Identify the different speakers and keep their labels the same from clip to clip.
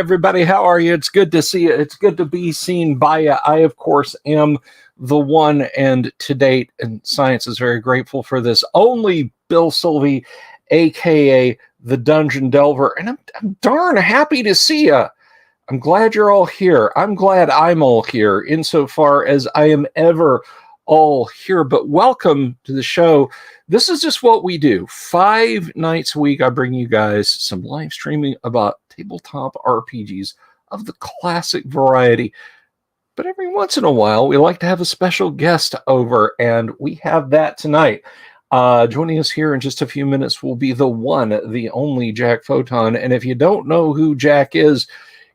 Speaker 1: everybody. How are you? It's good to see you. It's good to be seen by you. I, of course, am the one and to date, and science is very grateful for this, only Bill Sylvie, a.k.a. the Dungeon Delver, and I'm darn happy to see you. I'm glad you're all here. I'm glad I'm all here, insofar as I am ever all here. But welcome to the show. This is just what we do. 5 nights a week, I bring you guys some live streaming about tabletop RPGs of the classic variety. But every once in a while, we like to have a special guest over, and we have that tonight. Joining us here in just a few minutes will be the one, the only Jack Photon. And if you don't know who Jack is,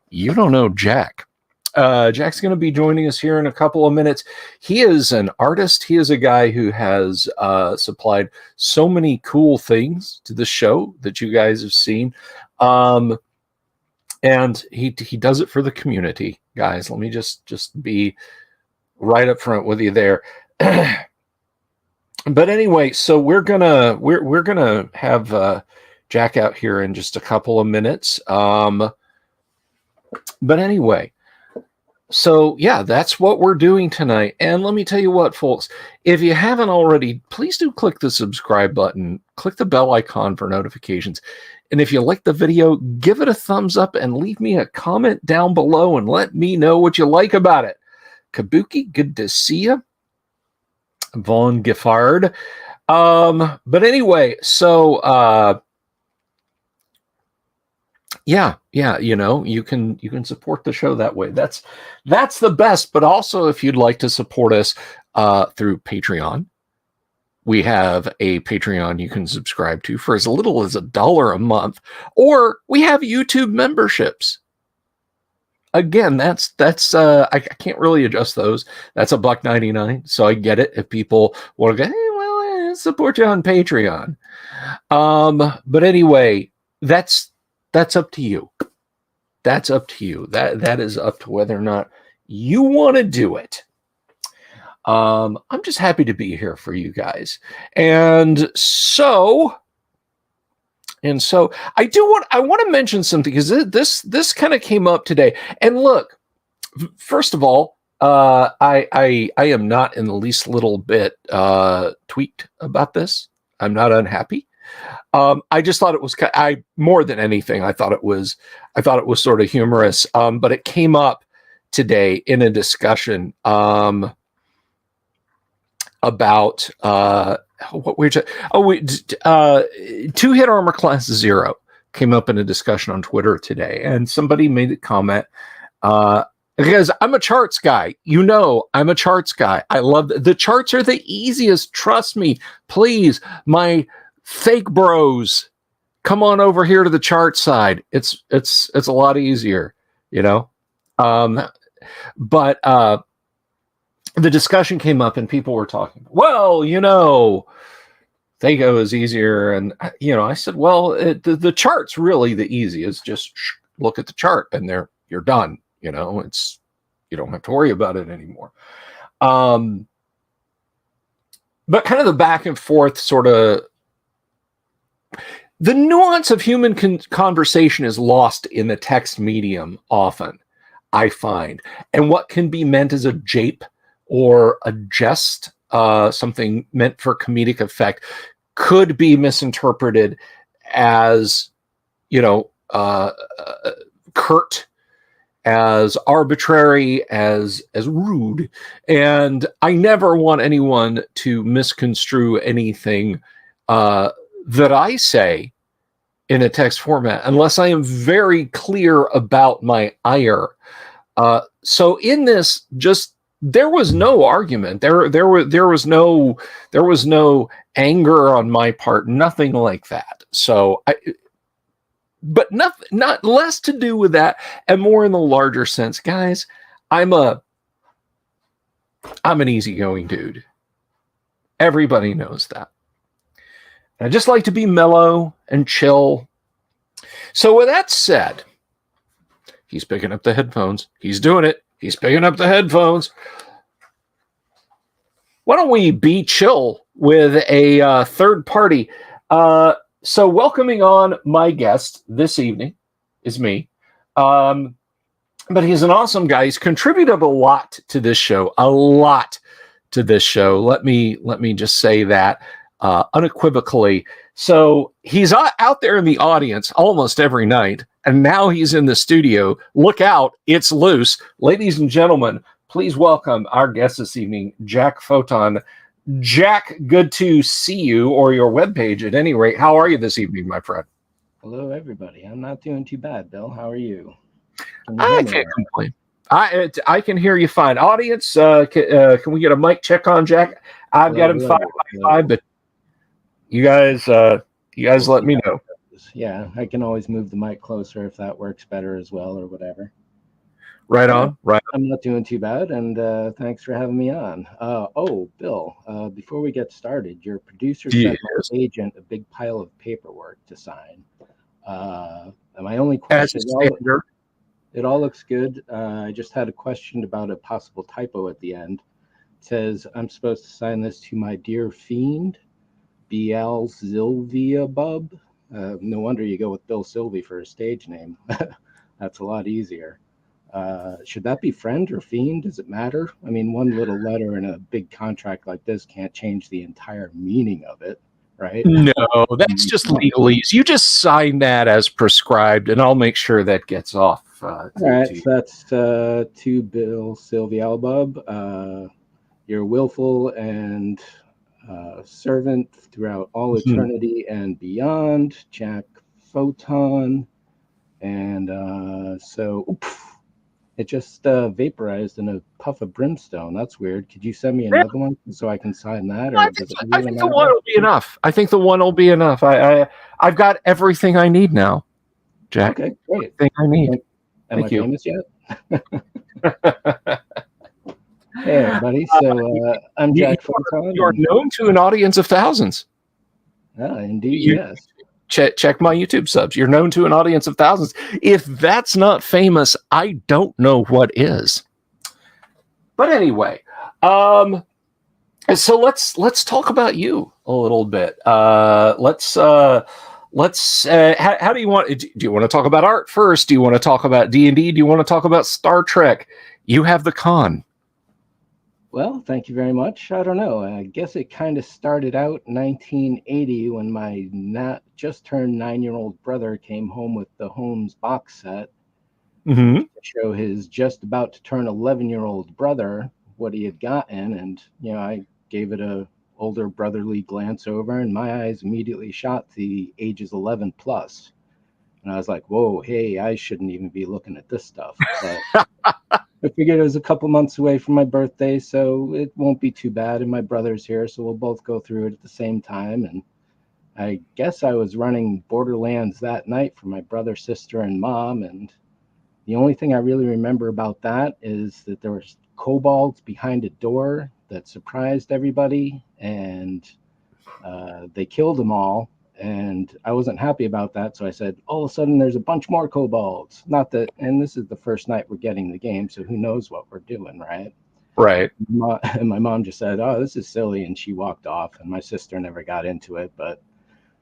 Speaker 1: you don't know Jack. Jack's going to be joining us here in a couple of minutes. He is an artist. He is a guy who has supplied so many cool things to the show that you guys have seen. And he does it for the community, guys. Let me just be right up front with you there. But anyway, so we're gonna have Jack out here in just a couple of minutes. But anyway, so yeah, that's what we're doing tonight. And let me tell you what, folks, if you haven't already, please do click the subscribe button, click the bell icon for notifications. And if you like the video, give it a thumbs up and leave me a comment down below and let me know what you like about it. Kabuki, good to see you. Vaughn Giffard. But anyway, so yeah, you know, you can support the show that way. That's the best. But also, if you'd like to support us through Patreon, we have a Patreon you can subscribe to for as little as $1 a month, or we have YouTube memberships. Again, that's I can't really adjust those. That's $1.99, so I get it if people want to go, hey, well, I support you on Patreon. But anyway, that's up to you. That's up to you. That is up to whether or not you want to do it. I'm just happy to be here for you guys. And so I want to mention something, because this kind of came up today. And look, first of all, I am not in the least little bit tweaked about this. I'm not unhappy. I just thought it was more than anything, I thought it was sort of humorous. But it came up today in a discussion about what we're two-hit armor class 0 came up in a discussion on Twitter today, and somebody made a comment because I'm a charts guy. You know, I'm a charts guy. I love the charts are the easiest. Trust me, please, my fake bros, come on over here to the chart side. It's a lot easier, you know. But the discussion came up and people were talking, well, you know, Thago is easier. And, you know, I said, well, the chart's really the easiest. Just look at the chart and you're done. You know, you don't have to worry about it anymore. But kind of the back and forth sort of, the nuance of human conversation is lost in the text medium often, I find. And what can be meant as a jape or a jest, something meant for comedic effect, could be misinterpreted as, you know, curt, as arbitrary, as rude. And I never want anyone to misconstrue anything that I say in a text format unless I am very clear about my ire. So in this, just there was no argument. There was no anger on my part, nothing like that. So but not less to do with that, and more in the larger sense, guys. I'm an easygoing dude. Everybody knows that. I just like to be mellow and chill. So with that said, he's picking up the headphones. He's doing it. He's picking up the headphones. Why don't we be chill with a third party? So welcoming on my guest this evening is me. But he's an awesome guy. He's contributed a lot to this show, a lot to this show. Let me just say that unequivocally. So he's out there in the audience almost every night, and now he's in the studio. Look out, it's loose. Ladies and gentlemen, please welcome our guest this evening, Jack Photon. Jack, good to see you, or your webpage at any rate. How are you this evening, my friend?
Speaker 2: Hello, everybody. I'm not doing too bad, Bill. How are you?
Speaker 1: I can't complain. I can hear you fine. Audience, can we get a mic check on Jack? I've got him 5 but you guys let me know.
Speaker 2: Yeah, I can always move the mic closer if that works better as well, or whatever.
Speaker 1: Right on.
Speaker 2: I'm not doing too bad, and thanks for having me on. Oh, Bill, before we get started, your producer sent my agent a big pile of paperwork to sign. My only question, it all looks good. I just had a question about a possible typo at the end. It says I'm supposed to sign this to my dear fiend, BL Sylvia Bub. No wonder you go with Bill Sylvie for a stage name. That's a lot easier. Should that be friend or fiend? Does it matter? I mean, one little letter in a big contract like this can't change the entire meaning of it, right?
Speaker 1: No, that's just legalese. You just sign that as prescribed, and I'll make sure that gets off.
Speaker 2: All right, so that's to Bill Sylvia Bub. You're willful and servant throughout all eternity and beyond, Jack Photon. And so it just vaporized in a puff of brimstone. That's weird. Could you send me another one so I can sign that? Or
Speaker 1: I think the one will be enough. I think the one will be enough. I've got everything I need now, Jack.
Speaker 2: Okay, great.
Speaker 1: Everything I need.
Speaker 2: Am I famous yet? Hey, everybody. So I'm Jack Photon.
Speaker 1: You're known to an audience of thousands.
Speaker 2: Indeed, yes.
Speaker 1: Check my YouTube subs. You're known to an audience of thousands. If that's not famous, I don't know what is. But anyway, so let's talk about you a little bit. How do you want? Do you want to talk about art first? Do you want to talk about D&D? Do you want to talk about Star Trek? You have the con.
Speaker 2: Well, thank you very much. I don't know. I guess it kind of started out in 1980 when my just turned 9-year-old brother came home with the Holmes box set to show his just about to turn 11-year-old brother what he had gotten. And, I gave it a older brotherly glance over, and my eyes immediately shot to the ages 11 plus. And I was like, whoa, hey, I shouldn't even be looking at this stuff. But I figured it was a couple months away from my birthday, so it won't be too bad. And my brother's here, so we'll both go through it at the same time. And I guess I was running Borderlands that night for my brother, sister, and mom. And the only thing I really remember about that is that there was kobolds behind a door that surprised everybody, and they killed them all. And I wasn't happy about that, so I said, all of a sudden there's a bunch more kobolds. Not that, and this is the first night we're getting the game, so who knows what we're doing, right?
Speaker 1: Right.
Speaker 2: And my mom just said, oh, this is silly, and she walked off, and my sister never got into it. But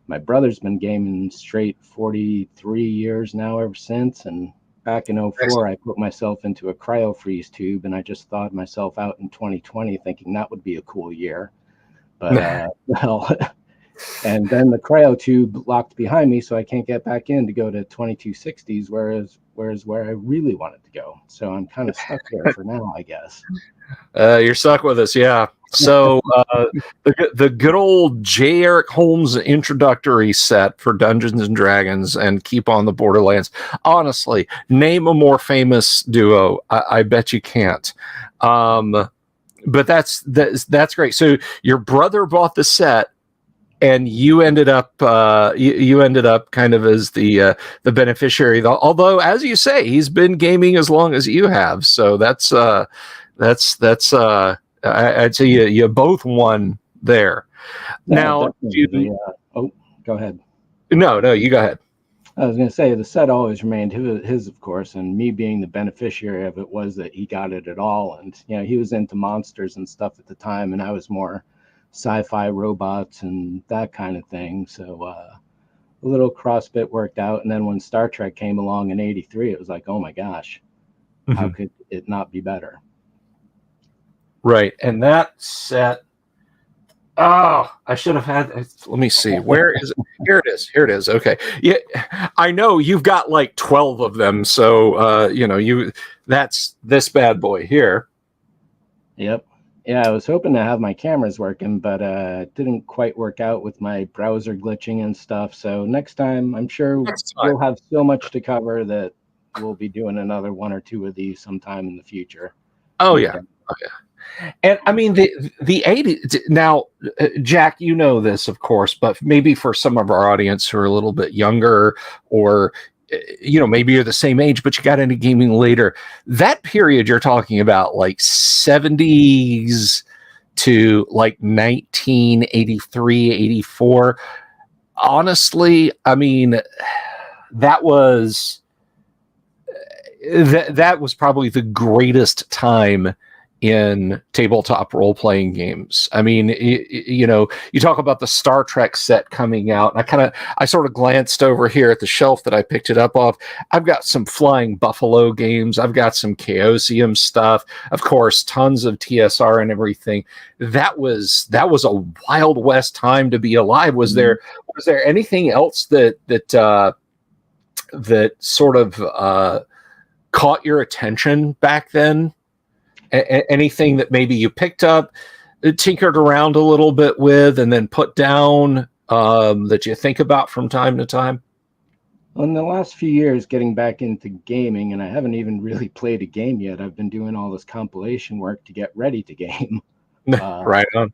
Speaker 2: my brother's been gaming straight 43 years now ever since, and back in 2004, I put myself into a cryo freeze tube, and I just thawed myself out in 2020 thinking that would be a cool year. But, well... And then the cryo tube locked behind me, so I can't get back in to go to 2260s, whereas where I really wanted to go. So I'm kind of stuck there for now, I guess.
Speaker 1: You're stuck with us, yeah. So the good old J. Eric Holmes introductory set for Dungeons and Dragons and Keep on the Borderlands. Honestly, name a more famous duo. I bet you can't. But that's great. So your brother bought the set, and you ended up kind of as the beneficiary. Although, as you say, he's been gaming as long as you have. So that's I'd say you both won there.
Speaker 2: Yeah,
Speaker 1: now,
Speaker 2: oh, go ahead.
Speaker 1: No, you go ahead.
Speaker 2: I was going to say the set always remained his, of course, and me being the beneficiary of it was that he got it at all. And he was into monsters and stuff at the time, and I was more sci-fi robots and that kind of thing. So a little CrossFit worked out. And then when Star Trek came along in '83, it was like, oh my gosh, how could it not be better?
Speaker 1: Right. And that set, oh, I should have had, let me see. Where is it? Here it is. Here it is. Okay. Yeah. I know you've got like 12 of them. So, that's this bad boy here.
Speaker 2: Yep. Yeah, I was hoping to have my cameras working, but it didn't quite work out with my browser glitching and stuff. So next time, I'm sure we'll have so much to cover that we'll be doing another one or two of these sometime in the future.
Speaker 1: Oh, yeah. Oh, yeah. And I mean, the 80s, now, Jack, you know this, of course, but maybe for some of our audience who are a little bit younger, or maybe you're the same age, but you got into gaming later. That period you're talking about, like 70s to like 1983, 84. Honestly, I mean, that was probably the greatest time in tabletop role-playing games. I mean, you talk about the Star Trek set coming out, and I sort of glanced over here at the shelf that I picked it up off. I've got some Flying Buffalo games. I've got some Chaosium stuff. Of course, tons of TSR and everything. That was a Wild West time to be alive. Was there anything else that sort of caught your attention back then? Anything that maybe you picked up, tinkered around a little bit with, and then put down, that you think about from time to time?
Speaker 2: Well, in the last few years, getting back into gaming, and I haven't even really played a game yet. I've been doing all this compilation work to get ready to game.
Speaker 1: Right on.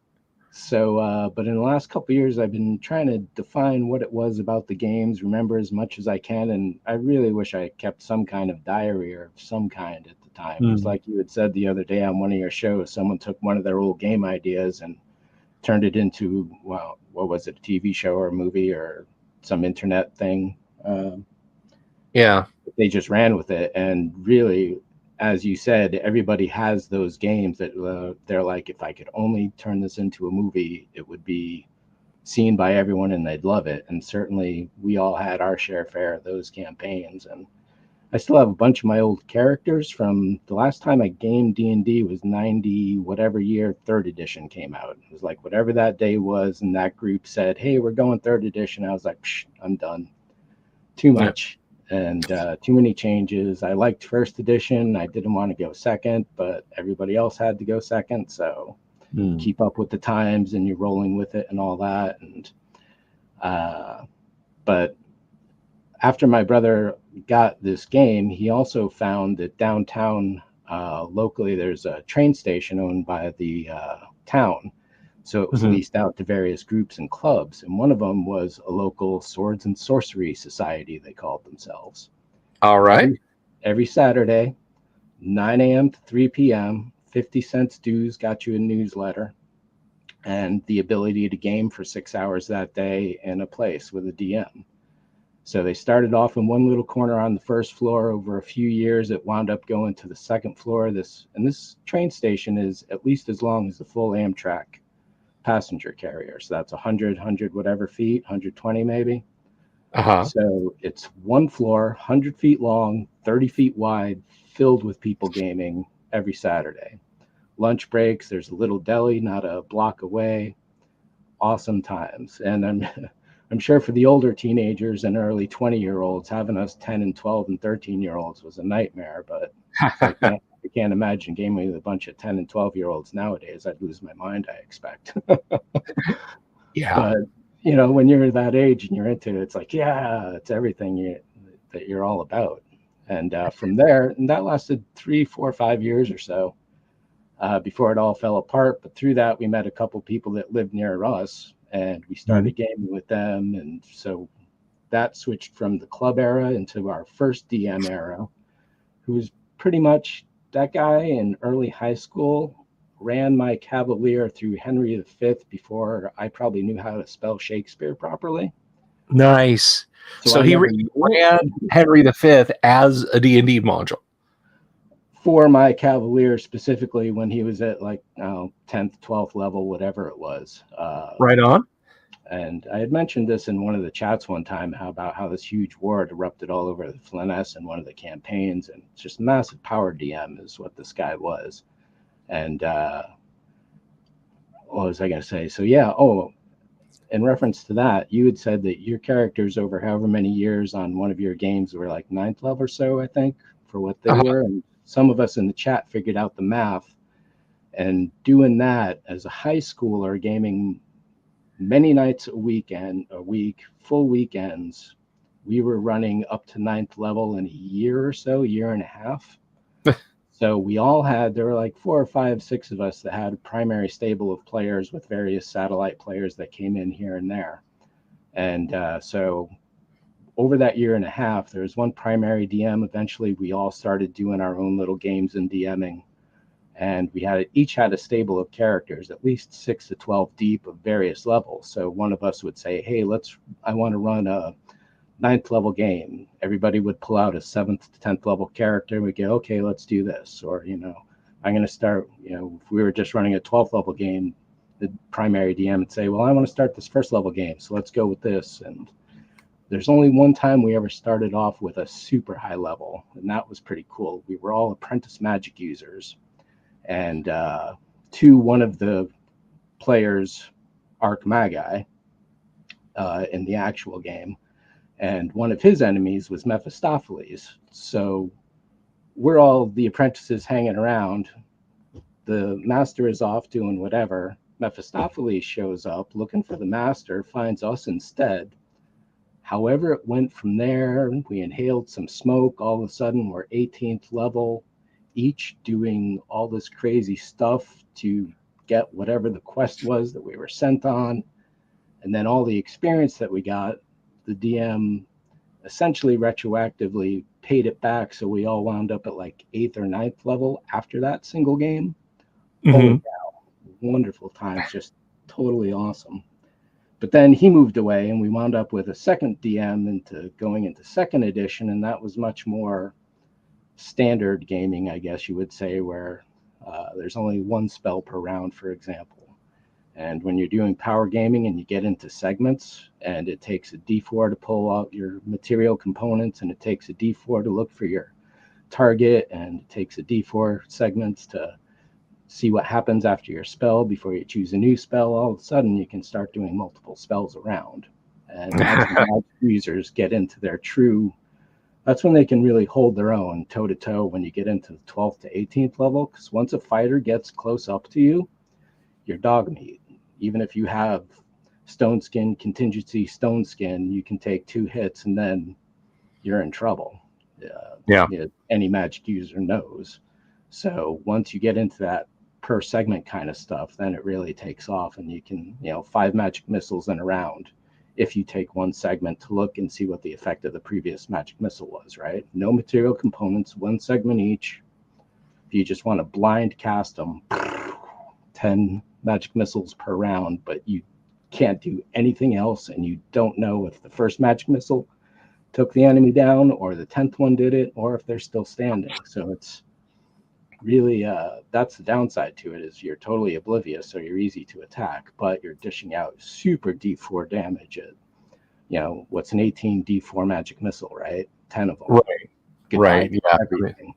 Speaker 2: So, but in the last couple of years, I've been trying to define what it was about the games, remember as much as I can, and I really wish I kept some kind of diary or some kind at the time. It was like you had said the other day on one of your shows, someone took one of their old game ideas and turned it into, well, what was it, a TV show or a movie or some internet thing?
Speaker 1: Yeah.
Speaker 2: They just ran with it, and really, as you said, everybody has those games that they're like, if I could only turn this into a movie, it would be seen by everyone and they'd love it. And certainly we all had our share of those campaigns. And I still have a bunch of my old characters from the last time I gamed D&D was 90, whatever year 3rd edition came out. It was like whatever that day was, and that group said, hey, we're going 3rd edition. I was like, I'm done. Too much. And too many changes. I liked 1st edition. I didn't want to go 2nd, but everybody else had to go 2nd. So keep up with the times, and you're rolling with it and all that. And but after my brother got this game, he also found that downtown locally there's a train station owned by the town. So it was leased out to various groups and clubs. And one of them was a local swords and sorcery society, they called themselves.
Speaker 1: All right.
Speaker 2: Every Saturday, 9 a.m. to 3 p.m., 50 cents dues got you a newsletter and the ability to game for 6 hours that day in a place with a DM. So they started off in one little corner on the 1st floor. Over a few years, it wound up going to the 2nd floor. This train station is at least as long as the full Amtrak passenger carrier. So that's 100 whatever feet, 120 maybe. So it's one floor, 100 feet long, 30 feet wide, filled with people gaming every Saturday. Lunch breaks, there's a little deli not a block away. Awesome times. And I'm sure for the older teenagers and early 20-year-olds, having us 10 and 12 and 13-year-olds was a nightmare, but I can't imagine gaming with a bunch of 10 and 12-year-olds nowadays. I'd lose my mind, I expect.
Speaker 1: Yeah.
Speaker 2: But, when you're that age and you're into it, it's like, yeah, it's everything that you're all about. And from there, and that lasted 3, 4, 5 years or so before it all fell apart. But through that, we met a couple people that lived near us, and we started gaming with them. And so that switched from the club era into our first DM era, who was pretty much that guy in early high school, ran my Cavalier through Henry V before I probably knew how to spell Shakespeare properly.
Speaker 1: Nice. So he ran Henry V as a D&D module.
Speaker 2: For my Cavalier specifically when he was at like 10th, 12th level, whatever it was.
Speaker 1: Right on.
Speaker 2: And I had mentioned this in one of the chats one time, about how this huge war had erupted all over the Flyness in one of the campaigns, and just massive power DM is what this guy was. And what was I going to say? So yeah, in reference to that, you had said that your characters over however many years on one of your games were like 9th level or so, I think, for what they were. And some of us in the chat figured out the math. And doing that as a high schooler, gaming many nights a week, full weekends, we were running up to 9th level in a year or so, year and a half. So we all there were like 4 or 5, 6 of us that had a primary stable of players with various satellite players that came in here and there. And so over that year and a half, there was one primary DM. Eventually, we all started doing our own little games and DMing. And we each had a stable of characters, at least 6 to 12 deep of various levels. So one of us would say, hey, I want to run a 9th level game. Everybody would pull out a 7th to 10th level character. We go, okay, let's do this. Or, I'm going to start, if we were just running a 12th level game, the primary DM would say, well, I want to start this 1st level game, so let's go with this. And there's only one time we ever started off with a super high level, and that was pretty cool. We were all apprentice magic users. And one of the players, Arc Magi, in the actual game, and one of his enemies was Mephistopheles. So we're all the apprentices hanging around. The master is off doing whatever. Mephistopheles shows up looking for the master, finds us instead. However it went from there, we inhaled some smoke. All of a sudden, we're 18th level, each doing all this crazy stuff to get whatever the quest was that we were sent on. And then all the experience that we got, the DM essentially retroactively paid it back. So we all wound up at like 8th or 9th level after that single game. Holy cow, wonderful times, just totally awesome. But then he moved away, and we wound up with a second DM going into 2nd edition, and that was much more standard gaming, I guess you would say, where there's only 1 spell per round, for example. And when you're doing power gaming and you get into segments, and it takes a D4 to pull out your material components, and it takes a D4 to look for your target, and it takes a D4 segments to see what happens after your spell before you choose a new spell, all of a sudden you can start doing multiple spells around. And that's when users get into their that's when they can really hold their own toe-to-toe when you get into the 12th to 18th level, because once a fighter gets close up to you, you're dog meat. Even if you have stone skin, contingency stone skin, you can take 2 hits and then you're in trouble. Any magic user knows. So once you get into that per segment kind of stuff, then it really takes off, and you can, 5 magic missiles in a round if you take 1 segment to look and see what the effect of the previous magic missile was, right? No material components, 1 segment each. If you just want to blind cast them, 10 magic missiles per round, but you can't do anything else, and you don't know if the first magic missile took the enemy down or the 10th one did it, or if they're still standing. So it's really, that's the downside to it, is you're totally oblivious, so you're easy to attack, but you're dishing out super D4 damage at, what's an 18 D4 magic missile, right? 10 of them.
Speaker 1: Right.
Speaker 2: Goodbye,
Speaker 1: right. Yeah.
Speaker 2: everything.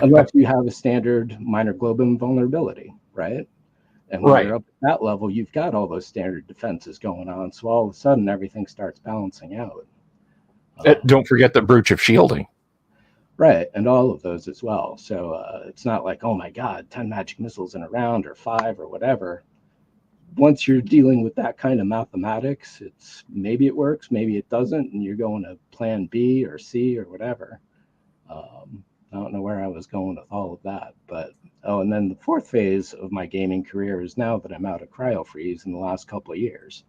Speaker 2: Unless you have a standard minor globin vulnerability, right? And when you're up at that level, you've got all those standard defenses going on. So all of a sudden, everything starts balancing out.
Speaker 1: Don't forget the breach of shielding.
Speaker 2: Right, and all of those as well. So it's not like, oh my God, 10 magic missiles in a round or 5 or whatever. Once you're dealing with that kind of mathematics, it's maybe it works, maybe it doesn't, and you're going to plan B or C or whatever. I don't know where I was going with all of that, but and then the 4th phase of my gaming career is now that I'm out of cryo freeze in the last couple of years.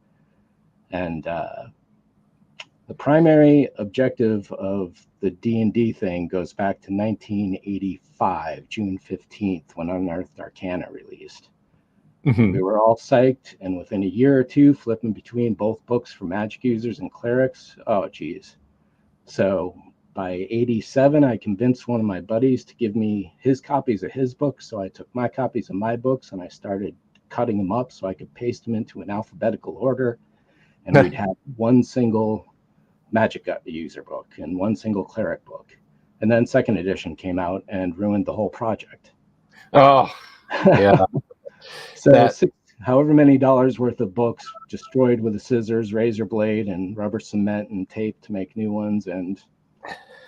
Speaker 2: And the primary objective of the D&D thing goes back to 1985, June 15th, when Unearthed Arcana released. Mm-hmm. We were all psyched, and within a year or two, flipping between both books for magic users and clerics, oh geez. So by 87, I convinced one of my buddies to give me his copies of his books, so I took my copies of my books and I started cutting them up so I could paste them into an alphabetical order. and we'd have one single magic user book and one single cleric book. And then second edition came out and ruined the whole project.
Speaker 1: Oh, yeah.
Speaker 2: So however many dollars worth of books destroyed with a scissors, razor blade, and rubber cement and tape to make new ones, and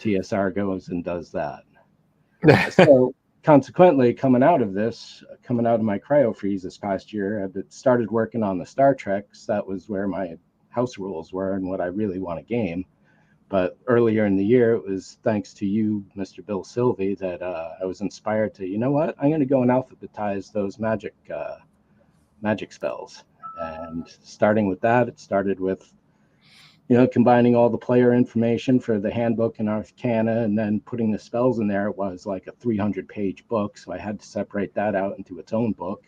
Speaker 2: TSR goes and does that. So consequently, coming out of my cryo freeze this past year, I started working on the Star Treks. That was where my house rules were and what I really want to game. But earlier in the year, it was thanks to you, Mr. Bill Sylvie, that I was inspired to, you know what, I'm going to go and alphabetize those magic spells. And starting with that, it started with, combining all the player information for the handbook and Arcana, and then putting the spells in there. It was like a 300-page book, so I had to separate that out into its own book.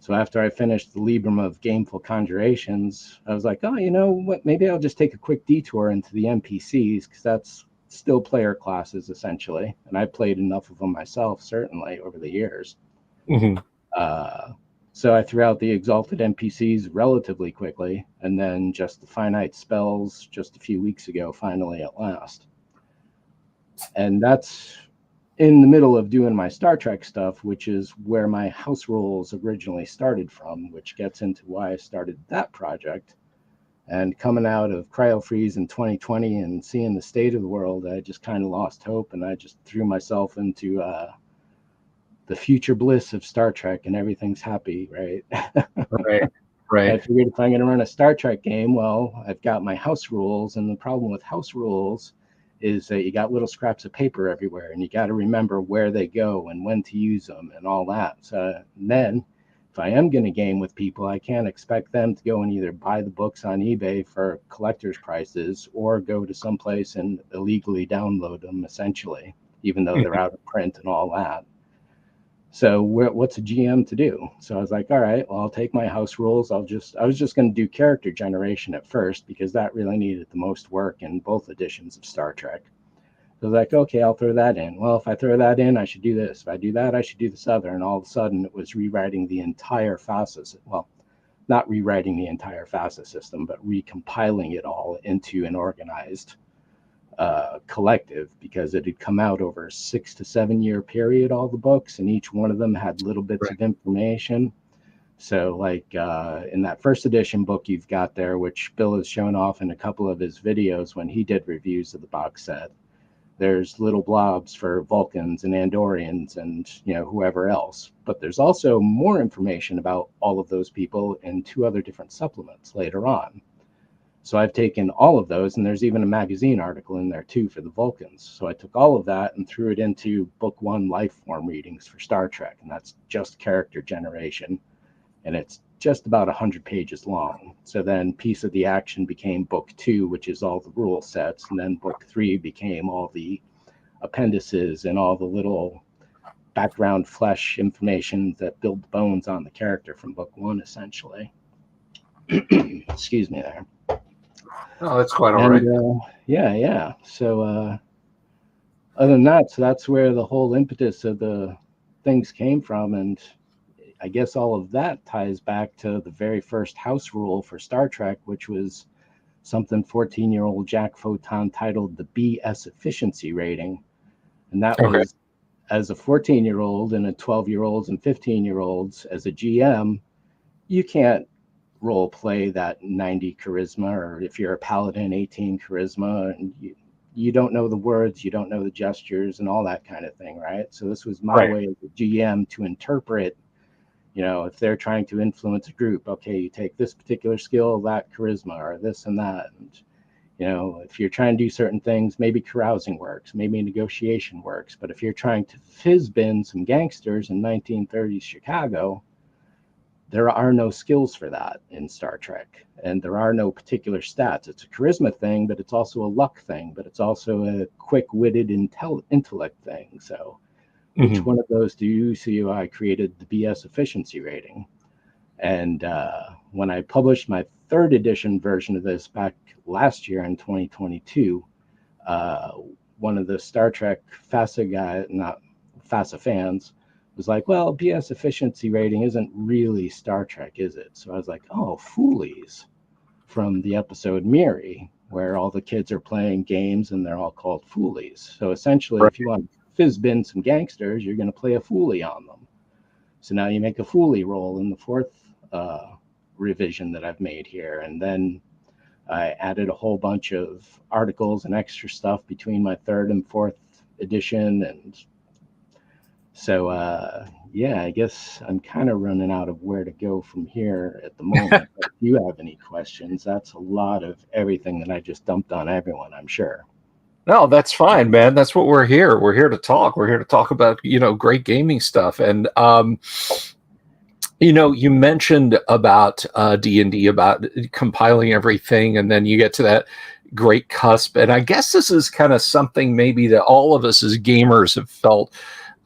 Speaker 2: So after I finished the Librum of Gameful Conjurations, I was like, oh, you know what? Maybe I'll just take a quick detour into the NPCs, because that's still player classes, essentially. And I played enough of them myself, certainly, over the years.
Speaker 1: Mm-hmm.
Speaker 2: So I threw out the Exalted NPCs relatively quickly, and then just the finite spells just a few weeks ago, finally at last. And that's in the middle of doing my Star Trek stuff, which is where my house rules originally started from, which gets into why I started that project. And coming out of Cryo Freeze in 2020 and seeing the state of the world, I just kind of lost hope, and I just threw myself into the future bliss of Star Trek, and everything's happy, right?
Speaker 1: Right.
Speaker 2: I figured if I'm going to run a Star Trek game, well, I've got my house rules, and the problem with house rules is that you got little scraps of paper everywhere, and you got to remember where they go and when to use them and all that. So then, if I am going to game with people, I can't expect them to go and either buy the books on eBay for collector's prices or go to someplace and illegally download them, essentially, even though they're out of print and all that. So what's a GM to do? So I was like, all right, well, I'll take my house rules. I was just going to do character generation at first, because that really needed the most work in both editions of Star Trek. So I was like, okay, I'll throw that in. Well, if I throw that in, I should do this. If I do that, I should do this other. And all of a sudden, it was rewriting the entire FASA. Well, not rewriting the entire FASA system, but recompiling it all into an organized collective, because it had come out over a 6 to 7 year period, all the books, and each one of them had little bits of information. So like in that first edition book you've got there, which Bill has shown off in a couple of his videos when he did reviews of the box set, there's little blobs for Vulcans and Andorians and whoever else, but there's also more information about all of those people in 2 other different supplements later on. So I've taken all of those, and there's even a magazine article in there too for the Vulcans. So I took all of that and threw it into book 1 life form readings for Star Trek, and that's just character generation, and it's just about 100 pages long. So then Piece of the Action became book 2, which is all the rule sets, and then book 3 became all the appendices and all the little background flesh information that build the bones on the character from book 1, essentially. Excuse me there.
Speaker 1: Oh, that's quite all right.
Speaker 2: Yeah. So other than that, so that's where the whole impetus of the things came from. And I guess all of that ties back to the very first house rule for Star Trek, which was something 14-year-old Jack Photon titled the BS efficiency rating. And that was, as a 14-year-old and a 12-year-olds and 15-year-olds, as a GM, you can't role play that 90 charisma, or if you're a paladin, 18 charisma, and you don't know the words, you don't know the gestures and all that kind of thing, right? So this was my way as a GM to interpret, if they're trying to influence a group, okay, you take this particular skill, that charisma, or this and that. And if you're trying to do certain things, maybe carousing works, maybe negotiation works, but if you're trying to fizz-bin some gangsters in 1930s Chicago, there are no skills for that in Star Trek, and there are no particular stats. It's a charisma thing, but it's also a luck thing, but it's also a quick-witted intellect thing. So which one of those do you see? I created the BS efficiency rating. And when I published my 3rd edition version of this back last year in 2022, one of the Star Trek FASA fans, was like, well, BS efficiency rating isn't really Star Trek, is it? So I was like, oh, foolies. from the episode Miri, where all the kids are playing games and they're all called foolies. So essentially,
Speaker 1: Right.
Speaker 2: if you want to fizz-bin some gangsters, you're going to play a foolie on them. So now you make a foolie roll in the fourth revision that I've made here. And then I added a whole bunch of articles and extra stuff between my third and fourth edition. And so, yeah, I guess I'm kind of running out of where to go from here at the moment. But if you have any questions, that's a lot of everything that I just dumped on everyone, I'm sure.
Speaker 1: No, that's fine, man. That's what we're here. We're here to talk. We're here to talk about, great gaming stuff. And, you mentioned about D&D, about compiling everything, and then you get to that great cusp. And I guess this is kind of something maybe that all of us as gamers have felt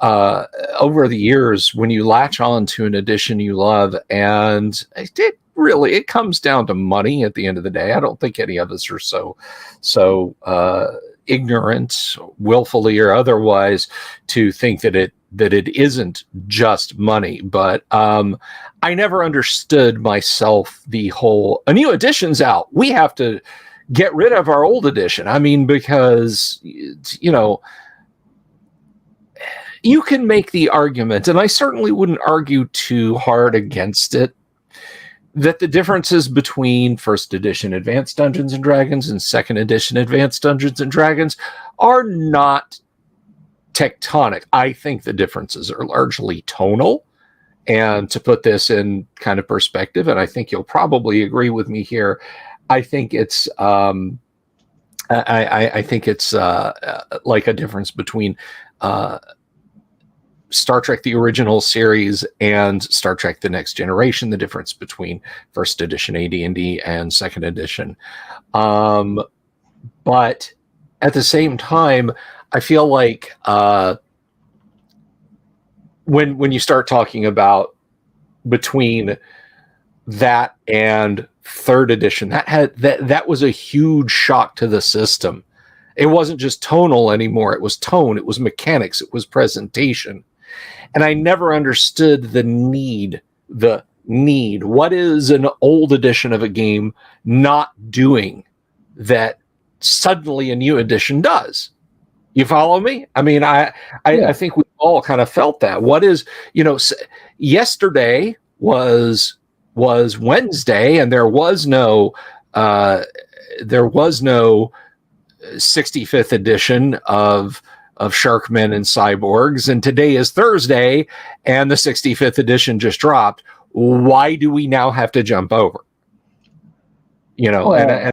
Speaker 1: over the years when you latch on to an edition you love. And it comes down to money at the end of the day. I don't think any of us are so ignorant, willfully or otherwise, to think that it isn't just money. But I never understood myself the whole, a new edition's out, we have to get rid of our old edition. I mean, because you can make the argument, and I certainly wouldn't argue too hard against it, that the differences between first edition Advanced Dungeons and Dragons and second edition Advanced Dungeons and Dragons are not tectonic. I think the differences are largely tonal. And to put this in kind of perspective, and I think you'll probably agree with me here, I think it's I think it's like a difference between Star Trek the original series and Star Trek the Next Generation, the difference between first edition AD&D and second edition. But at the same time, I feel like when you start talking about between that and third edition, that was a huge shock to the system. It wasn't just tonal anymore. It was tone, it was mechanics, it was presentation. And I never understood the need. What is an old edition of a game not doing that suddenly a new edition does? You follow me? I mean, I think we all kind of felt that. What is, yesterday was Wednesday, and there was no 65th edition of Sharkmen and Cyborgs, and today is Thursday, and the 65th edition just dropped. Why do we now have to jump over?
Speaker 2: Well, and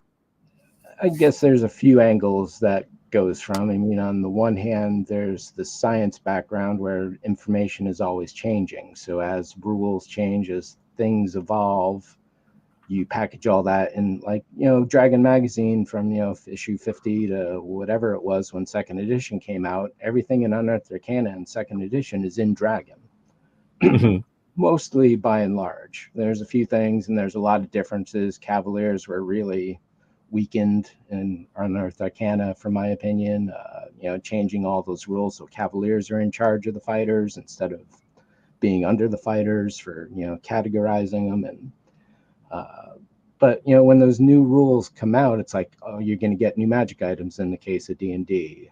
Speaker 2: I guess there's a few angles that goes from. I mean, on the one hand, there's the science background where information is always changing. So as rules change, as things evolve, you package all that in, like, Dragon Magazine from, issue 50 to whatever it was when second edition came out. Everything in Unearthed Arcana in second edition is in Dragon.
Speaker 1: Mm-hmm.
Speaker 2: Mostly by and large. There's a few things, and there's a lot of differences. Cavaliers were really weakened in Unearthed Arcana, from my opinion, changing all those rules. So Cavaliers are in charge of the fighters instead of being under the fighters, for, categorizing them. And but when those new rules come out, it's like, oh, you're going to get new magic items in the case of D&D,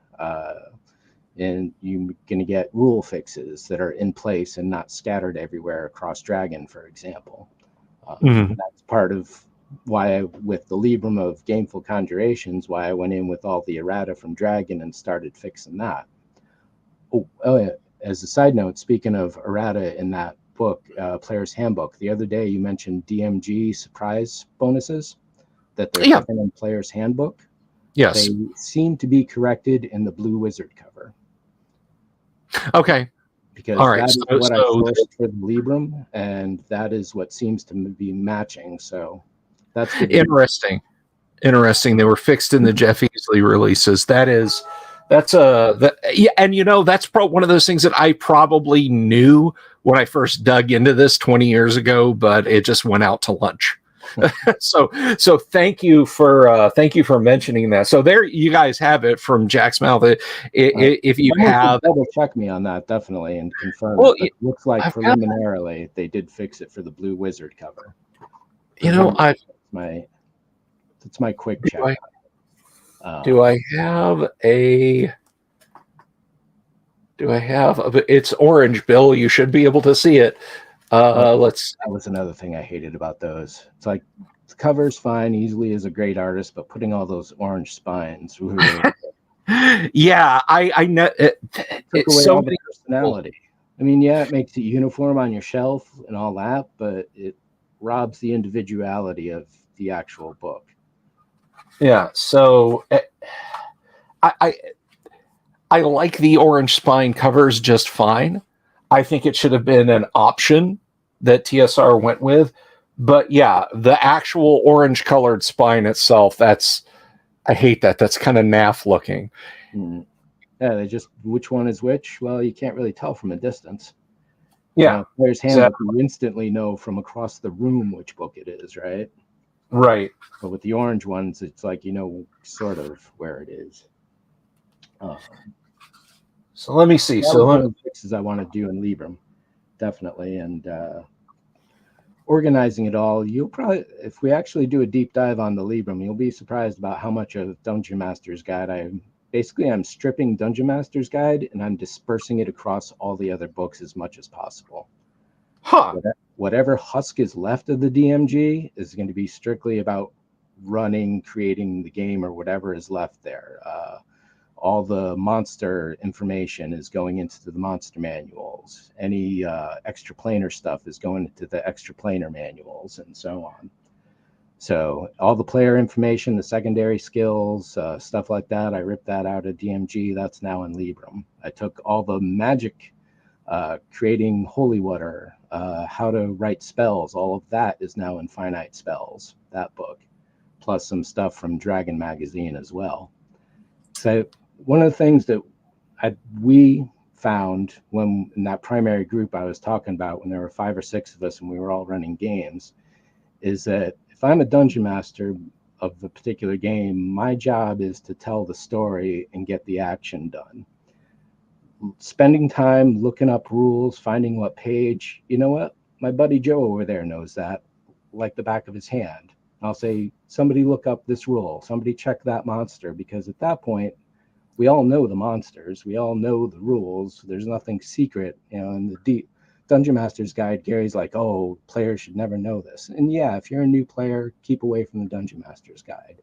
Speaker 2: and you're going to get rule fixes that are in place and not scattered everywhere across Dragon, for example. That's part of why with the Librum of Gameful Conjurations, why I went in with all the errata from Dragon and started fixing that. Oh yeah. As a side note, speaking of errata in that book, Player's Handbook, the other day you mentioned DMG surprise bonuses that they're given in Player's Handbook.
Speaker 1: Yes.
Speaker 2: They seem to be corrected in the Blue Wizard cover.
Speaker 1: Okay.
Speaker 2: Because that is what I sourced for the Librum, and that is what seems to be matching. So that's
Speaker 1: interesting. They were fixed in the Jeff Easley releases. That's one of those things that I probably knew when I first dug into this 20 years ago, but it just went out to lunch. So thank you for mentioning that. So there you guys have it from Jack's mouth. If you have,
Speaker 2: double check me on that, definitely, and confirm. Well, it looks like preliminarily they did fix it for the Blue Wizard cover. It's my quick
Speaker 1: Do
Speaker 2: check.
Speaker 1: do I have a? Do I have? It's orange, Bill. You should be able to see it. Let's.
Speaker 2: That was another thing I hated about those. It's like the cover's fine. Easily is a great artist, but putting all those orange spines
Speaker 1: Yeah, I know.
Speaker 2: took away all the personality. I mean, yeah, it makes it uniform on your shelf and all that, but it robs the individuality of the actual book.
Speaker 1: Yeah, so I like the orange spine covers just fine. I think it should have been an option that TSR went with, but yeah, the actual orange colored spine itself, I hate that. That's kind of naff looking.
Speaker 2: Mm. Yeah, they just which one is which? Well, you can't really tell from a distance.
Speaker 1: Yeah,
Speaker 2: Player's Handbook, you instantly know from across the room which book it is, right?
Speaker 1: Right.
Speaker 2: But with the orange ones, it's like sort of where it is.
Speaker 1: So let me see.
Speaker 2: So one of the fixes I want to do in Libram, definitely, and organizing it all. You'll probably, if we actually do a deep dive on the Libram, you'll be surprised about how much of Dungeon Master's Guide I'm stripping Dungeon Master's Guide and I'm dispersing it across all the other books as much as possible.
Speaker 1: Huh.
Speaker 2: Whatever husk is left of the DMG is going to be strictly about running, creating the game, or whatever is left there. All the monster information is going into the monster manuals. Any extra planar stuff is going into the extra planar manuals, and so on. So all the player information, the secondary skills, stuff like that, I ripped that out of DMG. That's now in Libram. I took all the magic, creating holy water, how to write spells, all of that is now in Finite Spells, that book, plus some stuff from Dragon Magazine as well. So one of the things that we found when in that primary group I was talking about, when there were 5 or 6 of us and we were all running games, is that if I'm a dungeon master of a particular game, my job is to tell the story and get the action done. Spending time looking up rules, finding what page, you know what? My buddy Joe over there knows that like the back of his hand. I'll say, somebody look up this rule, somebody check that monster, because at that point, we all know the monsters, we all know the rules, there's nothing secret, in the Dungeon Master's Guide, Gary's like, oh, players should never know this. And yeah, if you're a new player, keep away from the Dungeon Master's Guide.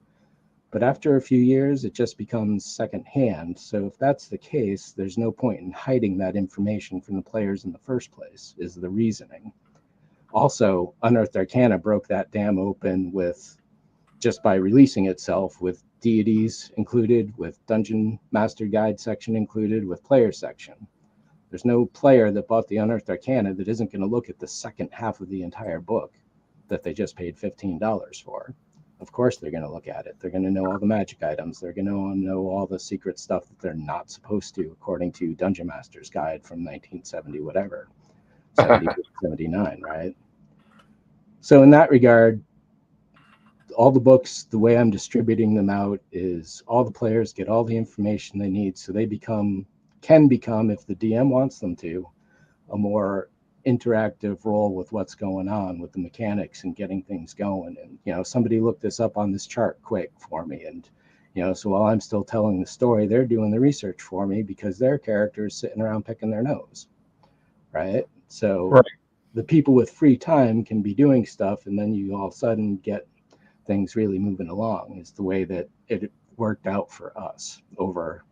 Speaker 2: But after a few years, it just becomes secondhand. So if that's the case, there's no point in hiding that information from the players in the first place, is the reasoning. Also, Unearthed Arcana broke that dam open with just by releasing itself with deities included, with Dungeon Master Guide section included, with player section. There's no player that bought the Unearthed Arcana that isn't going to look at the second half of the entire book that they just paid $15 for. Of course they're going to look at it. They're going to know all the magic items. They're going to know all the secret stuff that they're not supposed to, according to Dungeon Master's Guide from 1970, whatever, 70, 79, right? So in that regard, all the books, the way I'm distributing them out is all the players get all the information they need, so they can become, if the DM wants them to, a more interactive role with what's going on with the mechanics and getting things going. And somebody look this up on this chart quick for me, and so while I'm still telling the story, they're doing the research for me because their character is sitting around picking their nose, right? So right. The people with free time can be doing stuff, and then you all of a sudden get things really moving along. Is the way that it worked out for us over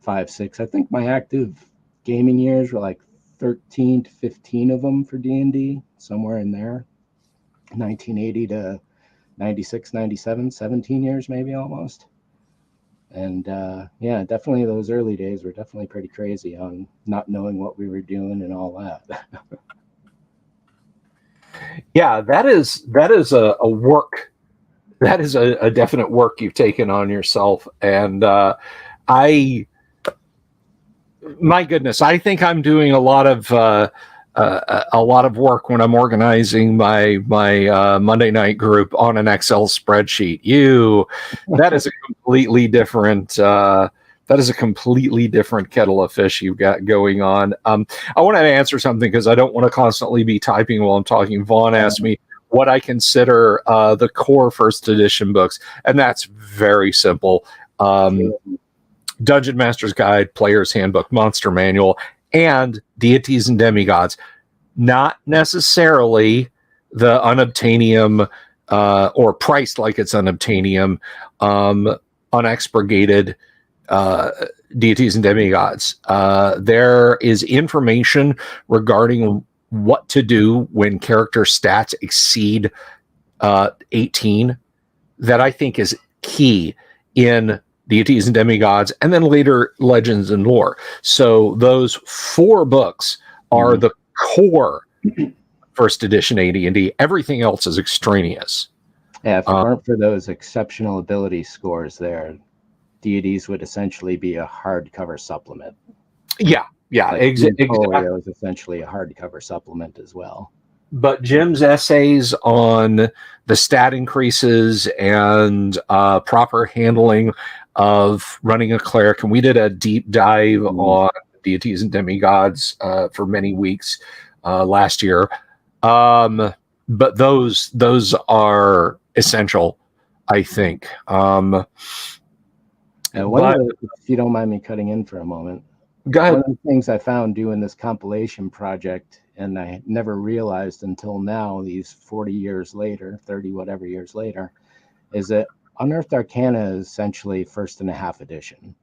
Speaker 2: 5, 6. I think my active gaming years were like 13 to 15 of them for D&D, somewhere in there. 1980 to 96, 97, 17 years maybe almost. And yeah, definitely those early days were definitely pretty crazy on not knowing what we were doing and all that.
Speaker 1: Yeah, that is a work. That is a definite work you've taken on yourself. And my goodness, I think I'm doing a lot of work when I'm organizing my Monday night group on an Excel spreadsheet. That is a completely different kettle of fish you've got going on. I want to answer something because I don't want to constantly be typing while I'm talking. Vaughn asked me, what I consider the core first edition books, and that's very simple. Dungeon Master's Guide, Player's Handbook, Monster Manual, and Deities and Demigods. Not necessarily the unobtainium or priced like it's unobtainium, unexpurgated Deities and Demigods. There is information regarding what to do when character stats exceed 18 that I think is key in Deities and Demigods, and then later Legends and Lore. So those 4 books are the core first edition AD&D. Everything else is extraneous.
Speaker 2: Yeah, if it weren't for those exceptional ability scores there, Deities would essentially be a hardcover supplement.
Speaker 1: Yeah,
Speaker 2: Like
Speaker 1: exactly.
Speaker 2: It was essentially a hardcover supplement as well.
Speaker 1: But Jim's essays on the stat increases and proper handling of running a cleric, and we did a deep dive on Deities and Demigods for many weeks last year. But those are essential, I think.
Speaker 2: If you don't mind me cutting in for a moment.
Speaker 1: Go ahead.
Speaker 2: One of the things I found doing this compilation project, and I never realized until now, these 40 years later, 30 whatever years later, is that Unearthed Arcana is essentially first and a half edition.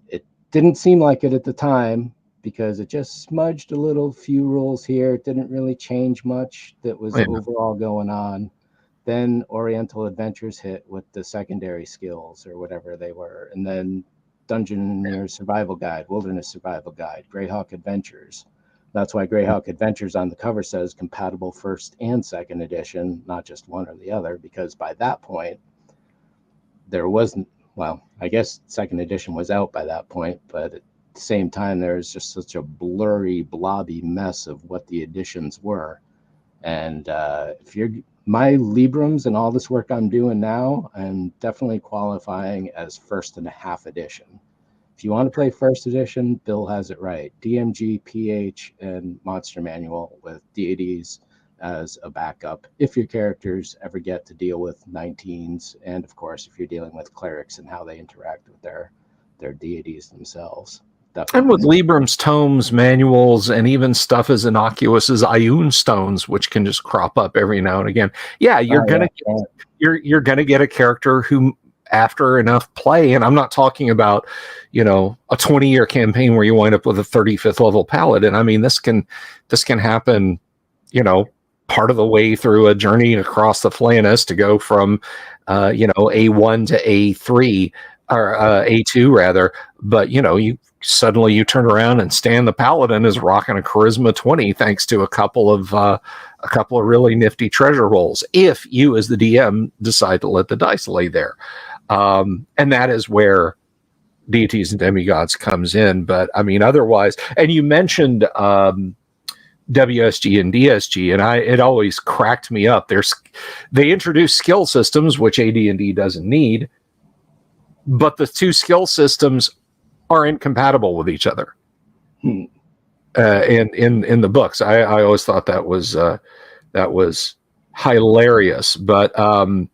Speaker 2: It didn't seem like it at the time because it just smudged a little few rules here. It didn't really change much that was overall going on. Then Oriental Adventures hit with the secondary skills or whatever they were. And then Dungeoneer Survival Guide, Wilderness Survival Guide, Greyhawk Adventures. That's why Greyhawk Adventures on the cover says compatible first and second edition, not just one or the other, because by that point, there wasn't, well, I guess second edition was out by that point, but at the same time, there was just such a blurry, blobby mess of what the editions were. And if you're my Librams and all this work I'm doing now, I'm definitely qualifying as first and a half edition. If you want to play first edition, Bill has it right. DMG, PH, and Monster Manual with deities as a backup if your characters ever get to deal with 19s, and of course if you're dealing with clerics and how they interact with their deities themselves. Definitely.
Speaker 1: And with Libram's tomes, manuals, and even stuff as innocuous as Ioun stones, which can just crop up every now and again. Yeah, you're gonna get a character who, after enough play, and I'm not talking about, a 20-year campaign where you wind up with a 35th level paladin. I mean, this can happen, part of the way through a journey across the Flannis to go from, A1 to A3 or A2 rather. But you suddenly turn around and Stan the Paladin is rocking a charisma 20 thanks to a couple of really nifty treasure rolls. If you, as the DM, decide to let the dice lay there, and that is where Deities and Demigods comes in. But I mean, otherwise, and you mentioned WSG and DSG, and it always cracked me up. They introduced skill systems, which AD&D doesn't need, but the two skill systems are incompatible with each other. In the books, I always thought that was hilarious. But go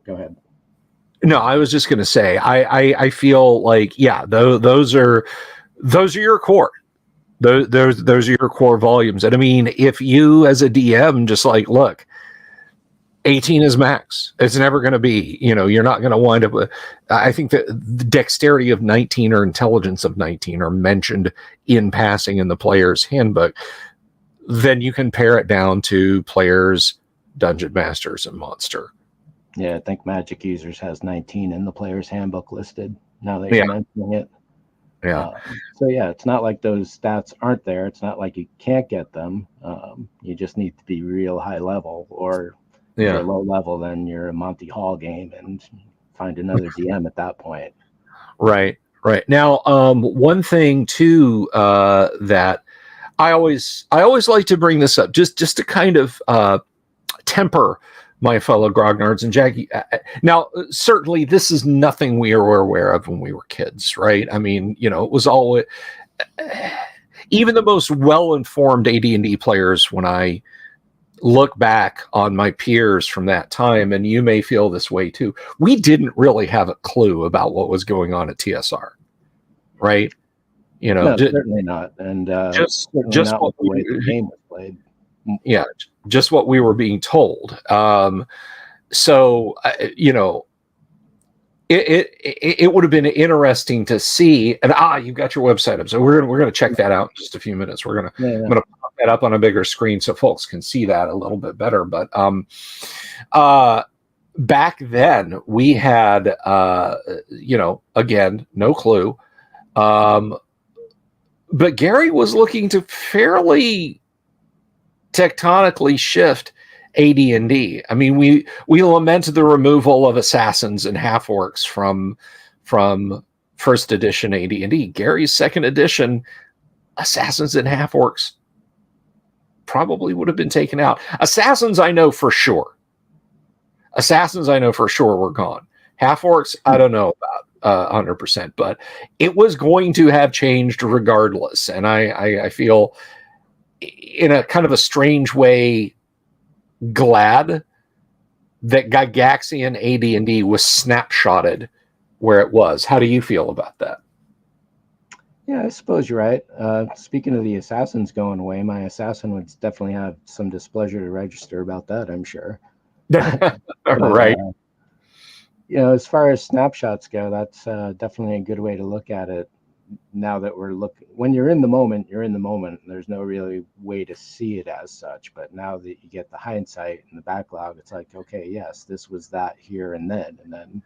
Speaker 2: ahead.
Speaker 1: No, I was just going to say I feel like those are your core. Those are your core volumes. And I mean, if you as a DM just look, 18 is max. It's never going to be, you're not going to wind up with, I think that the dexterity of 19 or intelligence of 19 are mentioned in passing in the player's handbook. Then you can pare it down to players, dungeon masters, and monster.
Speaker 2: Yeah, I think Magic Users has 19 in the player's handbook listed. Now that you're mentioning it.
Speaker 1: Yeah.
Speaker 2: It's not like those stats aren't there. It's not like you can't get them. You just need to be real high level, or if you're low level, then you're a Monty Hall game and find another DM at that point. Right.
Speaker 1: Now, one thing too that I always like to bring this up, just to kind of temper my fellow grognards and Jackie. Now, certainly this is nothing we were aware of when we were kids, right? I mean, it was all, even the most well-informed AD&D players, when I look back on my peers from that time, and you may feel this way too, we didn't really have a clue about what was going on at TSR, right? You know,
Speaker 2: No, certainly not, and certainly
Speaker 1: just
Speaker 2: not
Speaker 1: what
Speaker 2: with the way the game was played.
Speaker 1: yeah, just what we were being told. So you know, it would have been interesting to see. And you've got your website up, so we're gonna check that out in just a few minutes. I'm gonna pop that up on a bigger screen so folks can see that a little bit better. But back then we had you know, again, no clue. But Gary was looking to fairly tectonically shift AD&D. I mean, we lamented the removal of assassins and half-orcs from first edition AD&D. Gary's second edition, assassins and half-orcs probably would have been taken out. Assassins, I know for sure. Were gone. Half-orcs, I don't know about 100%, but it was going to have changed regardless. And I feel, in a kind of a strange way, glad that Gygaxian AD&D was snapshotted where it was. How do you feel about that?
Speaker 2: Yeah, I suppose you're right. Speaking of the assassins going away, my assassin would definitely have some displeasure to register about that, I'm sure.
Speaker 1: Right.
Speaker 2: You know, as far as snapshots go, that's definitely a good way to look at it. Now that we're looking, when you're in the moment, you're in the moment. There's no really way to see it as such. But now that you get the hindsight and the backlog, it's like, okay, yes, this was that here and then. And then,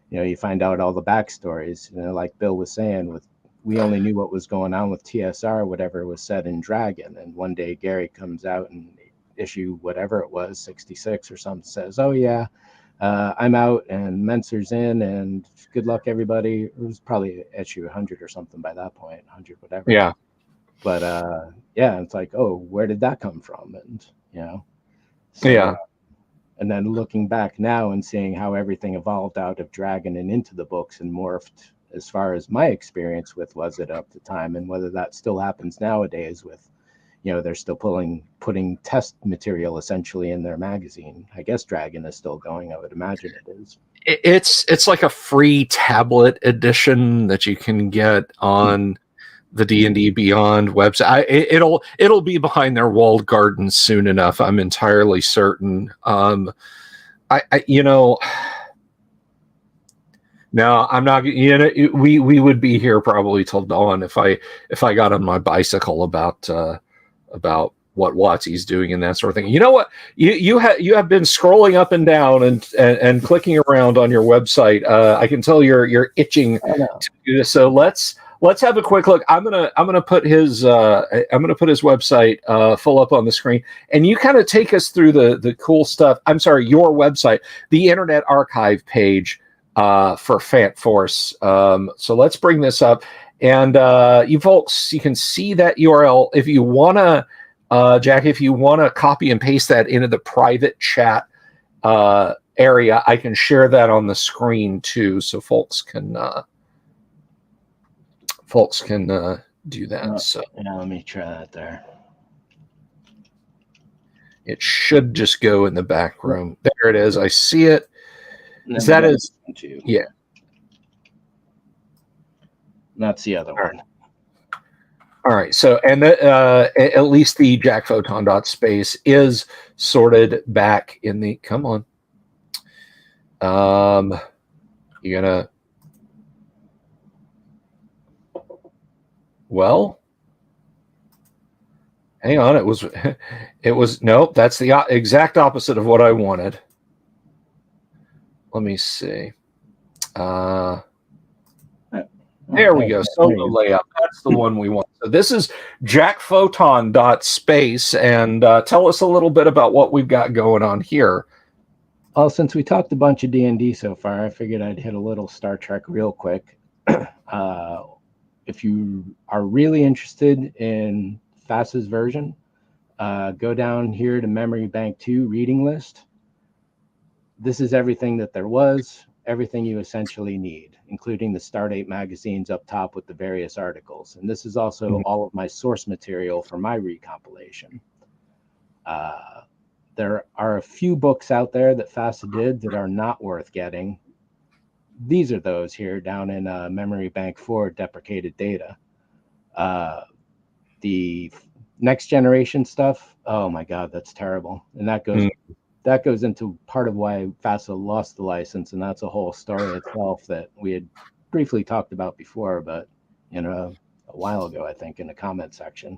Speaker 2: you know, you find out all the backstories, you know, like Bill was saying, we only knew what was going on with TSR, whatever was said in Dragon. And one day Gary comes out and issue whatever it was, 66 or something, says, oh yeah, I'm out and Menser's in, and good luck everybody. It was probably issue 100 or something by that point, 100 whatever.
Speaker 1: Yeah.
Speaker 2: But yeah, it's like, oh, where did that come from? And you know, so,
Speaker 1: yeah.
Speaker 2: And then looking back now and seeing how everything evolved out of Dragon and into the books and morphed, as far as my experience with was it up to time, and whether that still happens nowadays with, you know, they're still putting test material essentially in their magazine. I guess Dragon is still going. I would imagine it is.
Speaker 1: It's like a free tablet edition that you can get on the D&D Beyond website. It'll be behind their walled gardens soon enough. I'm entirely certain. I you know, no, I'm not. You know, we would be here probably till dawn if I got on my bicycle about what WotC's doing and that sort of thing. You know what? You have been scrolling up and down and clicking around on your website. I can tell you're itching to do this. So let's have a quick look. I'm gonna put his website full up on the screen, and you kind of take us through the cool stuff. I'm sorry, your website, the Internet Archive page for Fant Force. So let's bring this up. And you folks, you can see that URL. If you want to, Jack, if you want to copy and paste that into the private chat area, I can share that on the screen too, so folks can do that. So
Speaker 2: yeah, let me try that there.
Speaker 1: It should just go in the back room. There it is. I see it. That is, yeah.
Speaker 2: That's the other one.
Speaker 1: All right. So, and at least the Jack Photon space is sorted back in the. Come on. You gonna. Well. Hang on. It was no. That's the exact opposite of what I wanted. Let me see. There we go. Solo layout. That's the one we want. So this is Jack Photon space, and tell us a little bit about what we've got going on here.
Speaker 2: Well, since we talked a bunch of D&D so far, I figured I'd hit a little Star Trek real quick. If you are really interested in FAS's version, go down here to Memory Bank 2 reading list. This is everything that there was. everything you essentially need, including the Stardate magazines up top with the various articles. And this is also all of my source material for my recompilation. There are a few books out there that FASA did that are not worth getting. These are those here down in Memory Bank 4 deprecated data. The next generation stuff, oh my God, that's terrible. And that goes into part of why FASA lost the license, and that's a whole story itself that we had briefly talked about before, but a while ago, I think, in the comment section.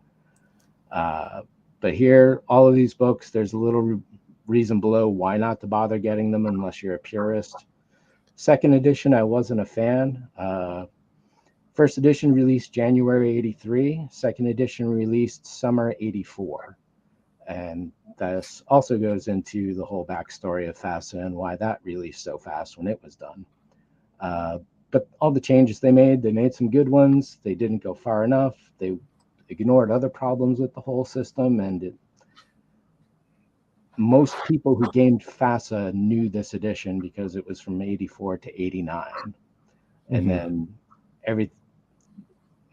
Speaker 2: But here, all of these books, there's a little reason below why not to bother getting them unless you're a purist. Second edition, I wasn't a fan. First edition released January 83. Second edition released summer 84. And this also goes into the whole backstory of FASA and why that released so fast when it was done. But all the changes they made some good ones. They didn't go far enough. They ignored other problems with the whole system. And most people who gamed FASA knew this edition because it was from 84 to 89. And then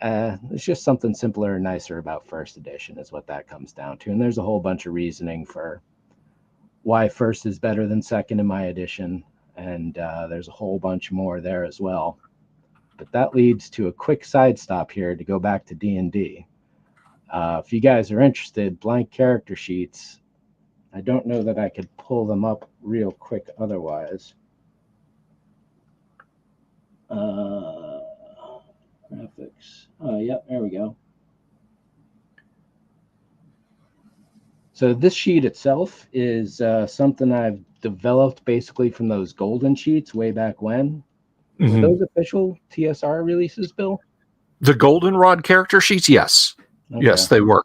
Speaker 2: it's just something simpler and nicer about first edition is what that comes down to. And there's a whole bunch of reasoning for why first is better than second in my edition. And there's a whole bunch more there as well. But that leads to a quick side stop here to go back to D&D. If you guys are interested, blank character sheets. I don't know that I could pull them up real quick otherwise. Graphics. Oh, yep, there we go. So this sheet itself is something I've developed basically from those golden sheets way back when. Were those official TSR releases, Bill?
Speaker 1: The goldenrod character sheets, yes. Okay. Yes, they were.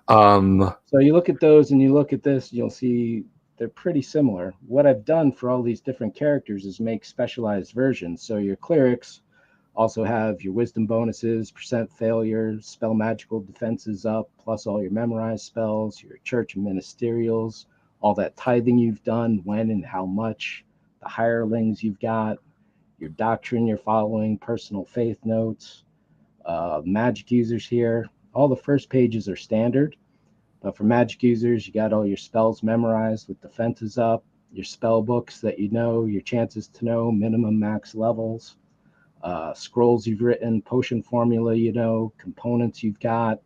Speaker 2: So you look at those and you look at this, you'll see they're pretty similar. What I've done for all these different characters is make specialized versions. So your clerics also have your wisdom bonuses, percent failure, spell magical defenses up, plus all your memorized spells, your church and ministerials, all that tithing you've done, when and how much, the hirelings you've got, your doctrine you're following, personal faith notes, magic users here. All the first pages are standard, but for magic users, you got all your spells memorized with defenses up, your spell books that you know, your chances to know, minimum max levels, scrolls you've written, potion formula you know, components you've got,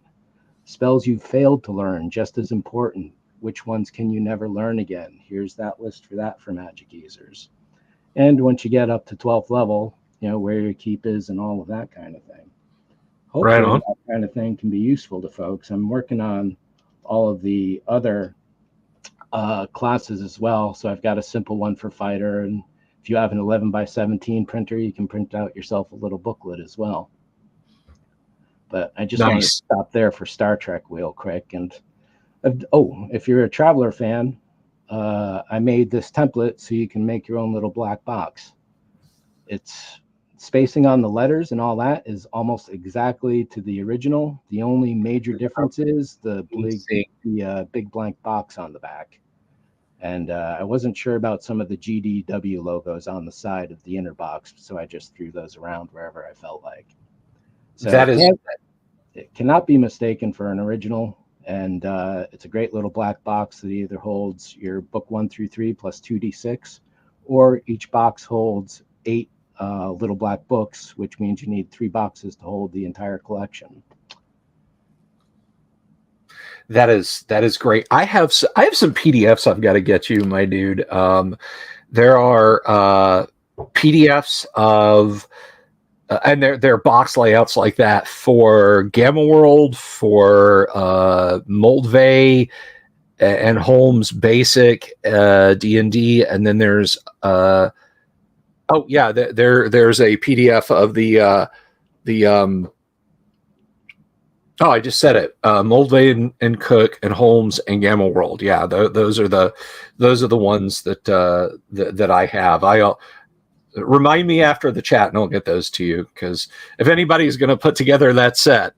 Speaker 2: spells you've failed to learn, just as important. Which ones can you never learn again? Here's that list for that for magic users. And once you get up to 12th level, where your keep is and all of that kind of thing. Hopefully right on. That kind of thing can be useful to folks. I'm working on all of the other classes as well. So I've got a simple one for fighter. And if you have an 11x17 printer, you can print out yourself a little booklet as well. But I just want to stop there for Star Trek real quick. And if you're a Traveler fan, I made this template so you can make your own little black box. It's spacing on the letters and all that is almost exactly to the original. The only major difference is the big blank box on the back. And I wasn't sure about some of the GDW logos on the side of the inner box, so I just threw those around wherever I felt like. So it cannot be mistaken for an original. And it's a great little black box that either holds your book 1 through 3 plus 2d6, or each box holds 8 little black books, which means you need 3 boxes to hold the entire collection.
Speaker 1: That is great. I have some PDFs I've got to get you, my dude. There are PDFs of and they're box layouts like that for Gamma World, for Moldvay and Holmes Basic D&D, and then there's there's a PDF of the I just said it. Moldvay and Cook and Holmes and Gamma World. Yeah, those are the ones that I have. Remind me after the chat, and I'll get those to you, because if anybody's going to put together that set,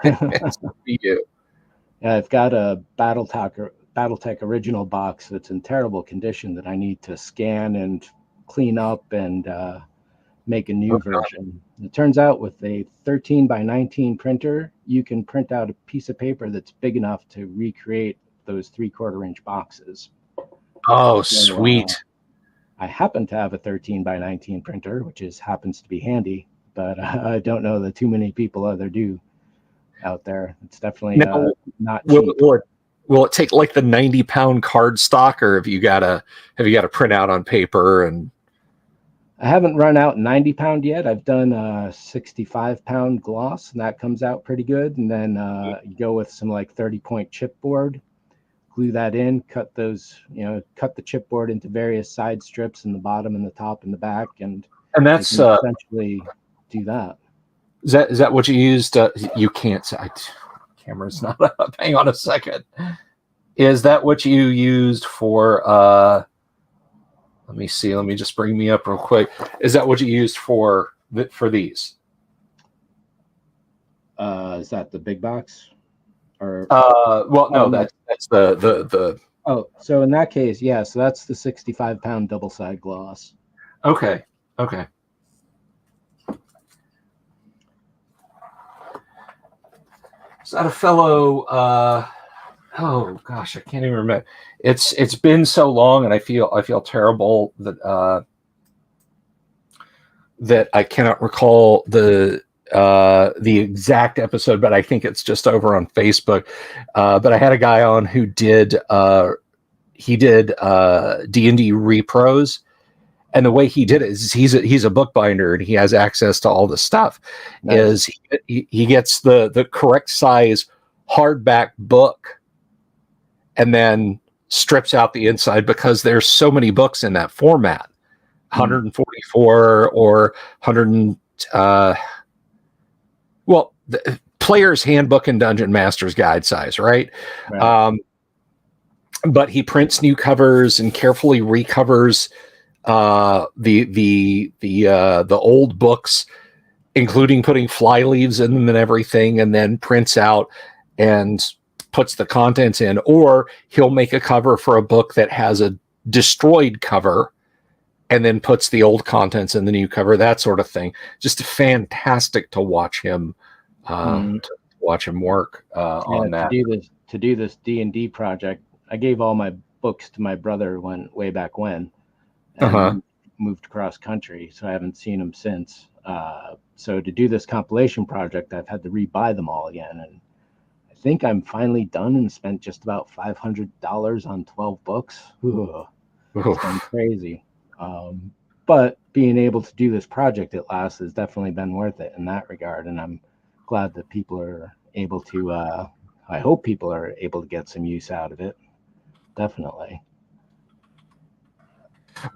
Speaker 1: it's going to be you.
Speaker 2: Yeah, I've got a BattleTech original box that's in terrible condition that I need to scan and clean up and make a new version. It turns out with a 13 by 19 printer, you can print out a piece of paper that's big enough to recreate those 3/4 inch boxes.
Speaker 1: Oh,
Speaker 2: So,
Speaker 1: sweet.
Speaker 2: I happen to have a 13 by 19 printer, which happens to be handy, but I don't know that too many people other do out there. It's definitely
Speaker 1: Now,
Speaker 2: not
Speaker 1: will,
Speaker 2: cheap.
Speaker 1: will it will it take like the 90-pound card stock, or have you got to print out on paper? And
Speaker 2: I haven't run out 90-pound yet. I've done a 65-pound gloss, and that comes out pretty good. And then you go with some like 30-point chipboard, glue that in, cut the chipboard into various side strips in the bottom and the top and the back, and you
Speaker 1: that's
Speaker 2: can essentially do that.
Speaker 1: is that what you used? You can't say. Camera's not up. Hang on a second. Is that what you used for? Let me see. Let me just bring me up real quick. Is that what you used for these?
Speaker 2: Is that the big box? Or
Speaker 1: Well, no,
Speaker 2: no.
Speaker 1: that's the.
Speaker 2: Oh, so in that case, yeah. So that's the 65-pound double side gloss.
Speaker 1: Okay. Is that a fellow? Oh gosh, I can't even remember. It's been so long, and I feel terrible that I cannot recall the exact episode, but I think it's just over on Facebook. But I had a guy on who did D&D repros, and the way he did it is he's a bookbinder and he has access to all the stuff.
Speaker 2: Nice.
Speaker 1: Is he gets the correct size hardback book and then strips out the inside, because there's so many books in that format, 144 or 100. The Player's Handbook and Dungeon Master's Guide size, right? But he prints new covers and carefully recovers the old books, including putting fly leaves in them and everything, and then prints out and puts the contents in. Or he'll make a cover for a book that has a destroyed cover and then puts the old contents in the new cover, that sort of thing. Just fantastic to watch him work on that.
Speaker 2: To do this D&D project, I gave all my books to my brother way back when, and moved across country, so I haven't seen him since. So to do this compilation project, I've had to rebuy them all again, and I think I'm finally done and spent just about $500 on 12 books. It's been crazy. But being able to do this project at last has definitely been worth it in that regard, and I'm glad that people are able to I hope people are able to get some use out of it. Definitely.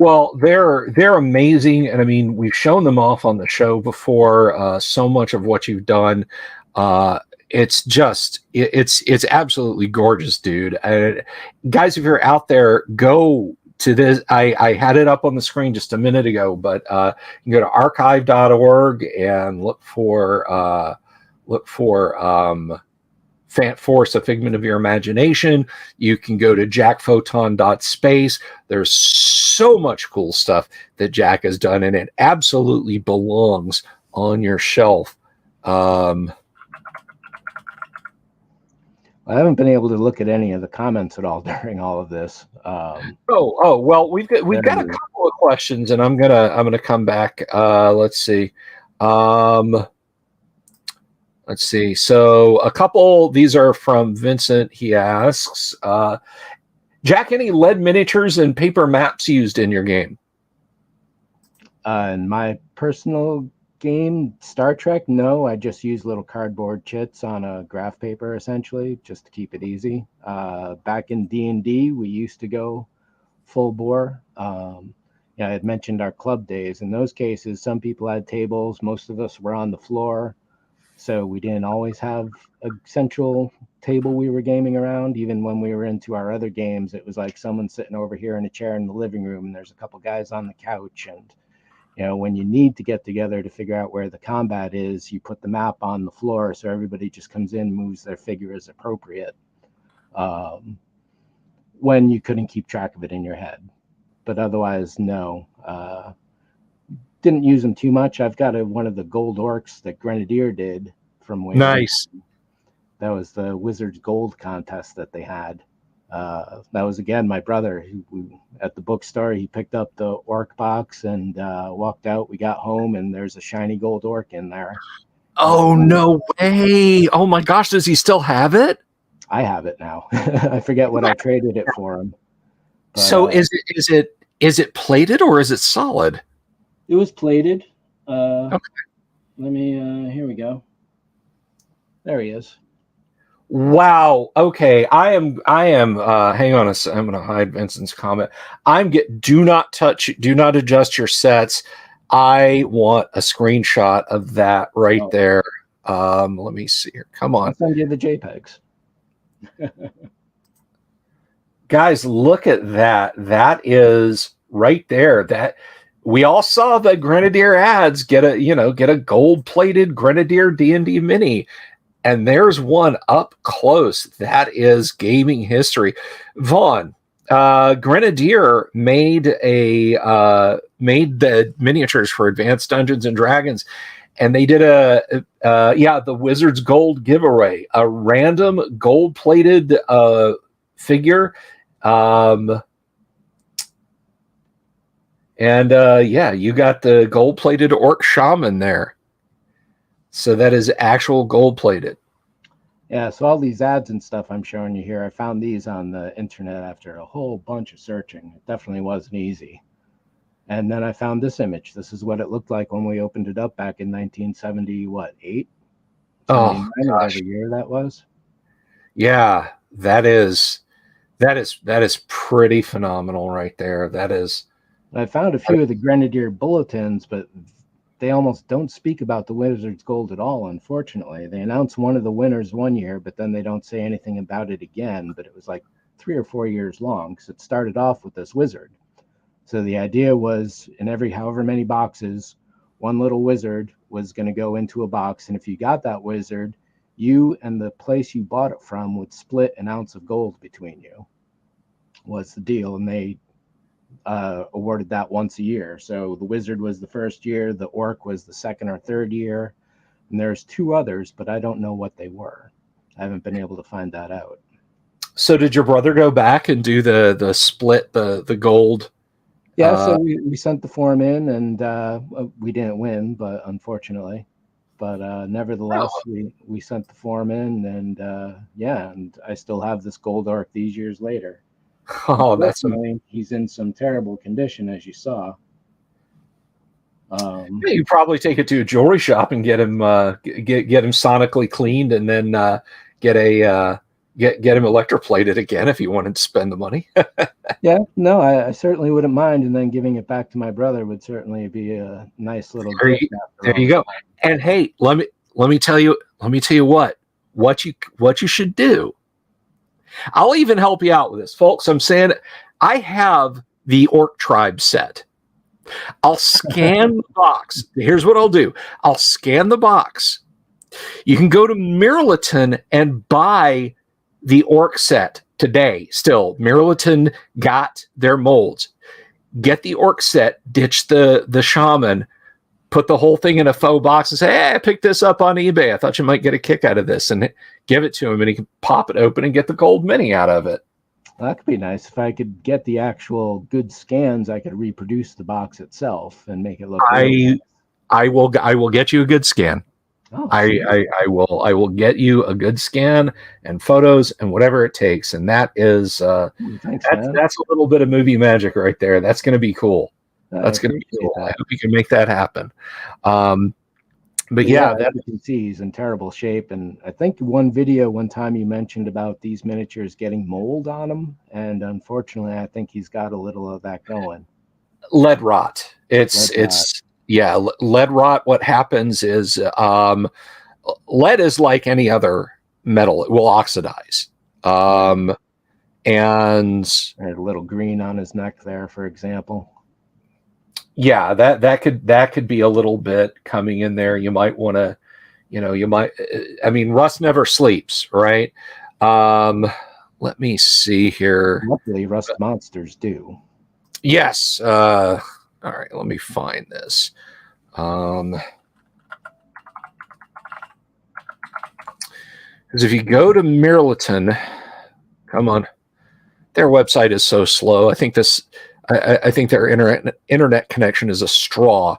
Speaker 1: Well, they're amazing, and I mean, we've shown them off on the show before. So much of what you've done, it's absolutely gorgeous, dude. Guys, if you're out there, go to this. I had it up on the screen just a minute ago, but you can go to archive.org and look for Force, a Figment of Your Imagination. You can go to jackphoton.space. There's so much cool stuff that Jack has done, and it absolutely belongs on your shelf.
Speaker 2: I haven't been able to look at any of the comments at all during all of this.
Speaker 1: Well, we've got a couple of questions, and I'm gonna come back. Let's see. Let's see. So a couple, these are from Vincent. He asks, Jack, any lead miniatures and paper maps used in your game?
Speaker 2: In my personal game, Star Trek, no. I just use little cardboard chits on a graph paper, essentially, just to keep it easy. Back in D&D, we used to go full bore. I had mentioned our club days. In those cases, some people had tables. Most of us were on the floor. So we didn't always have a central table we were gaming around. Even when we were into our other games, it was like someone sitting over here in a chair in the living room, and there's a couple guys on the couch. And, when you need to get together to figure out where the combat is, you put the map on the floor so everybody just comes in, moves their figure as appropriate, when you couldn't keep track of it in your head. but otherwise, no. Didn't use them too much. I've got one of the gold orcs that Grenadier did from way back.
Speaker 1: Nice.
Speaker 2: That was the Wizards Gold contest that they had. That was, again, my brother who at the bookstore. He picked up the orc box and walked out. We got home, and there's a shiny gold orc in there.
Speaker 1: Oh, no way. Oh, my gosh. Does he still have it?
Speaker 2: I have it now. I forget what I traded it for him. But,
Speaker 1: so is it plated or is it solid?
Speaker 2: It was plated.
Speaker 1: Okay.
Speaker 2: Let me, here we go. There he is.
Speaker 1: Wow. Okay. I am, hang on a second. I'm going to hide Vincent's comment. Do not adjust your sets. I want a screenshot of that right there. Let me see here. Come on.
Speaker 2: I'll send you the JPEGs.
Speaker 1: Guys, look at that. That is right there. That we all saw the Grenadier ads get a gold-plated Grenadier D&D mini. And there's one up close. That is gaming history. Vaughn, Grenadier made the miniatures for Advanced Dungeons and Dragons, and they did the Wizards Gold giveaway, a random gold-plated figure. You got the gold-plated orc shaman there. So that is actual gold-plated.
Speaker 2: Yeah, so all these ads and stuff I'm showing you here, I found these on the internet after a whole bunch of searching. It definitely wasn't easy. And then I found this image. This is what it looked like when we opened it up back in 1978?
Speaker 1: Oh,
Speaker 2: whatever year that was.
Speaker 1: Yeah, that is pretty phenomenal right there. That is.
Speaker 2: I found a few of the Grenadier bulletins, but they almost don't speak about the Wizards Gold at all, unfortunately. They announced one of the winners one year, but then they don't say anything about it again. But it was like 3 or 4 years long, because it started off with this wizard. So the idea was, in every however many boxes, one little wizard was going to go into a box. And if you got that wizard, you and the place you bought it from would split an ounce of gold between you, was the deal. And they awarded that once a year. So the wizard was the first year, the orc was the second or third year, and there's 2 others, but I don't know what they were. I haven't been able to find that out.
Speaker 1: So did your brother go back and do the split, the gold?
Speaker 2: Yeah, so we sent the form in, and we didn't win, but unfortunately. But nevertheless, we sent the form in, and and I still have this gold orc these years later.
Speaker 1: Oh, that's
Speaker 2: he's in some terrible condition, as you saw.
Speaker 1: You probably take it to a jewelry shop and get him get him sonically cleaned, and then get him electroplated again if you wanted to spend the money.
Speaker 2: Yeah, no, I certainly wouldn't mind, and then giving it back to my brother would certainly be a nice little gift.
Speaker 1: There you go. And hey, let me tell you what you should do. I'll even help you out with this, folks. I'm saying I have the Orc Tribe set. I'll scan the box. Here's what I'll do. I'll scan the box. You can go to Mirliton and buy the Orc set today. Still, Mirliton got their molds. Get the Orc set, ditch the shaman, put the whole thing in a faux box and say, hey, I picked this up on eBay. I thought you might get a kick out of this, and give it to him, and he can pop it open and get the gold mini out of it.
Speaker 2: Well, that could be nice. If I could get the actual good scans, I could reproduce the box itself and make it look nice.
Speaker 1: I will get you a good scan.
Speaker 2: Oh,
Speaker 1: I will get you a good scan and photos and whatever it takes. And that is that's a little bit of movie magic right there. That's going to be cool. That's going to be cool. I hope you can make that happen. But yeah,
Speaker 2: as you can see, he's in terrible shape. And I think one time you mentioned about these miniatures getting mold on them, and unfortunately, I think he's got a little of that going.
Speaker 1: Lead rot. Lead rot. What happens is lead is like any other metal; it will oxidize. And
Speaker 2: a little green on his neck there, for example.
Speaker 1: Yeah, that could be a little bit coming in there. You might want to, I mean, rust never sleeps, right? Let me see here.
Speaker 2: Luckily, rust monsters do.
Speaker 1: Yes. All right, let me find this. Because if you go to Mirliton, come on, their website is so slow. I think I think their internet connection is a straw.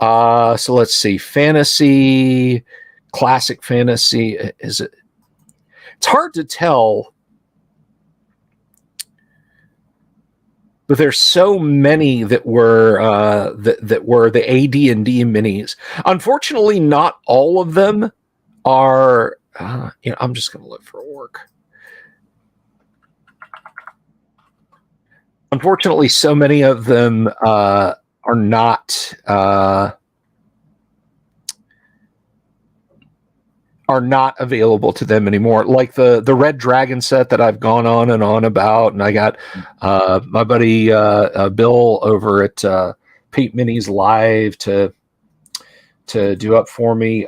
Speaker 1: So let's see, fantasy, classic fantasy. Is it? It's hard to tell, but there's so many that were that were the AD&D minis. Unfortunately, not all of them are. I'm just going to look for work. Unfortunately, so many of them are not available to them anymore. Like the Red Dragon set that I've gone on and on about, and I got my buddy Bill over at Pete Minis Live to do up for me.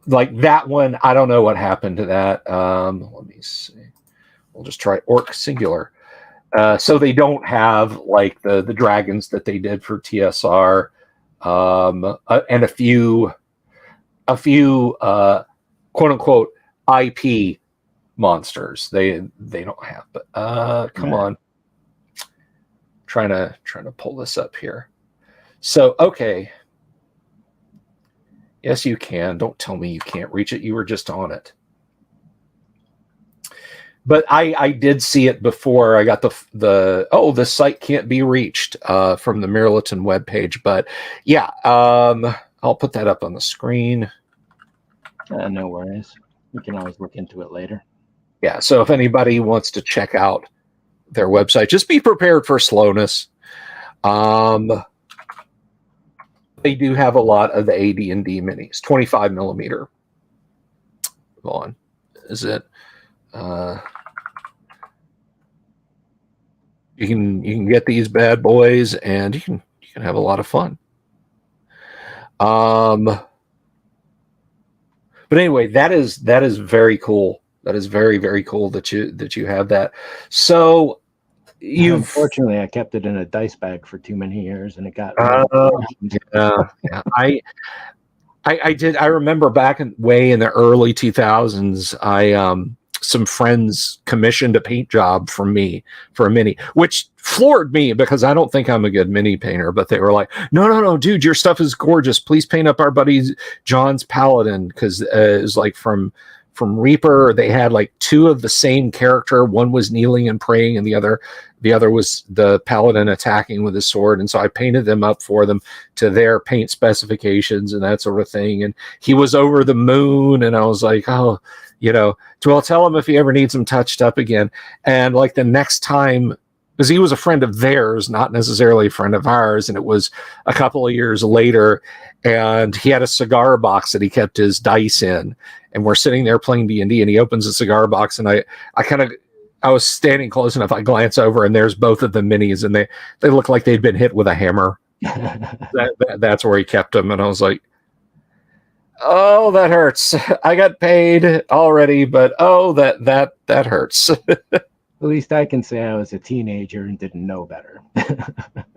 Speaker 1: Like that one, I don't know what happened to that. Let me see. We'll just try Orc Singular. So they don't have like the dragons that they did for TSR, and a few quote unquote IP monsters. They don't have. But come on, trying to pull this up here. So okay, yes you can. Don't tell me you can't reach it. You were just on it. But I did see it before. I got this site can't be reached from the Mirliton webpage. But yeah, I'll put that up on the screen.
Speaker 2: No worries. We can always look into it later.
Speaker 1: Yeah, so if anybody wants to check out their website, just be prepared for slowness. They do have a lot of the AD&D minis, 25 millimeter. Come on, is it? You can get these bad boys, and you can have a lot of fun. But anyway, that is very cool. That is very, very cool that you have that. So
Speaker 2: unfortunately I kept it in a dice bag for too many years, and it got
Speaker 1: yeah. I did. I remember back way in the early 2000s, some friends commissioned a paint job from me for a mini, which floored me because I don't think I'm a good mini painter. But they were like, no, dude, your stuff is gorgeous. Please paint up our buddy John's Paladin, because it was like from Reaper. They had like two of the same character. One was kneeling and praying, and the other was the Paladin attacking with his sword. And so I painted them up for them to their paint specifications and that sort of thing. And he was over the moon, and I was like, oh, well, tell him if he ever needs them touched up again. And like the next time, because he was a friend of theirs, not necessarily a friend of ours, and it was a couple of years later, and he had a cigar box that he kept his dice in, and we're sitting there playing D&D, and he opens the cigar box, and I was standing close enough, I glance over, and there's both of the minis, and they look like they'd been hit with a hammer. That's where he kept them, and I was like, oh, that hurts. I got paid already, but oh, that hurts.
Speaker 2: At least I can say I was a teenager and didn't know better.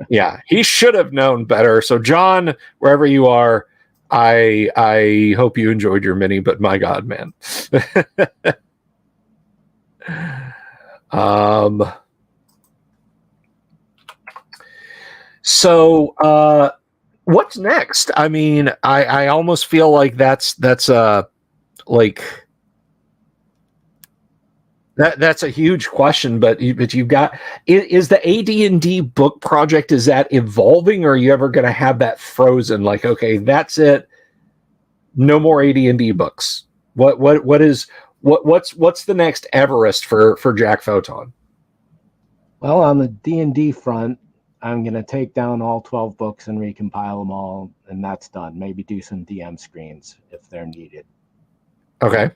Speaker 1: Yeah, he should have known better. So, John, wherever you are, I hope you enjoyed your mini, but my God, man. So, what's next? I mean, I almost feel like that's a huge question, but you've got, is the AD&D book project, is that evolving, or are you ever going to have that frozen? Like, okay, that's it, no more AD&D books. What's the next Everest for Jack Photon?
Speaker 2: Well, on the D&D front, I'm going to take down all 12 books and recompile them all, and that's done. Maybe do some DM screens if they're needed.
Speaker 1: Okay.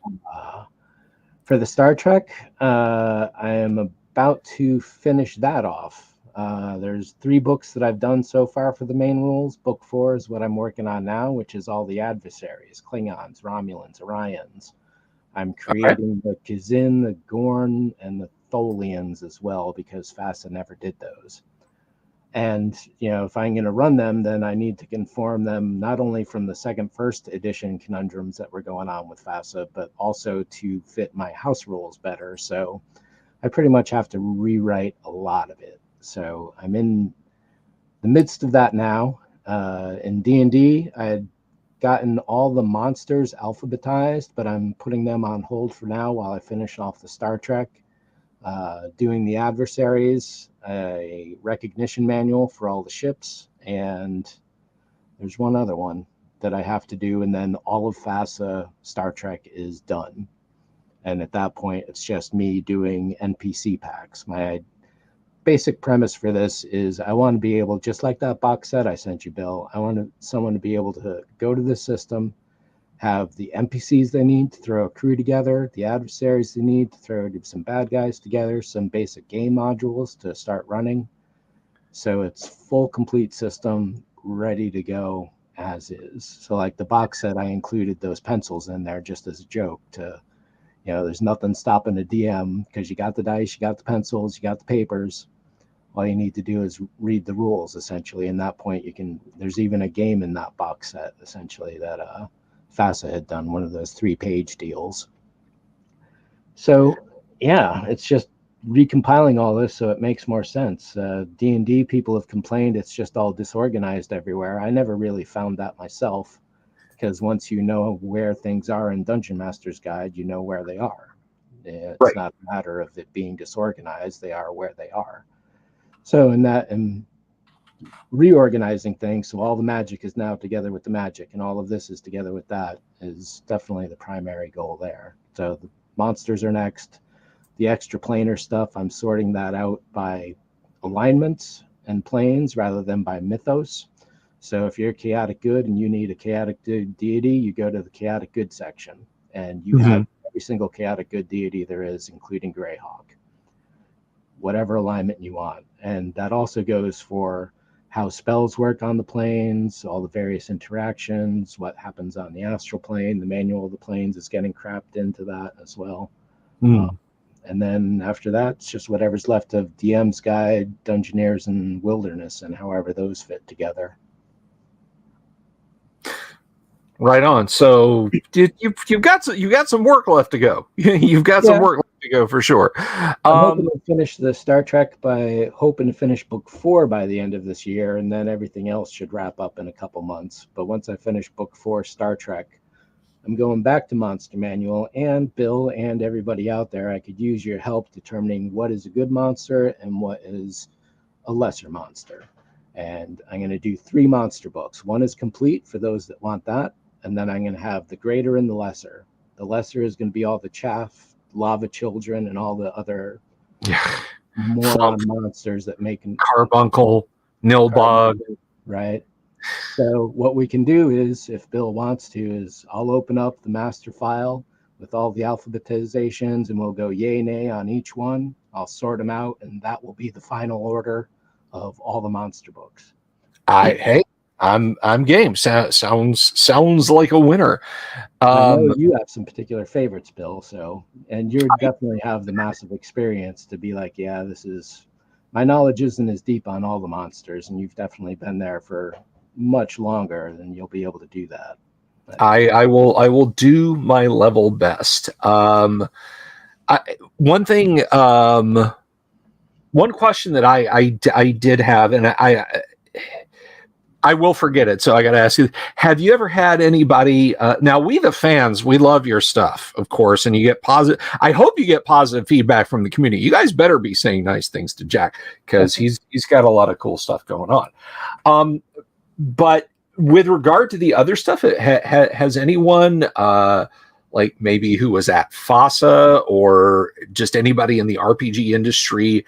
Speaker 2: For the Star Trek, I am about to finish that off. There's 3 books that I've done so far for the main rules. Book 4 is what I'm working on now, which is all the adversaries, Klingons, Romulans, Orions. I'm creating the Kazin, the Gorn, and the Tholians as well, because FASA never did those. And, if I'm going to run them, then I need to conform them not only from the first edition conundrums that were going on with FASA, but also to fit my house rules better. So I pretty much have to rewrite a lot of it. So I'm in the midst of that now. In D&D, I had gotten all the monsters alphabetized, but I'm putting them on hold for now while I finish off the Star Trek. Doing the adversaries, a recognition manual for all the ships, and there's one other one that I have to do, and then all of FASA Star Trek is done. And at that point, it's just me doing NPC packs. My basic premise for this is I want to be able, just like that box set I sent you, Bill, I want someone to be able to go to the system, have the NPCs they need to throw a crew together, the adversaries they need to throw some bad guys together, some basic game modules to start running. So it's full complete system ready to go as is. So like the box set, I included those pencils in there just as a joke to, there's nothing stopping a DM because you got the dice, you got the pencils, you got the papers. All you need to do is read the rules essentially. And that point there's even a game in that box set essentially that, FASA had done, one of those 3-page deals. So yeah, it's just recompiling all this so it makes more sense. D&D people have complained it's just all disorganized everywhere. I never really found that myself, because once you know where things are in Dungeon Master's Guide, you know where they are. It's
Speaker 1: Right.
Speaker 2: not a matter of it being disorganized. They are where they are. So in reorganizing things so all the magic is now together with the magic and all of this is together with that is definitely the primary goal there. So the monsters are next. The extra planar stuff, I'm sorting that out by alignments and planes rather than by mythos. So if you're chaotic good and you need a chaotic good deity, you go to the chaotic good section and you have every single chaotic good deity there is, including Greyhawk, whatever alignment you want. And that also goes for how spells work on the planes, all the various interactions, what happens on the astral plane. The manual of the planes is getting crapped into that as well. And then after that, it's just whatever's left of DM's Guide, Dungeoneers, and Wilderness, and however those fit together.
Speaker 1: Right on. So you've got some work left to go. You've got some work left to go for sure.
Speaker 2: I'm hoping to finish the Star Trek by hoping to finish book 4 by the end of this year, and then everything else should wrap up in a couple months. But once I finish book 4 Star Trek, I'm going back to Monster Manual, and Bill and everybody out there, I could use your help determining what is a good monster and what is a lesser monster. And I'm going to do 3 monster books. One is complete for those that want that. And then I'm going to have the greater and the lesser. The lesser is going to be all the chaff, lava children, and all the other moron monsters that make
Speaker 1: Carbuncle, Nilbog.
Speaker 2: Right. So what we can do is, if Bill wants to, is I'll open up the master file with all the alphabetizations and we'll go yay, nay on each one. I'll sort them out, and that will be the final order of all the monster books.
Speaker 1: I'm game. Sounds like a winner.
Speaker 2: I know you have some particular favorites, Bill. So, and you definitely have the massive experience to be like, yeah, my knowledge isn't as deep on all the monsters, and you've definitely been there for much longer than you'll be able to do that.
Speaker 1: I will do my level best. One question that I did have, and I will forget it, so I got to ask you: have you ever had anybody? Now, we the fans, we love your stuff, of course, and you get positive. I hope you get positive feedback from the community. You guys better be saying nice things to Jack, because he's got a lot of cool stuff going on. But with regard to the other stuff, has anyone, like maybe who was at FASA or just anybody in the RPG industry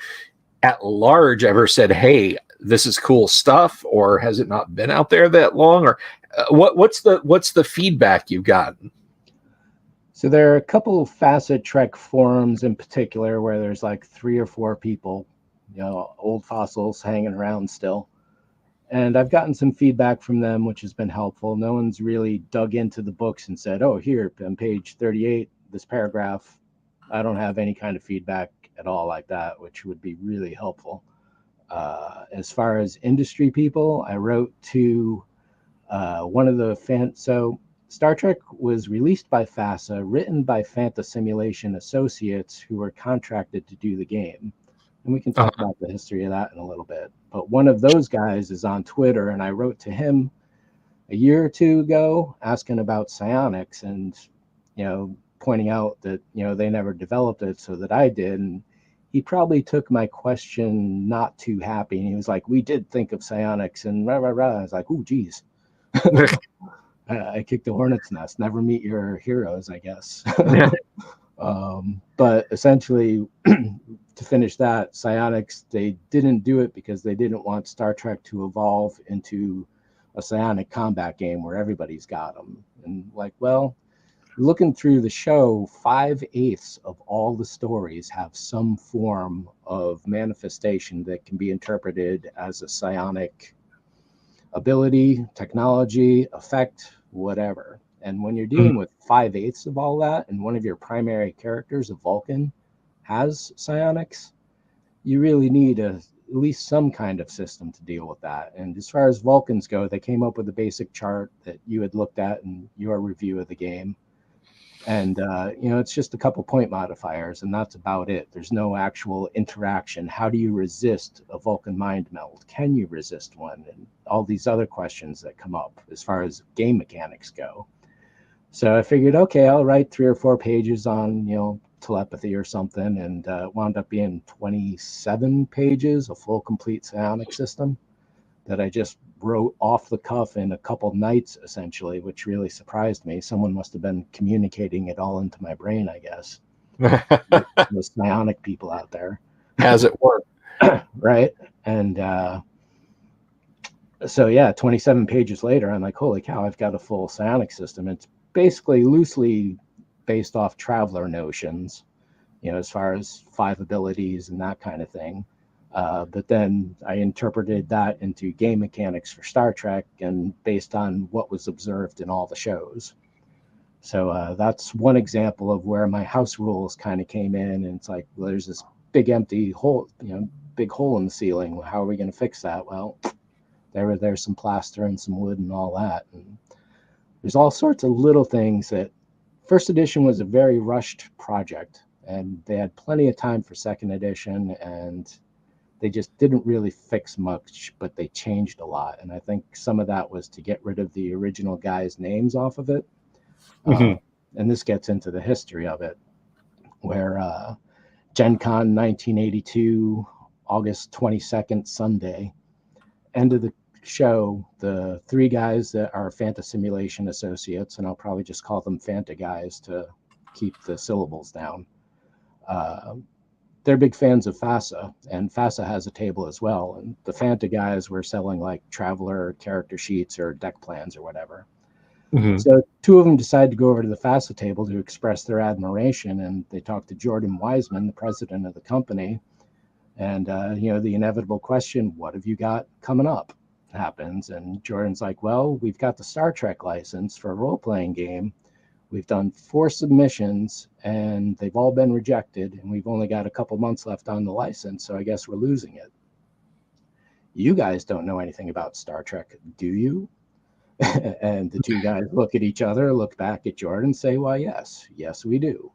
Speaker 1: at large, ever said, "Hey, this is cool stuff," or has it not been out there that long? Or what's the feedback you've gotten?
Speaker 2: So there are a couple of FASA Trek forums in particular where there's like 3 or 4 people, old fossils hanging around still. And I've gotten some feedback from them, which has been helpful. No one's really dug into the books and said, oh, here on page 38, this paragraph, I don't have any kind of feedback at all like that, which would be really helpful. As far as industry people, I wrote to one of the so Star Trek was released by FASA, written by Fanta Simulation Associates, who were contracted to do the game. And we can talk about the history of that in a little bit. But one of those guys is on Twitter, and I wrote to him a year or two ago asking about psionics and, pointing out that, they never developed it, so that I did. And he probably took my question not too happy. And he was like, we did think of psionics and rah, rah, rah. I was like, oh, geez. I kicked the hornet's nest. Never meet your heroes, I guess. But essentially, to finish that, psionics, they didn't do it because they didn't want Star Trek to evolve into a psionic combat game where everybody's got them. And looking through the show, 5/8 of all the stories have some form of manifestation that can be interpreted as a psionic ability, technology, effect, whatever. And when you're dealing with 5/8 of all that, and one of your primary characters, a Vulcan, has psionics, you really need at least some kind of system to deal with that. And as far as Vulcans go, they came up with a basic chart that you had looked at in your review of the game. And, it's just a couple point modifiers, and that's about it. There's no actual interaction. How do you resist a Vulcan mind meld? Can you resist one? And all these other questions that come up as far as game mechanics go. So I figured, okay, I'll write 3 or 4 pages on, telepathy or something, and wound up being 27 pages, a full complete psionic system that I just wrote off the cuff in a couple nights, essentially, which really surprised me. Someone must have been communicating it all into my brain, I guess. Those psionic people out there.
Speaker 1: As it were.
Speaker 2: Right. And so, yeah, 27 pages later, I'm like, holy cow, I've got a full psionic system. It's basically loosely based off Traveler notions, as far as 5 abilities and that kind of thing. But then I interpreted that into game mechanics for Star Trek and based on what was observed in all the shows. So that's one example of where my house rules kind of came in. And it's like, well, there's this big empty hole, big hole in the ceiling. How are we going to fix that? Well, there's some plaster and some wood and all that. And there's all sorts of little things that first edition was a very rushed project, and they had plenty of time for second edition, and they just didn't really fix much, but they changed a lot. And I think some of that was to get rid of the original guys' names off of it. And this gets into the history of it, where Gen Con 1982, August 22nd, Sunday, end of the show, the 3 guys that are Fanta Simulation Associates, and I'll probably just call them Fanta guys to keep the syllables down, they're big fans of FASA, and FASA has a table as well. And the Fanta guys were selling like Traveler character sheets or deck plans or whatever. So 2 of them decided to go over to the FASA table to express their admiration, and they talked to Jordan Wiseman, the president of the company. And, the inevitable question, what have you got coming up, happens. And Jordan's like, well, we've got the Star Trek license for a role-playing game. We've done 4 submissions, and they've all been rejected, and we've only got a couple months left on the license, so I guess we're losing it. You guys don't know anything about Star Trek, do you? And the 2 guys look at each other, look back at Jordan, say, why, yes, we do.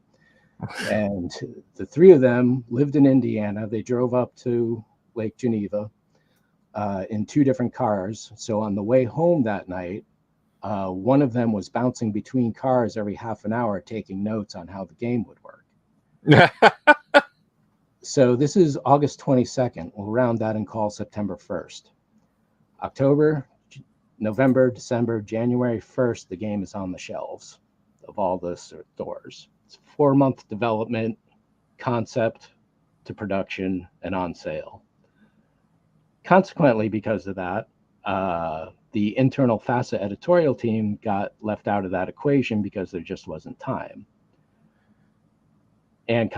Speaker 2: And the 3 of them lived in Indiana. They drove up to Lake Geneva in 2 different cars. So on the way home that night, one of them was bouncing between cars every half an hour, taking notes on how the game would work. So this is August 22nd. We'll round that and call September 1st. October, November, December, January 1st, the game is on the shelves of all the stores. It's a 4-month development, concept to production, and on sale. Consequently, because of that, the internal FASA editorial team got left out of that equation because there just wasn't time. And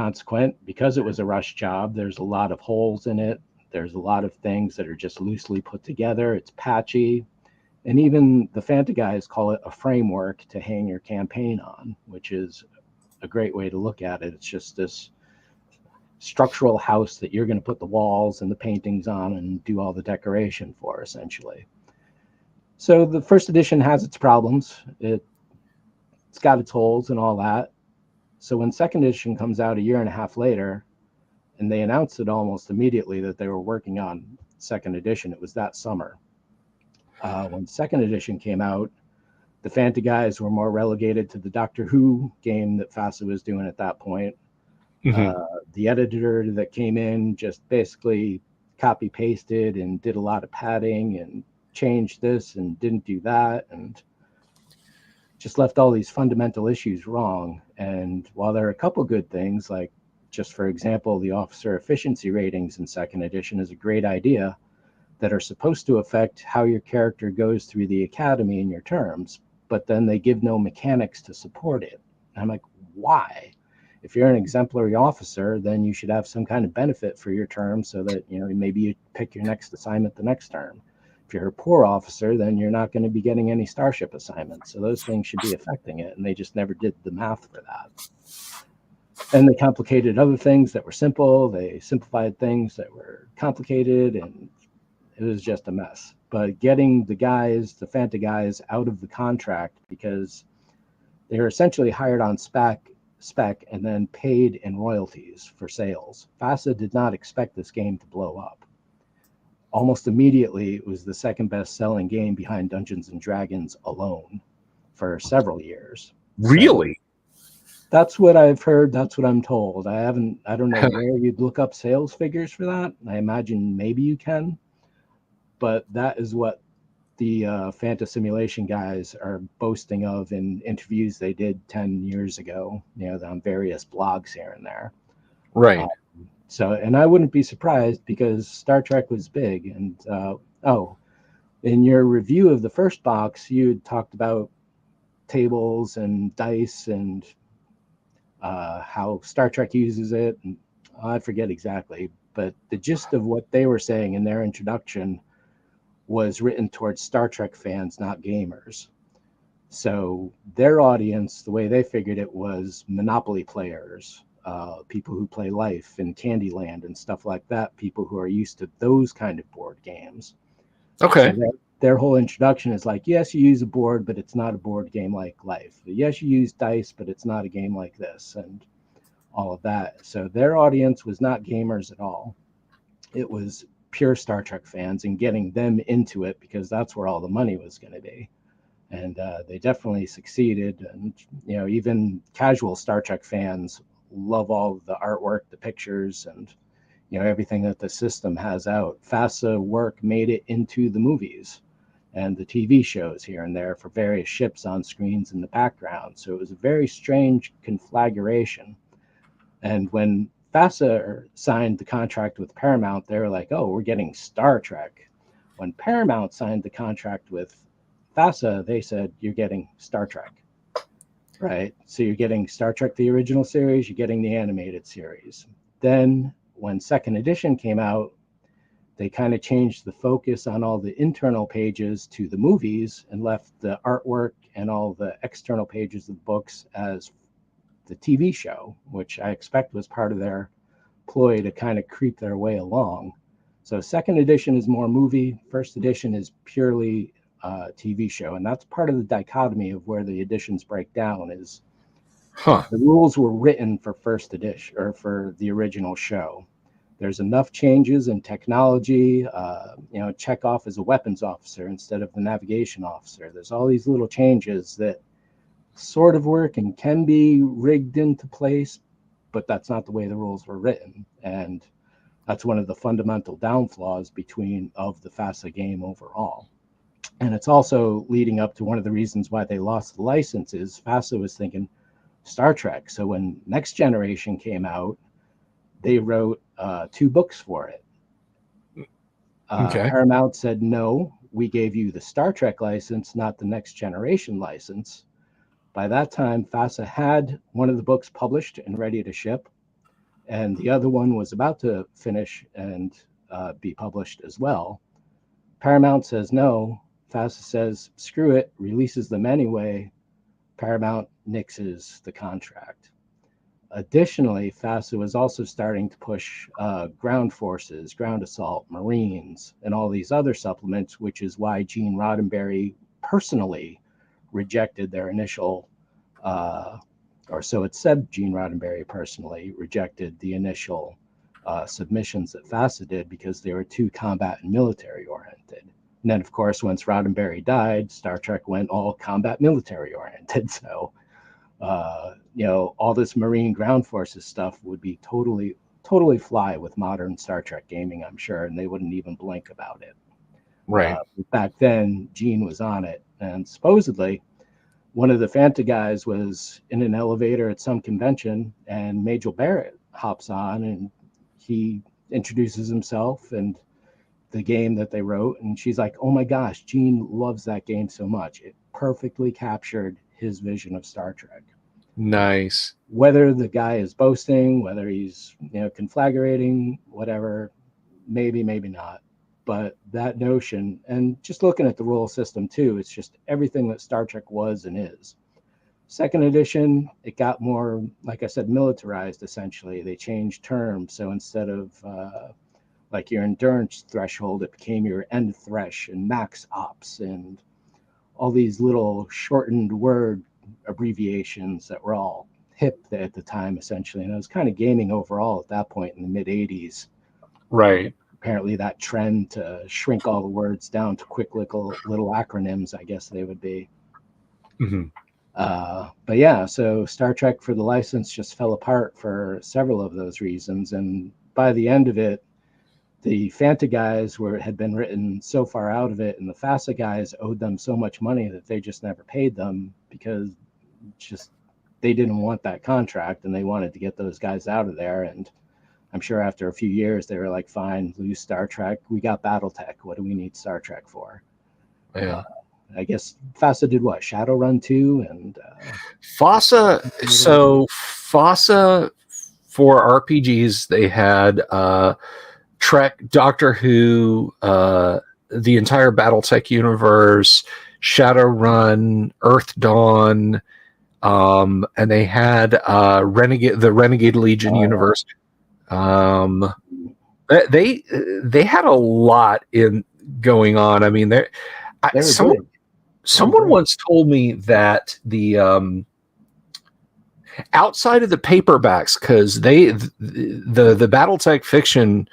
Speaker 2: because it was a rush job, there's a lot of holes in it. There's a lot of things that are just loosely put together. It's patchy. And even the Fanta guys call it a framework to hang your campaign on, which is a great way to look at it. It's just this structural house that you're going to put the walls and the paintings on and do all the decoration for, essentially. So the first edition has its problems. It's got its holes and all that. So when second edition comes out a year and a half later, and they announced it almost immediately that they were working on second edition, it was that summer. When second edition came out, the Fanta guys were more relegated to the Doctor Who game that FASA was doing at that point. The editor that came in just basically copy pasted and did a lot of padding and changed this and didn't do that, and just left all these fundamental issues wrong. And while there are a couple good things, like just for example, the officer efficiency ratings in second edition is a great idea that are supposed to affect how your character goes through the academy in your terms, but then they give no mechanics to support it. And I'm like, why? If you're an exemplary officer, then you should have some kind of benefit for your term so that, you know, maybe you pick your next assignment the next term. If you're a poor officer, then you're not going to be getting any starship assignments. So those things should be affecting it. And they just never did the math for that. And they complicated other things that were simple. They simplified things that were complicated, and it was just a mess. But getting the guys, the Fanta guys, out of the contract, because they were essentially hired on spec and then paid in royalties for sales. FASA did not expect this game to blow up. Almost immediately, it was the second best selling game behind Dungeons and Dragons alone for several years.
Speaker 1: Really?
Speaker 2: So that's what I've heard. That's what I'm told. I don't know where you'd look up sales figures for that. I imagine maybe you can, but that is what the Fanta Simulation guys are boasting of in interviews they did 10 years ago, you know, on various blogs here and there.
Speaker 1: Right.
Speaker 2: So, and I wouldn't be surprised because Star Trek was big. And in your review of the first box, you had talked about tables and dice and how Star Trek uses it. And I forget exactly, but the gist of what they were saying in their introduction was written towards Star Trek fans, not gamers. So their audience, the way they figured it, was Monopoly players, people who play Life and Candyland and stuff like that, people who are used to those kind of board games.
Speaker 1: Okay.
Speaker 2: So their whole introduction is like, yes, you use a board, but it's not a board game like Life. Yes, you use dice, but it's not a game like this, and all of that. So their audience was not gamers at all. It was pure Star Trek fans and getting them into it because that's where all the money was going to be. And they definitely succeeded. And, you know, even casual Star Trek fans love all the artwork, the pictures, and, you know, everything that the system has out. FASA work made it into the movies and the TV shows here and there for various ships on screens in the background. So it was a very strange conflagration. And when FASA signed the contract with Paramount, they were like, oh, we're getting Star Trek. When Paramount signed the contract with FASA, they said, you're getting Star Trek, right? So you're getting Star Trek, the original series, you're getting the animated series. Then when second edition came out, they kind of changed the focus on all the internal pages to the movies and left the artwork and all the external pages of the books as the TV show, which I expect was part of their ploy to kind of creep their way along. So second edition is more movie, first edition is purely TV show, and that's part of the dichotomy of where the editions break down. Is the rules were written for first edition or for the original show. There's enough changes in technology. You know, Chekhov is a weapons officer instead of the navigation officer. There's all these little changes that sort of work and can be rigged into place, but that's not the way the rules were written. And that's one of the fundamental downfalls of the FASA game overall. And it's also leading up to one of the reasons why they lost the licenses. FASA was thinking Star Trek. So when Next Generation came out, they wrote 2 books for it. Paramount said, no, we gave you the Star Trek license, not the Next Generation license. By that time, FASA had one of the books published and ready to ship, and the other one was about to finish and be published as well. Paramount says no. FASA says, screw it, releases them anyway. Paramount nixes the contract. Additionally, FASA was also starting to push ground forces, ground assault, Marines, and all these other supplements, which is why Gene Roddenberry personally rejected their initial, or so it said, Gene Roddenberry personally rejected the initial submissions that FASA did because they were too combat and military oriented. And then, of course, once Roddenberry died, Star Trek went all combat military oriented. So, all this Marine ground forces stuff would be totally fly with modern Star Trek gaming, I'm sure, and they wouldn't even blink about it.
Speaker 1: Right.
Speaker 2: Back then, Gene was on it, and supposedly one of the Fanta guys was in an elevator at some convention, and Majel Barrett hops on, and he introduces himself and the game that they wrote, and she's like, "Oh my gosh, Gene loves that game so much. It perfectly captured his vision of Star Trek."
Speaker 1: Nice.
Speaker 2: Whether the guy is boasting, whether he's conflagrating, whatever, maybe not. But that notion, and just looking at the rule system too, it's just everything that Star Trek was and is. Second edition, it got more, like I said, militarized essentially. They changed terms. So instead of like your endurance threshold, it became your end thresh and max ops and all these little shortened word abbreviations that were all hip at the time, essentially. And it was kind of gaming overall at that point in the mid 80s.
Speaker 1: Right.
Speaker 2: Apparently that trend to shrink all the words down to quick little acronyms, I guess they would be.
Speaker 1: Mm-hmm.
Speaker 2: But yeah, so Star Trek for the license just fell apart for several of those reasons. And by the end of it, the Fanta guys had been written so far out of it, and the FASA guys owed them so much money that they just never paid them because they didn't want that contract and they wanted to get those guys out of there. And I'm sure after a few years, they were like, fine, lose Star Trek. We got Battletech. What do we need Star Trek for?
Speaker 1: Yeah.
Speaker 2: I guess FASA did what? Shadowrun 2 and
Speaker 1: FASA. So FASA for RPGs, they had Trek, Doctor Who, the entire BattleTech universe, Shadowrun, Earth Dawn, and they had the Renegade Legion universe. They had a lot in going on. I mean, someone once told me that the outside of the paperbacks, because the BattleTech fiction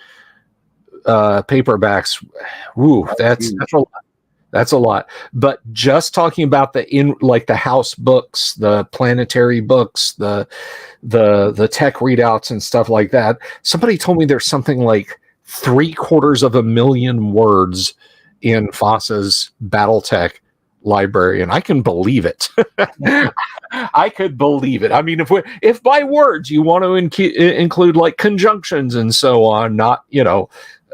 Speaker 1: paperbacks, that's a lot. But just talking about the house books, the planetary books, the tech readouts and stuff like that, somebody told me there's something like 750,000 words in FASA's BattleTech library, and I can believe it. I could believe it. I mean, if by words you want to include like conjunctions and so on, not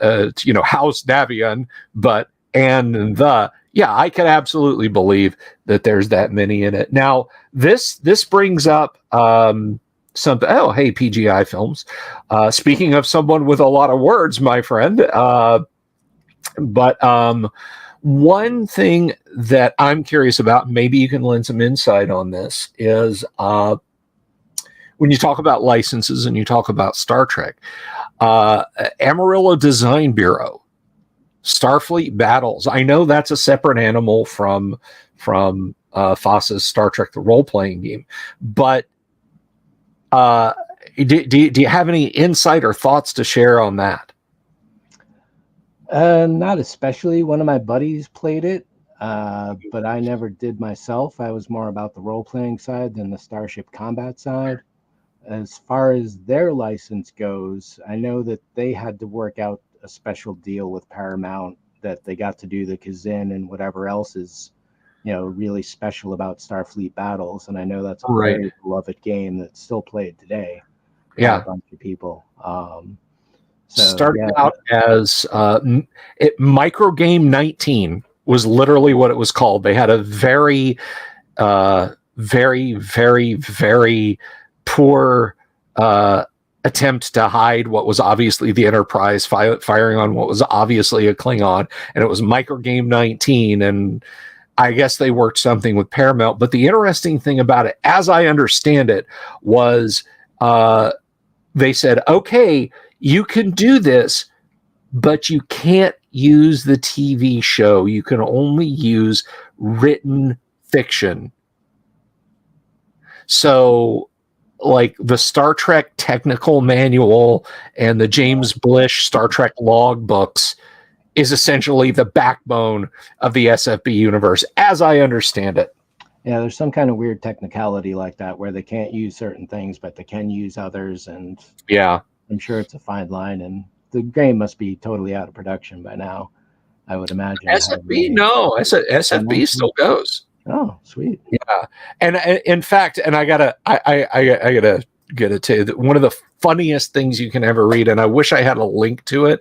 Speaker 1: house Davion, but and the, yeah, I could absolutely believe that there's that many in it. Now, this brings up something. Oh, hey, PGI Films. Speaking of someone with a lot of words, my friend. But one thing that I'm curious about, maybe you can lend some insight on this, is when you talk about licenses and you talk about Star Trek, Amarillo Design Bureau, Starfleet Battles. I know that's a separate animal from FASA's Star Trek, the role-playing game. But do you have any insight or thoughts to share on that?
Speaker 2: Not especially. One of my buddies played it, but I never did myself. I was more about the role-playing side than the Starship combat side. As far as their license goes, I know that they had to work out a special deal with Paramount that they got to do the Kazin and whatever else is, really special about Starfleet Battles. And I know that's a very beloved game that's still played today.
Speaker 1: Yeah.
Speaker 2: By a bunch of people.
Speaker 1: Started out as Micro Game 19 was literally what it was called. They had a very, very, very, very poor attempt to hide what was obviously the Enterprise firing on what was obviously a Klingon, and it was Micro Game 19, and I guess they worked something with Paramount. But the interesting thing about it, as I understand it, was they said, okay, you can do this, but you can't use the TV show. You can only use written fiction. So, like the Star Trek technical manual and the James Blish Star Trek log books is essentially the backbone of the SFB universe, as I understand it.
Speaker 2: Yeah, there's some kind of weird technicality like that where they can't use certain things, but they can use others. And
Speaker 1: Yeah.
Speaker 2: I'm sure it's a fine line. And the game must be totally out of production by now, I would imagine.
Speaker 1: SFB, no. SFB still goes.
Speaker 2: Oh, sweet.
Speaker 1: Yeah. And in fact, and I gotta get it to you, that one of the funniest things you can ever read, and I wish I had a link to it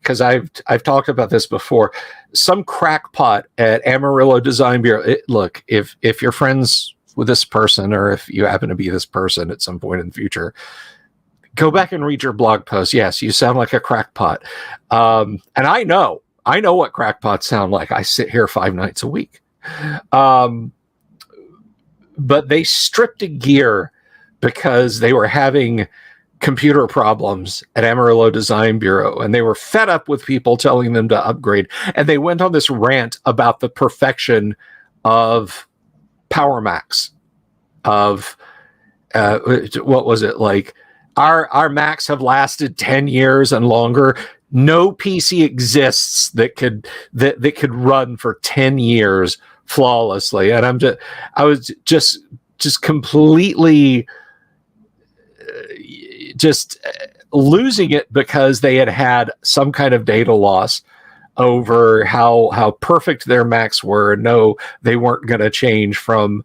Speaker 1: because I've talked about this before. Some crackpot at Amarillo Design Bureau. Look, if you're friends with this person, or if you happen to be this person at some point in the future, go back and read your blog post. Yes, you sound like a crackpot, and I know what crackpots sound like. I sit here 5 nights a week. But they stripped a gear because they were having computer problems at Amarillo Design Bureau, and they were fed up with people telling them to upgrade. And they went on this rant about the perfection of Power Macs, of what was it like? Our Macs have lasted 10 years and longer. No PC exists that could run for 10 years flawlessly. And I was just completely just losing it because they had some kind of data loss over how perfect their Macs were. No, they weren't going to change from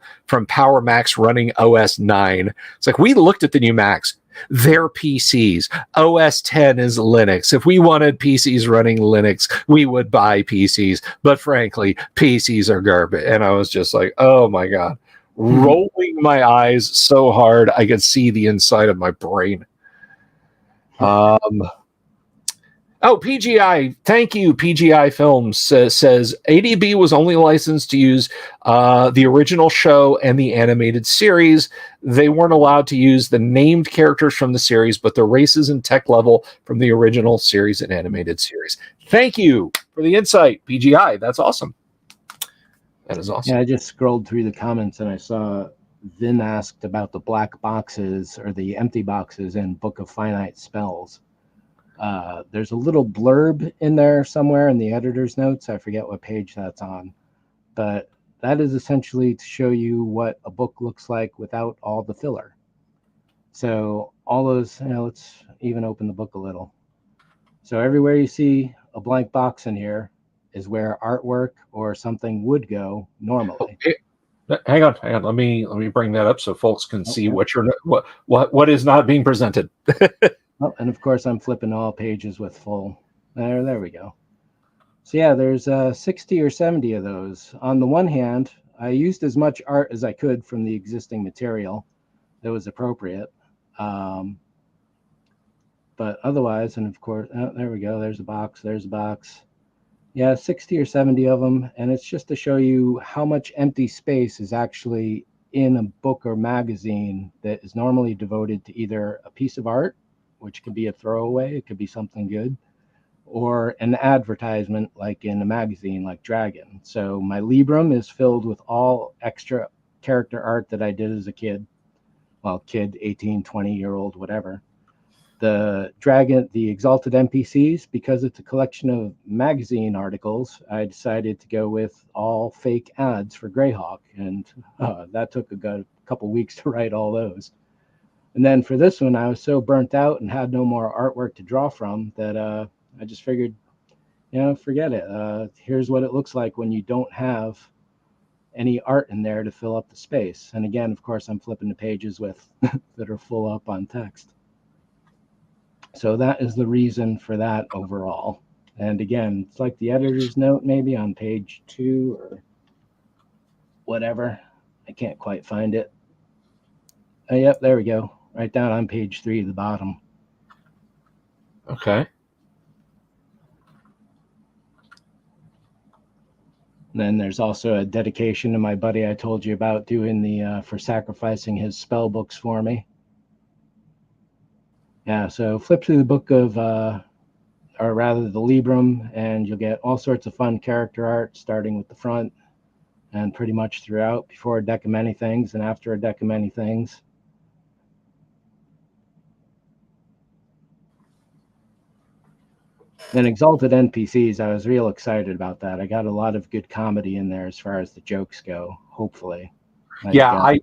Speaker 1: Power Macs running OS 9. It's like, we looked at the new Macs. They're PCs. OS 10 is Linux. If we wanted PCs running Linux, we would buy PCs. But frankly, PCs are garbage. And I was just like, oh my God, rolling my eyes so hard I could see the inside of my brain. PGI, thank you. PGI Films says ADB was only licensed to use the original show and the animated series. They weren't allowed to use the named characters from the series, but the races and tech level from the original series and animated series. Thank you for the insight, PGI. That's awesome. That is awesome.
Speaker 2: Yeah, I just scrolled through the comments and I saw Vin asked about the black boxes or the empty boxes in Book of Finite Spells. There's a little blurb in there somewhere in the editor's notes. I forget what page that's on, but that is essentially to show you what a book looks like without all the filler. So all those, let's even open the book a little. So everywhere you see a blank box in here is where artwork or something would go normally.
Speaker 1: Okay. Hang on. Let me bring that up so folks can see what is not being presented.
Speaker 2: Oh, and of course, I'm flipping all pages with full. There we go. So yeah, there's 60 or 70 of those. On the one hand, I used as much art as I could from the existing material that was appropriate. But otherwise, and of course, there we go. There's a box. There's a box. Yeah, 60 or 70 of them. And it's just to show you how much empty space is actually in a book or magazine that is normally devoted to either a piece of art, which could be a throwaway, it could be something good, or an advertisement like in a magazine like Dragon. So my Librum is filled with all extra character art that I did as a kid. Well, kid, 18, 20-year-old, whatever. The Dragon, the Exalted NPCs, because it's a collection of magazine articles, I decided to go with all fake ads for Greyhawk. And that took a good couple weeks to write all those. And then for this one, I was so burnt out and had no more artwork to draw from that I just figured, forget it. Here's what it looks like when you don't have any art in there to fill up the space. And again, of course, I'm flipping the pages with that are full up on text. So that is the reason for that overall. And again, it's like the editor's note maybe on page 2 or whatever. I can't quite find it. Oh, yep, there we go. Right down on page 3 at the bottom.
Speaker 1: Okay.
Speaker 2: And then there's also a dedication to my buddy I told you about doing the for sacrificing his spell books for me. Yeah, so flip through the book of, or rather the Librum, and you'll get all sorts of fun character art, starting with the front and pretty much throughout, before a deck of many things and after a deck of many things. Then Exalted NPCs, I was real excited about that. I got a lot of good comedy in there as far as the jokes go, hopefully.
Speaker 1: Yeah,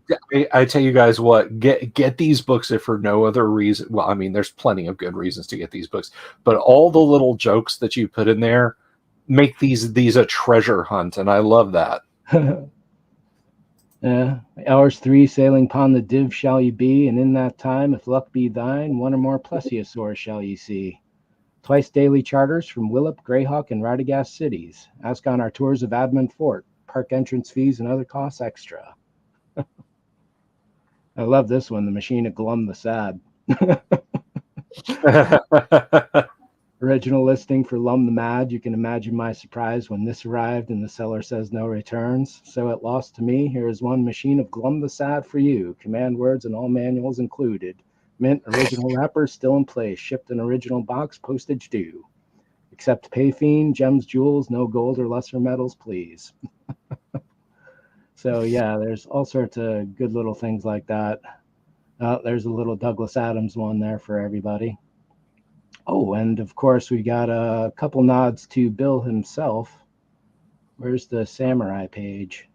Speaker 1: I tell you guys what, get these books if for no other reason. Well, I mean, there's plenty of good reasons to get these books, but all the little jokes that you put in there make these a treasure hunt, and I love that.
Speaker 2: Hours 3, sailing upon the Div shall ye be, and in that time, if luck be thine, one or more plesiosaurs shall ye see. Twice daily charters from Willip, Greyhawk, and Radagast cities. Ask on our tours of Admin Fort. Park entrance fees and other costs extra. I love this one, the Machine of Glum the Sad. Original listing for Lum the Mad. You can imagine my surprise when this arrived and the seller says no returns. So at loss to me, here is one Machine of Glum the Sad for you. Command words and all manuals included. Mint original wrapper still in place. Shipped in original box, postage due. Accept payfiend, gems, jewels, no gold or lesser metals, please. So yeah, there's all sorts of good little things like that. There's a little Douglas Adams one there for everybody. Oh, and of course we got a couple nods to Bill himself. Where's the samurai page?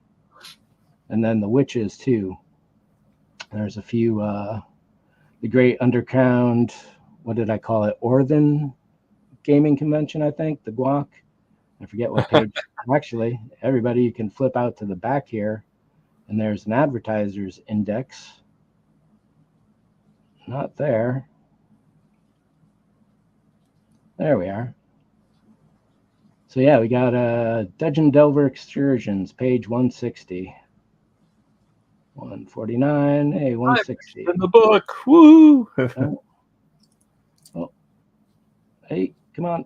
Speaker 2: And then the witches too. There's a few, the Great Underground, what did I call it? Orthan Gaming Convention, I think, the Guac. I forget what page. Actually, everybody, you can flip out to the back here, and there's an advertiser's index. Not there. There we are. So yeah, we got Dungeon Delver Excursions, page 160. 149, hey, 160.
Speaker 1: In the book, woo!
Speaker 2: Oh. Hey, come on.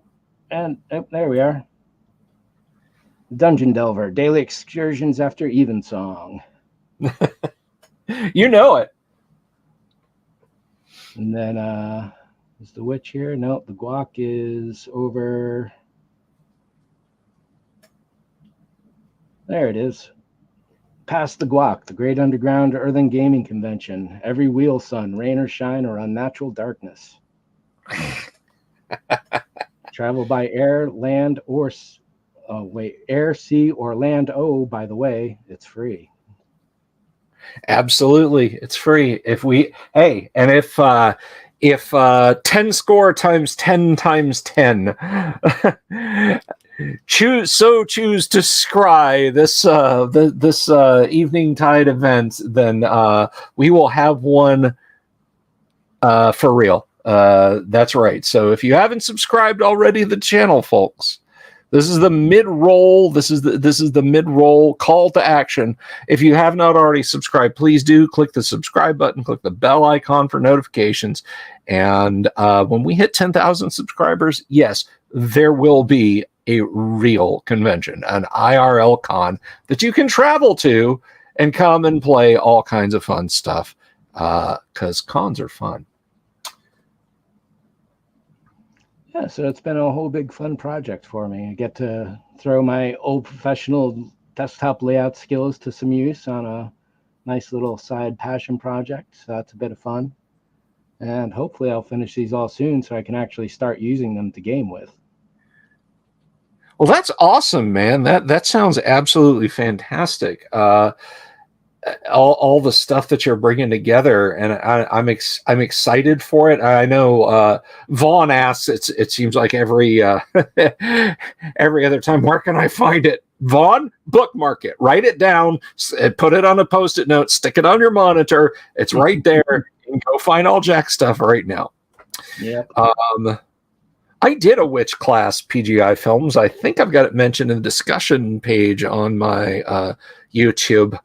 Speaker 2: And there we are. Dungeon Delver, daily excursions after Evensong.
Speaker 1: You know it.
Speaker 2: And then is the witch here? No, the guac is over. There it is. Past the guac, the Great Underground Earthen Gaming Convention. Every wheel sun, rain or shine, or unnatural darkness. Travel by air, land, or air, sea, or land. Oh, by the way, it's free.
Speaker 1: Absolutely, it's free. If 10 score times 10 times 10 choose to scry this evening tide event, then we will have one for real. That's right. So if you haven't subscribed already to the channel, folks, this is the mid-roll. This is the mid-roll call to action. If you have not already subscribed, please do click the subscribe button, click the bell icon for notifications. And when we hit 10,000 subscribers, yes, there will be a real convention, an IRL con that you can travel to and come and play all kinds of fun stuff, because cons are fun.
Speaker 2: Yeah, so it's been a whole big fun project for me. I get to throw my old professional desktop layout skills to some use on a nice little side passion project. So that's a bit of fun. And hopefully I'll finish these all soon so I can actually start using them to game with.
Speaker 1: Well, that's awesome, man. That sounds absolutely fantastic. All the stuff that you're bringing together, and I'm excited for it. I know Vaughn asks. It seems like every every other time, where can I find it? Vaughn, bookmark it, write it down, put it on a Post-it note, stick it on your monitor. It's right there. You can go find all Jack stuff right now.
Speaker 2: Yeah.
Speaker 1: I did a witch class PGI films. I think I've got it mentioned in the discussion page on my YouTube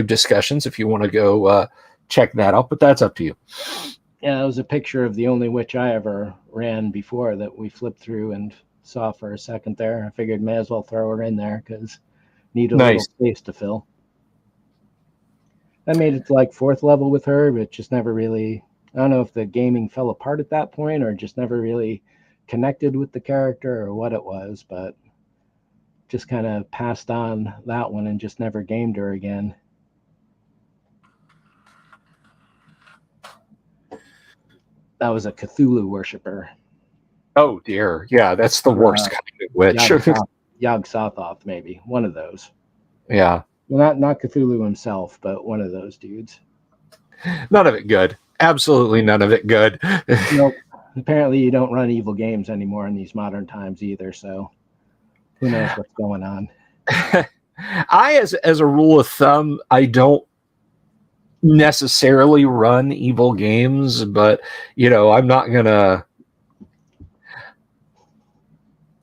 Speaker 1: discussions if you want to go check that out, but that's up to you.
Speaker 2: Yeah, it was a picture of the only witch I ever ran before that we flipped through and saw for a second there. I figured may as well throw her in there because need a little space to fill. I made it to like 4th level with her, but just never really I don't know if the gaming fell apart at that point or just never really connected with the character or what it was, but just kind of passed on that one and just never gamed her again. That was a Cthulhu worshiper.
Speaker 1: Oh dear, yeah, that's the worst kind of witch.
Speaker 2: Yog Sothoth, maybe one of those.
Speaker 1: Yeah,
Speaker 2: Well, not Cthulhu himself, but one of those dudes.
Speaker 1: none of it good. Absolutely none of it good.
Speaker 2: Nope. Apparently, you don't run evil games anymore in these modern times either. So, who knows what's going on?
Speaker 1: As a rule of thumb, I don't necessarily run evil games, but I'm not gonna.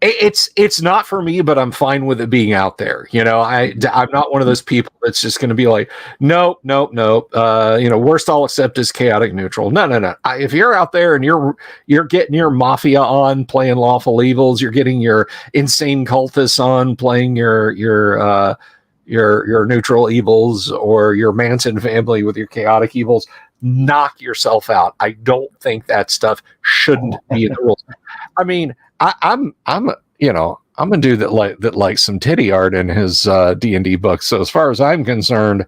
Speaker 1: It's not for me, but I'm fine with it being out there. I'm not one of those people that's just going to be like, nope, nope, nope. Worst I'll accept is chaotic neutral. No, no, no. If you're out there and you're getting your mafia on playing lawful evils, you're getting your insane cultists on playing your neutral evils, or your Manson family with your chaotic evils, knock yourself out. I don't think that stuff shouldn't be in the rules. I mean, I'm a dude that likes some titty art in his D&D books. So as far as I'm concerned,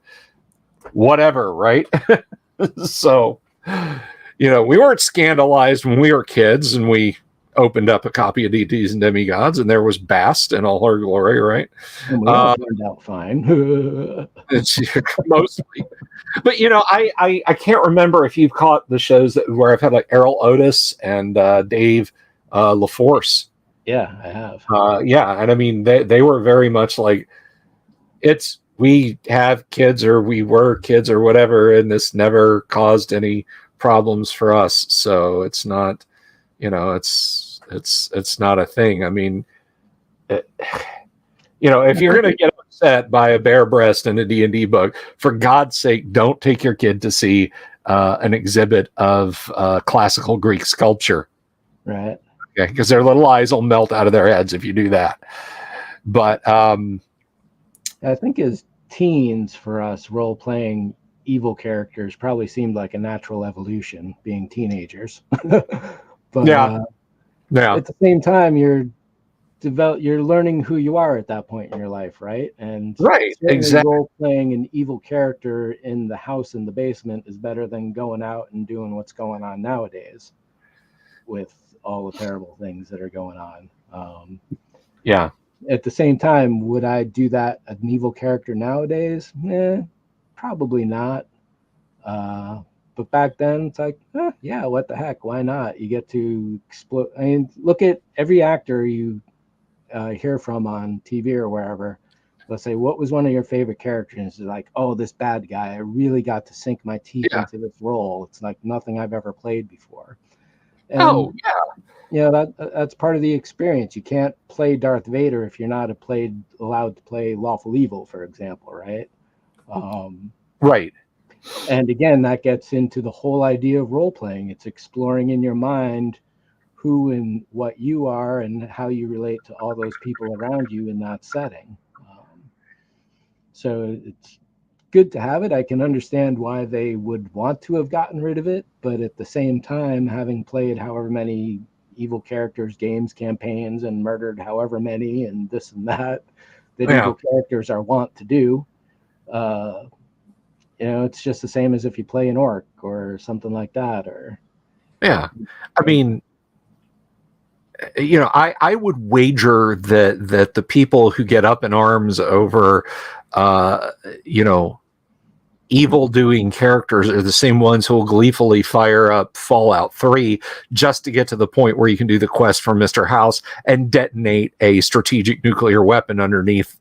Speaker 1: whatever, right? So, we weren't scandalized when we were kids and we opened up a copy of DDs and Demigods, and there was Bast in all her glory, right?
Speaker 2: And we all turned out fine.
Speaker 1: It's mostly. But I can't remember if you've caught the shows where I've had like Errol Otis and Dave LaForce.
Speaker 2: Yeah, I have.
Speaker 1: Yeah, and I mean they were very much like, we have kids or we were kids or whatever, and this never caused any problems for us. So it's not, it's not a thing. I mean, if you're gonna get upset by a bare breast in a D&D book, for God's sake, don't take your kid to see an exhibit of classical Greek sculpture.
Speaker 2: Right.
Speaker 1: Okay, because their little eyes will melt out of their heads if you do that. But
Speaker 2: I think as teens, for us, role-playing evil characters probably seemed like a natural evolution, being teenagers. But
Speaker 1: yeah.
Speaker 2: At the same time, you're learning who you are at that point in your life, right? And
Speaker 1: right, exactly.
Speaker 2: Role-playing an evil character in the house in the basement is better than going out and doing what's going on nowadays with all the terrible things that are going on.
Speaker 1: Yeah.
Speaker 2: At the same time, would I do that an evil character nowadays? Probably not. But back then, it's like, yeah, what the heck? Why not? You get to explode. I mean, look at every actor you hear from on TV or wherever. Let's say, what was one of your favorite characters? It's like, oh, this bad guy. I really got to sink my teeth into this role. It's like nothing I've ever played before. And, that's part of the experience. You can't play Darth Vader if you're not allowed to play Lawful Evil, for example, right?
Speaker 1: Right.
Speaker 2: And again, that gets into the whole idea of role playing. It's exploring in your mind who and what you are and how you relate to all those people around you in that setting. So it's good to have it. I can understand why they would want to have gotten rid of it, but at the same time, having played however many evil characters, games, campaigns, and murdered however many and this and that evil characters are wont to do, it's just the same as if you play an orc or something like that.
Speaker 1: I mean, I would wager that the people who get up in arms over evil doing characters are the same ones who will gleefully fire up Fallout 3 just to get to the point where you can do the quest for Mr. House and detonate a strategic nuclear weapon underneath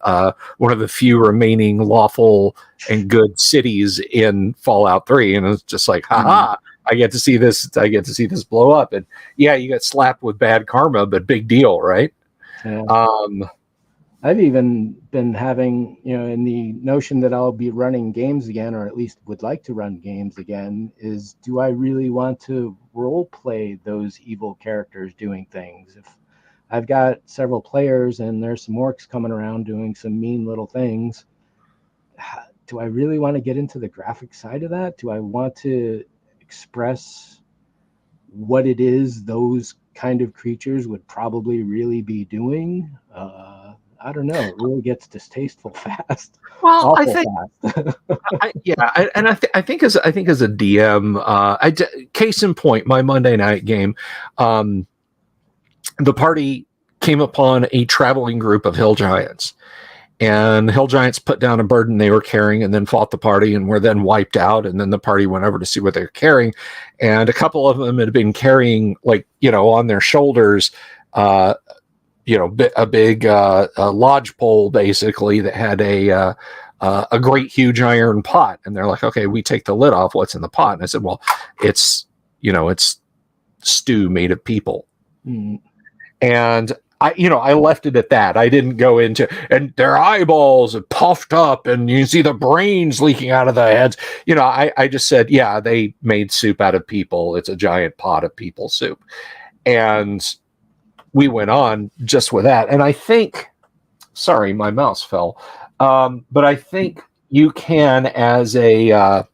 Speaker 1: one of the few remaining lawful and good cities in Fallout 3. And it's just like, haha, I get to see this blow up. And yeah, you get slapped with bad karma, but big deal, right?
Speaker 2: Yeah. I've even been having, in the notion that I'll be running games again, or at least would like to run games again, is do I really want to role play those evil characters doing things? If I've got several players and there's some orcs coming around doing some mean little things, do I really want to get into the graphic side of that? Do I want to express what it is those kind of creatures would probably really be doing, I don't know. It really gets distasteful fast.
Speaker 1: Well, I
Speaker 2: Awful
Speaker 1: think,
Speaker 2: fast.
Speaker 1: I think as a DM, case in point, my Monday night game, the party came upon a traveling group of hill giants. And the hill giants put down a burden they were carrying and then fought the party and were then wiped out. And then the party went over to see what they were carrying. And a couple of them had been carrying, like, on their shoulders, a big lodge pole, basically, that had a great huge iron pot. And they're like, okay, we take the lid off. What's in the pot? And I said, well, it's stew made of people.
Speaker 2: Mm.
Speaker 1: And I left it at that. I didn't go into, and their eyeballs are puffed up and you see the brains leaking out of the heads. I just said, yeah, they made soup out of people. It's a giant pot of people soup. And we went on just with that. And I think, sorry, my mouse fell. But I think you can, as a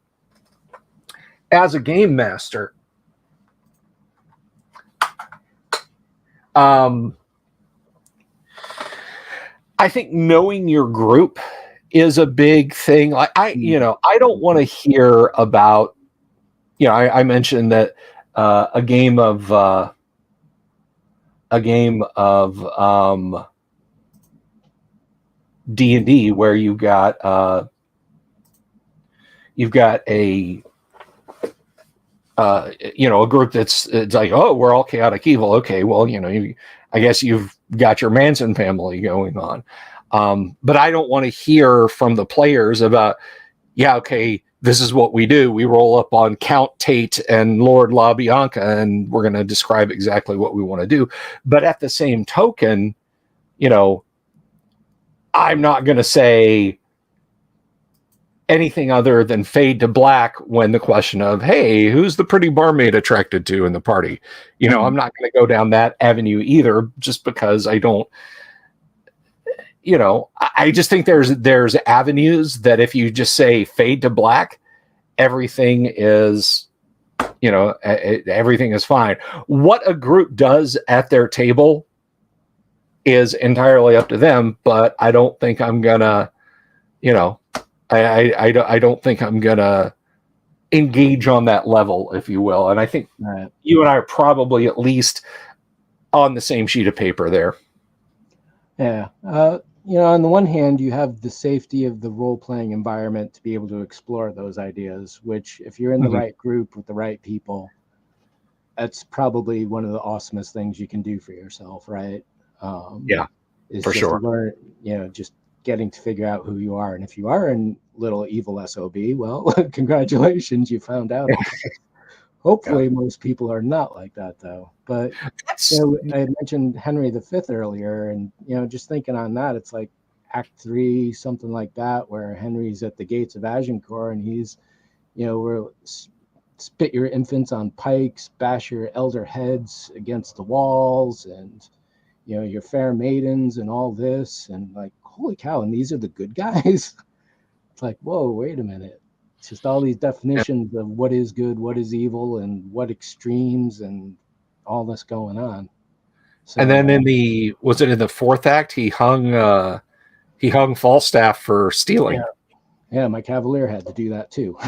Speaker 1: game master, I think knowing your group is a big thing. Like I don't want to hear about, I mentioned that a game of D&D where you've got a group it's like, oh, we're all chaotic evil. Okay, well, I guess you've got your Manson family going on. But I don't want to hear from the players about, yeah, okay, this is what we do. We roll up on Count Tate and Lord LaBianca, and we're going to describe exactly what we want to do. But at the same token, I'm not going to say anything other than fade to black when the question of, hey, who's the pretty barmaid attracted to in the party? I'm not going to go down that avenue either, just because I don't, I just think there's avenues that if you just say fade to black, everything is, everything is fine. What a group does at their table is entirely up to them, but I don't think I'm gonna, I don't think I'm gonna engage on that level, if you will. And I think you and I are probably at least on the same sheet of paper there.
Speaker 2: Yeah. On the one hand, you have the safety of the role-playing environment to be able to explore those ideas, which if you're in the right group with the right people, that's probably one of the awesomest things you can do for yourself, right?
Speaker 1: Is for sure.
Speaker 2: Learn, just getting to figure out who you are. And if you are in little evil SOB, well, congratulations, you found out. Hopefully most people are not like that, though. But I mentioned Henry V earlier, and just thinking on that, it's like Act 3, something like that, where Henry's at the gates of Agincourt, and he's, we're spit your infants on pikes, bash your elder heads against the walls, and your fair maidens and all this, and like, holy cow, and these are the good guys. It's like, whoa, wait a minute. It's just all these definitions of what is good, what is evil, and what extremes, and all this going on. So,
Speaker 1: and then in the fourth act, he hung Falstaff for stealing.
Speaker 2: Yeah, my Cavalier had to do that too.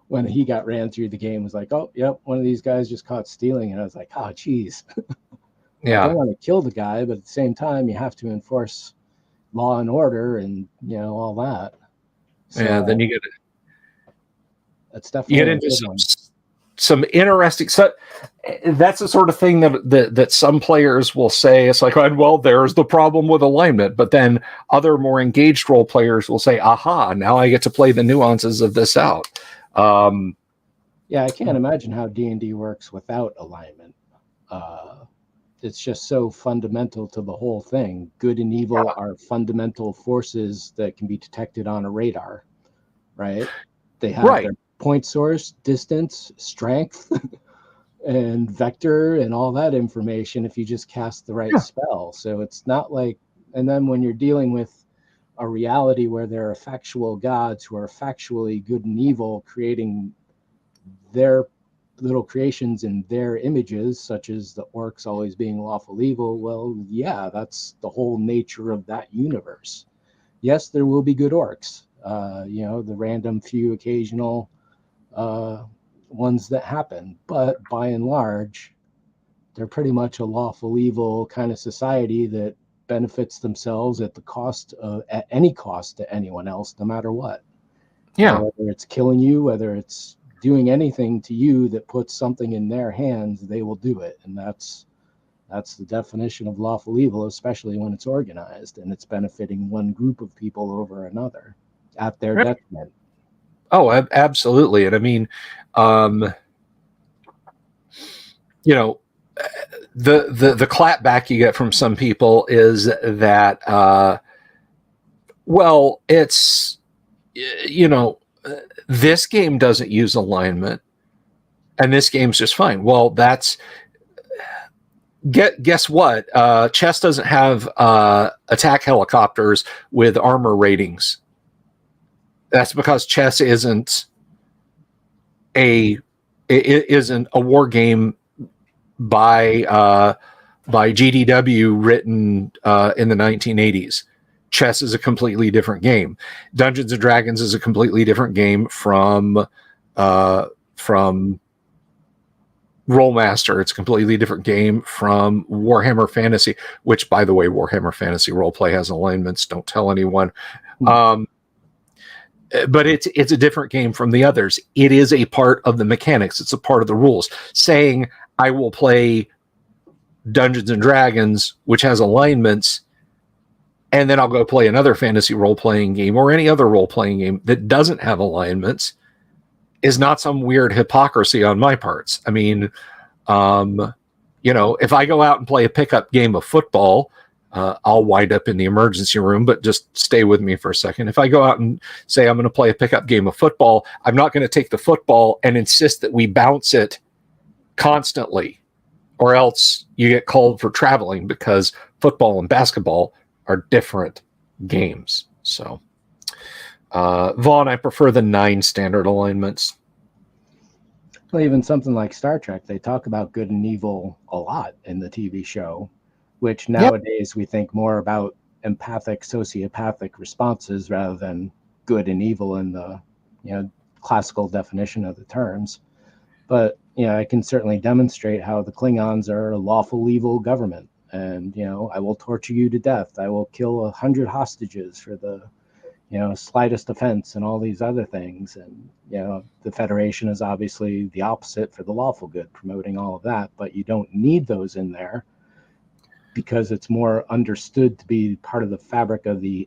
Speaker 2: When he got ran through the game, it was like, oh, yep, one of these guys just caught stealing, and I was like, oh, geez.
Speaker 1: Yeah,
Speaker 2: I don't want to kill the guy, but at the same time, you have to enforce law and order, and all that. So,
Speaker 1: then you get
Speaker 2: that's definitely
Speaker 1: you get into some interesting. So that's the sort of thing that some players will say. It's like, well, there's the problem with alignment, but then other more engaged role players will say, aha, now I get to play the nuances of this out.
Speaker 2: Yeah, I can't imagine how D&D works without alignment. It's just so fundamental to the whole thing. Good and evil are fundamental forces that can be detected on a radar, right? They have their point source, distance, strength, and vector, and all that information if you just cast the right spell. So it's not like, and then when you're dealing with a reality where there are factual gods who are factually good and evil, creating their little creations in their images, such as the orcs always being lawful evil, well, yeah, that's the whole nature of that universe. Yes, there will be good orcs, the random few occasional ones that happen, but by and large, they're pretty much a lawful evil kind of society that benefits themselves at any cost to anyone else, no matter what.
Speaker 1: Yeah.
Speaker 2: Whether it's killing you, whether it's doing anything to you that puts something in their hands, they will do it. And that's the definition of lawful evil, especially when it's organized and it's benefiting one group of people over another at their detriment.
Speaker 1: Oh, absolutely. And I mean, the clapback you get from some people is that, well, it's, this game doesn't use alignment and this game's just fine. Well, guess what? Chess doesn't have attack helicopters with armor ratings. That's because chess isn't a war game by GDW written in the 1980s. Chess is a completely different game. Dungeons and Dragons is a completely different game from Rollmaster. It's a completely different game from Warhammer Fantasy, which, by the way, Warhammer Fantasy Roleplay has alignments. Don't tell anyone. But it's a different game from the others. It is a part of the mechanics. It's a part of the rules. Saying I will play Dungeons and Dragons, which has alignments, and then I'll go play another fantasy role-playing game or any other role-playing game that doesn't have alignments is not some weird hypocrisy on my parts. I mean, if I go out and play a pickup game of football, I'll wind up in the emergency room, but just stay with me for a second. If I go out and say I'm going to play a pickup game of football, I'm not going to take the football and insist that we bounce it constantly, or else you get called for traveling, because football and basketball are different games. So, Vaughn, I prefer the 9 standard alignments.
Speaker 2: Well, even something like Star Trek, they talk about good and evil a lot in the TV show, which nowadays we think more about empathic, sociopathic responses rather than good and evil in the classical definition of the terms. But I can certainly demonstrate how the Klingons are a lawful evil government, and I will torture you to death. I will kill 100 hostages for the slightest offense, and all these other things. And the Federation is obviously the opposite for the lawful good, promoting all of that. But you don't need those in there, because it's more understood to be part of the fabric of the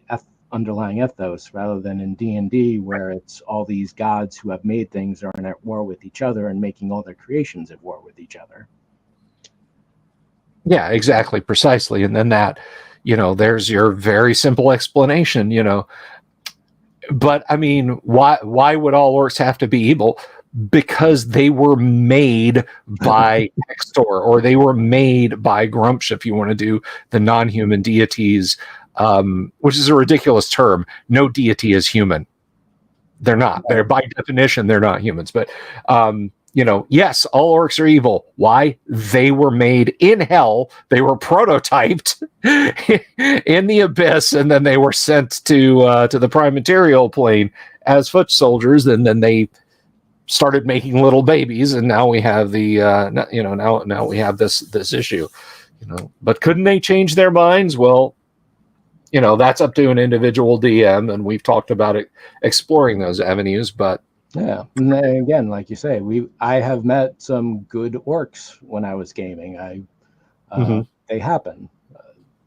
Speaker 2: underlying ethos, rather than in D&D, where it's all these gods who have made things are at war with each other and making all their creations at war with each other.
Speaker 1: Yeah, exactly, precisely. And then that, there's your very simple explanation, But I mean, why would all orcs have to be evil? Because they were made by Nextor, or they were made by Grumpsh, if you want to do the non-human deities, which is a ridiculous term. No deity is human. They're not. They're, by definition, they're not humans. But yes, all orcs are evil. Why? They were made in hell. They were prototyped in the abyss, and then they were sent to the prime material plane as foot soldiers, and then they started making little babies, and now we have the now we have this issue. But couldn't they change their minds? Well, that's up to an individual DM, and we've talked about it, exploring those avenues. But
Speaker 2: yeah, and then again, like you say, I have met some good orcs when I was gaming. They happen,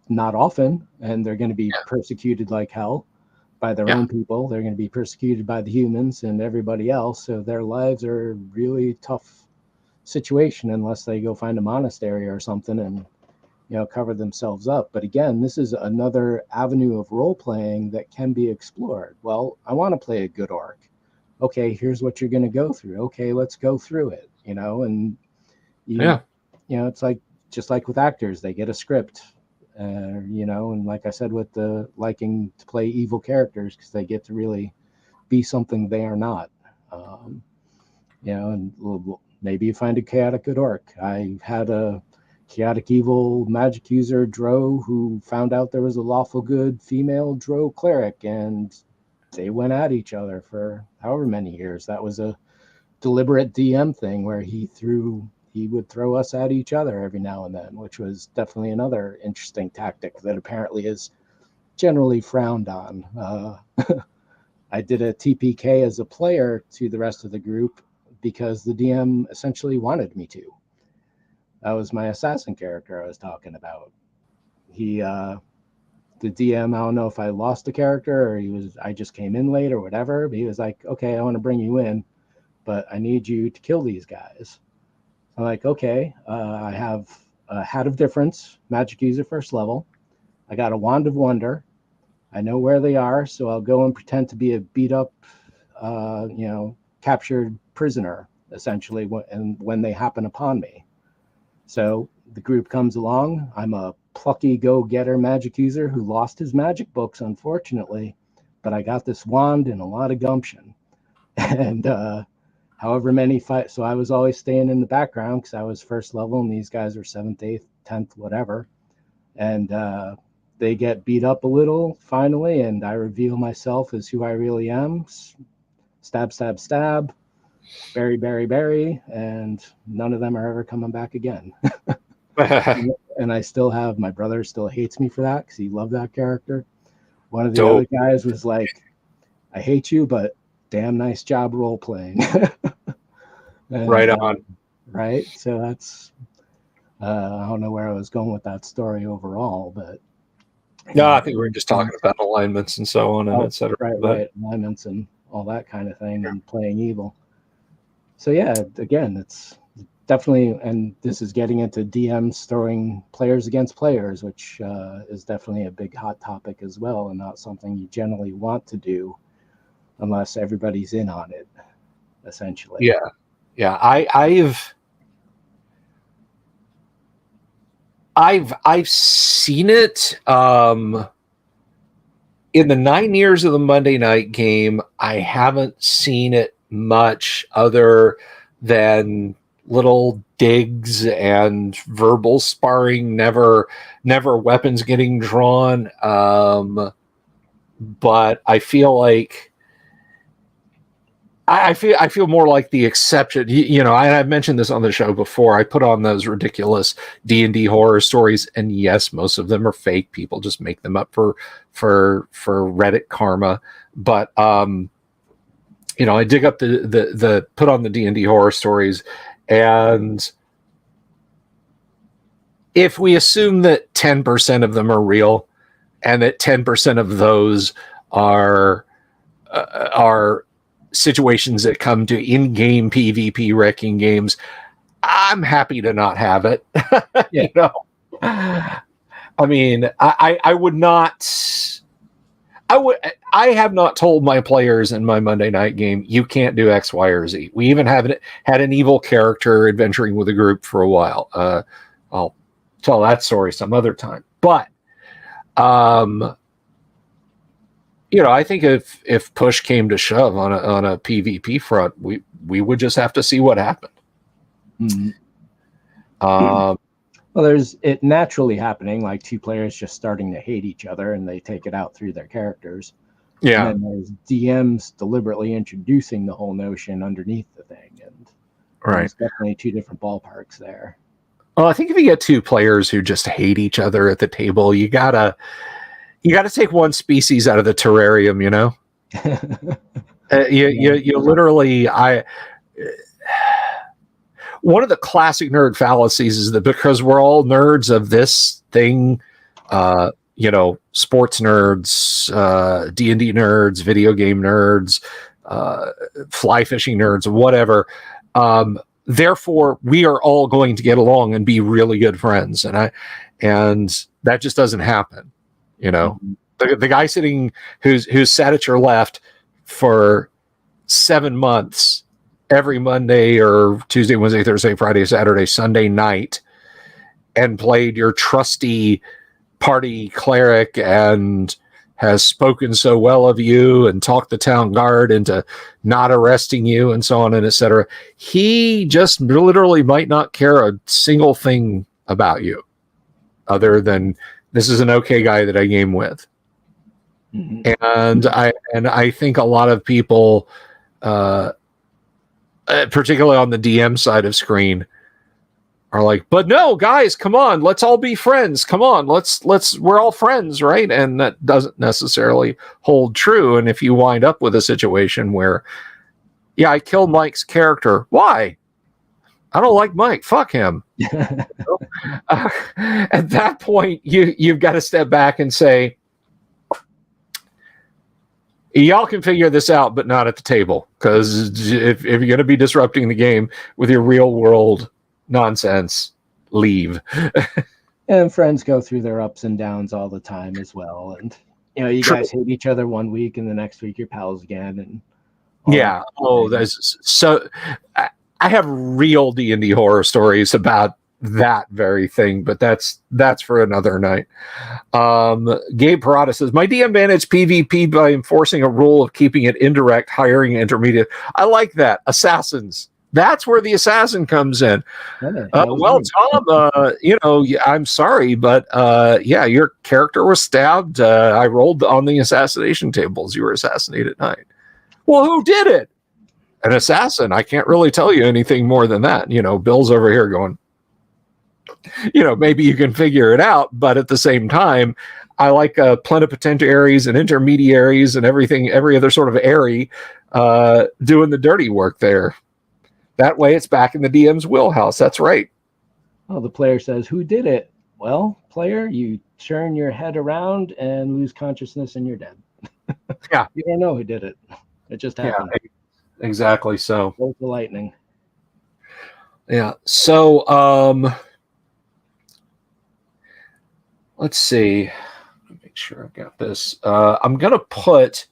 Speaker 2: not often, and they're going to be persecuted like hell by their own people. They're going to be persecuted by the humans and everybody else. So their lives are a really tough situation unless they go find a monastery or something and cover themselves up. But again, this is another avenue of role playing that can be explored. Well, I want to play a good orc. Okay, here's what you're going to go through. Okay, let's go through it. And it's like, just like with actors, they get a script. And like I said, with the liking to play evil characters, because they get to really be something they are not. and maybe you find a chaotic good orc. I had a chaotic evil magic user Drow who found out there was a lawful good female Drow cleric, and they went at each other for however many years. That was a deliberate DM thing where he would throw us at each other every now and then, which was definitely another interesting tactic that apparently is generally frowned on. I did a TPK as a player to the rest of the group because the DM essentially wanted me to. That was my assassin character I was talking about. The DM, I don't know if I lost the character or I just came in late or whatever, but he was like, okay, I want to bring you in, but I need you to kill these guys. I'm like, okay, I have a Hat of Difference, magic user first level. I got a Wand of Wonder. I know where they are, so I'll go and pretend to be a beat up, captured prisoner, essentially, when they happen upon me. So the group comes along. I'm a plucky go-getter magic user who lost his magic books, unfortunately, but I got this wand and a lot of gumption. And however many fights, so I was always staying in the background because I was first level and these guys were 7th, 8th, 10th, whatever. And they get beat up a little finally, and I reveal myself as who I really am. Stab, stab, stab. Bury, bury, bury. And none of them are ever coming back again. And I still have, my brother still hates me for that because he loved that character. One of the other guys was like, I hate you, but damn nice job role playing.
Speaker 1: Right on.
Speaker 2: Right. So that's, I don't know where I was going with that story overall, but.
Speaker 1: No, I think we were just talking about alignments and so on and et cetera.
Speaker 2: Right. Alignments and all that kind of thing, and playing evil. So yeah, again, it's definitely, and this is getting into DMs throwing players against players, which is definitely a big hot topic as well, and not something you generally want to do unless everybody's in on it, essentially.
Speaker 1: Yeah. I've seen it in the 9 years of the Monday night game. I haven't seen it much other than little digs and verbal sparring, never weapons getting drawn. But I feel like I feel more like the exception. I've mentioned this on the show before. I put on those ridiculous D&D horror stories, and yes, most of them are fake. People just make them up for Reddit karma. But I dig up the put on the D&D horror stories, and if we assume that 10% of them are real, and that 10% of those are situations that come to in-game PvP wrecking games, I'm happy to not have it.
Speaker 2: Yeah.
Speaker 1: I mean, I would not. I have not told my players in my Monday night game, you can't do X, Y, or Z. We even had an evil character adventuring with a group for a while. I'll tell that story some other time. But I think if push came to shove on a PvP front, we would just have to see what happened.
Speaker 2: Mm-hmm. Well, there's it naturally happening, like two players just starting to hate each other, and they take it out through their characters.
Speaker 1: Yeah.
Speaker 2: And then there's DMs deliberately introducing the whole notion underneath the thing, and there's definitely two different ballparks there.
Speaker 1: Well, I think if you get two players who just hate each other at the table, you gotta take one species out of the terrarium, you literally, one of the classic nerd fallacies is that because we're all nerds of this thing, sports nerds, D&D nerds, video game nerds, fly fishing nerds, whatever, therefore we are all going to get along and be really good friends. And that just doesn't happen. The guy sitting who's sat at your left for 7 months every Monday or Tuesday, Wednesday, Thursday, Friday, Saturday, Sunday night, and played your trusty party cleric and has spoken so well of you and talked the town guard into not arresting you and so on and etc. He just literally might not care a single thing about you other than this is an okay guy that I game with.
Speaker 2: Mm-hmm.
Speaker 1: And I think a lot of people, particularly on the DM side of screen, are like, but no, guys, come on, let's all be friends. Come on, we're all friends, right? And that doesn't necessarily hold true. And if you wind up with a situation where, yeah, I killed Mike's character, why? I don't like Mike. Fuck him. At that point, you've got to step back and say, y'all can figure this out, but not at the table. Because if you're going to be disrupting the game with your real world nonsense, leave.
Speaker 2: And friends go through their ups and downs all the time as well. And, you guys hate each other one week and the next week you're pals again. And
Speaker 1: yeah. Oh, that's so. I have real D&D horror stories about that very thing, but that's for another night. Gabe Parada says, my DM managed PvP by enforcing a rule of keeping it indirect, hiring intermediate. I like that. Assassins. That's where the assassin comes in. Well, Tom, I'm sorry, but yeah, your character was stabbed. I rolled on the assassination tables. You were assassinated at night. Well, who did it? An assassin. I can't really tell you anything more than that. Bill's over here going, maybe you can figure it out, but at the same time, I like plenipotentiaries and intermediaries and everything, every other sort of airy doing the dirty work there. That way it's back in the DM's wheelhouse. That's right.
Speaker 2: Well, the player says, who did it? Well, player, you turn your head around and lose consciousness and you're dead.
Speaker 1: Yeah.
Speaker 2: You don't know who did it. It just happened.
Speaker 1: Yeah, exactly. So
Speaker 2: bolt the lightning.
Speaker 1: Yeah. So let's see. Make sure I've got this. I'm gonna put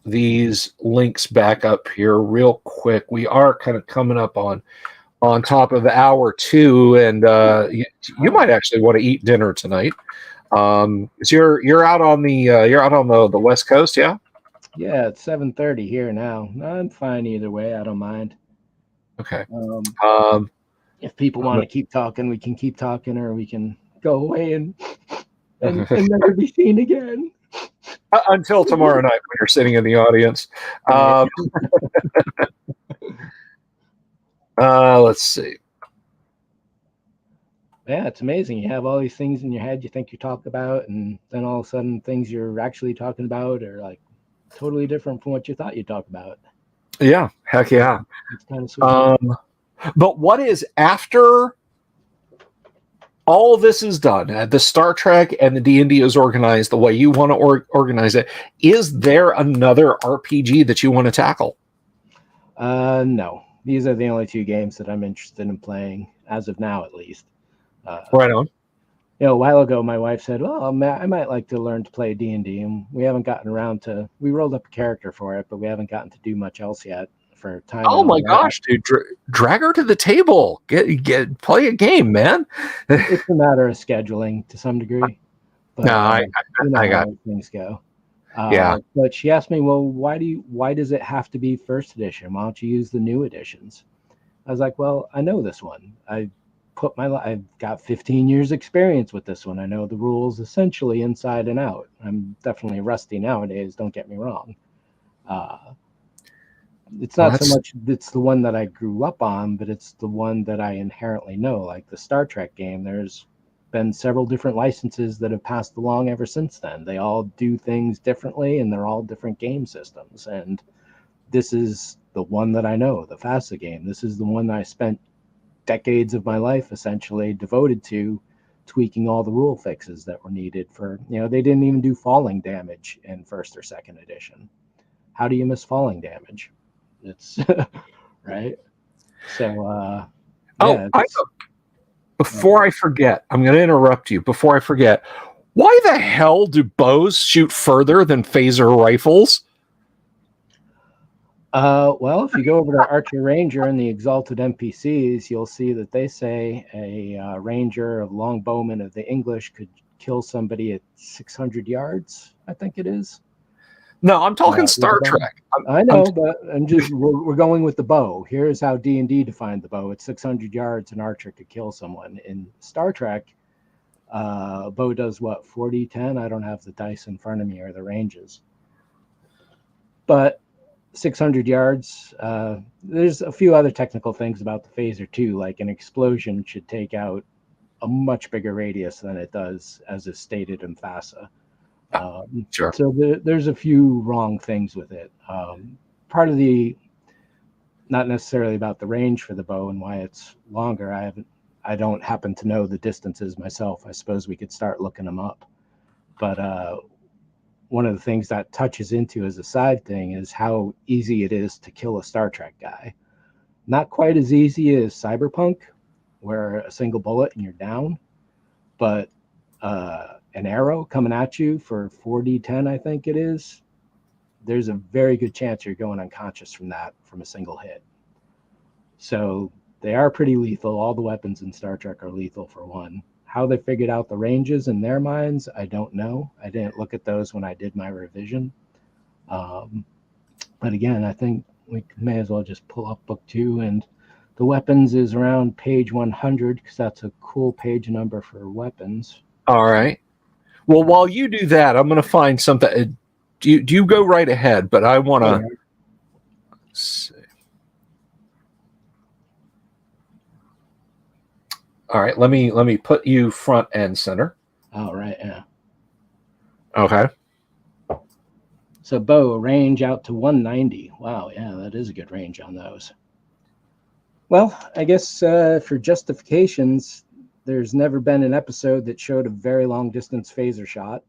Speaker 1: these links back up here real quick. We are kind of coming up on top of hour 2, and you might actually want to eat dinner tonight. So you're out on the West Coast, yeah?
Speaker 2: Yeah, it's 7:30 here now. I'm fine either way. I don't mind.
Speaker 1: Okay.
Speaker 2: If people want to keep talking, we can keep talking, or we can go away and never be seen again.
Speaker 1: Until tomorrow night when you're sitting in the audience. Let's see.
Speaker 2: Yeah, it's amazing. You have all these things in your head you think you talk about, and then all of a sudden things you're actually talking about are like totally different from what you thought you'd talk about.
Speaker 1: Yeah, heck yeah.
Speaker 2: It's kind of sweet.
Speaker 1: But what is after all this is done, the Star Trek and the D&D is organized the way you want to organize it, is there another RPG that you want to tackle?
Speaker 2: No. These are the only 2 games that I'm interested in playing, as of now at least.
Speaker 1: Right on.
Speaker 2: A while ago, my wife said, well, I might like to learn to play D&D, and we haven't gotten around to, we rolled up a character for it, but we haven't gotten to do much else yet for time.
Speaker 1: Oh my gosh, dude. Drag her to the table. Get play a game, man.
Speaker 2: It's a matter of scheduling to some degree. But,
Speaker 1: no, I got
Speaker 2: how things go.
Speaker 1: Yeah.
Speaker 2: But she asked me, well, why does it have to be first edition? Why don't you use the new editions? I was like, well, I know this one. I've got 15 years experience with this one. I know the rules essentially inside and out. I'm definitely rusty nowadays, don't get me wrong. It's not so much it's the one that I grew up on, but it's the one that I inherently know. Like the Star Trek game, there's been several different licenses that have passed along ever since then. They all do things differently, and they're all different game systems. And this is the one that I know, the FASA game. This is the one that I spent decades of my life essentially devoted to tweaking all the rule fixes that were needed for, they didn't even do falling damage in first or second edition. How do you miss falling damage? It's right. So
Speaker 1: before I forget, I'm going to interrupt you. Before I forget, why the hell do bows shoot further than phaser rifles?
Speaker 2: Well, if you go over to Archer Ranger and the Exalted NPCs, you'll see that they say a ranger of longbowman of the English kill somebody at 600 yards, I think it is.
Speaker 1: No, I'm talking Star Trek.
Speaker 2: I know, but we're going with the bow. Here's how D&D defined the bow. At 600 yards, an archer could kill someone. In Star Trek, bow does what, 40, 10? I don't have the dice in front of me or the ranges. But 600 yards, there's a few other technical things about the phaser too, like an explosion should take out a much bigger radius than it does, as is stated in FASA.
Speaker 1: Sure.
Speaker 2: So there's a few wrong things with it. Part of the, not necessarily about the range for the bow and why it's longer. I don't happen to know the distances myself. I suppose we could start looking them up. But one of the things that touches into as a side thing is how easy it is to kill a Star Trek guy. Not quite as easy as Cyberpunk, where a single bullet and you're down, but an arrow coming at you for 4d10, I think it is, there's a very good chance you're going unconscious from a single hit. So they are pretty lethal. All the weapons in Star Trek are lethal, for one. How they figured out the ranges in their minds, I don't know. I didn't look at those when I did my revision. But again, I think we may as well just pull up book 2, and the weapons is around page 100, because that's a cool page number for weapons.
Speaker 1: All right. Well, while you do that, I'm going to find something. Do you go right ahead? But I want to see. All right. Let me put you front and center.
Speaker 2: All right. Yeah.
Speaker 1: Okay.
Speaker 2: So bow range out to 190. Wow. Yeah, that is a good range on those. Well, I guess for justifications, there's never been an episode that showed a very long distance phaser shot.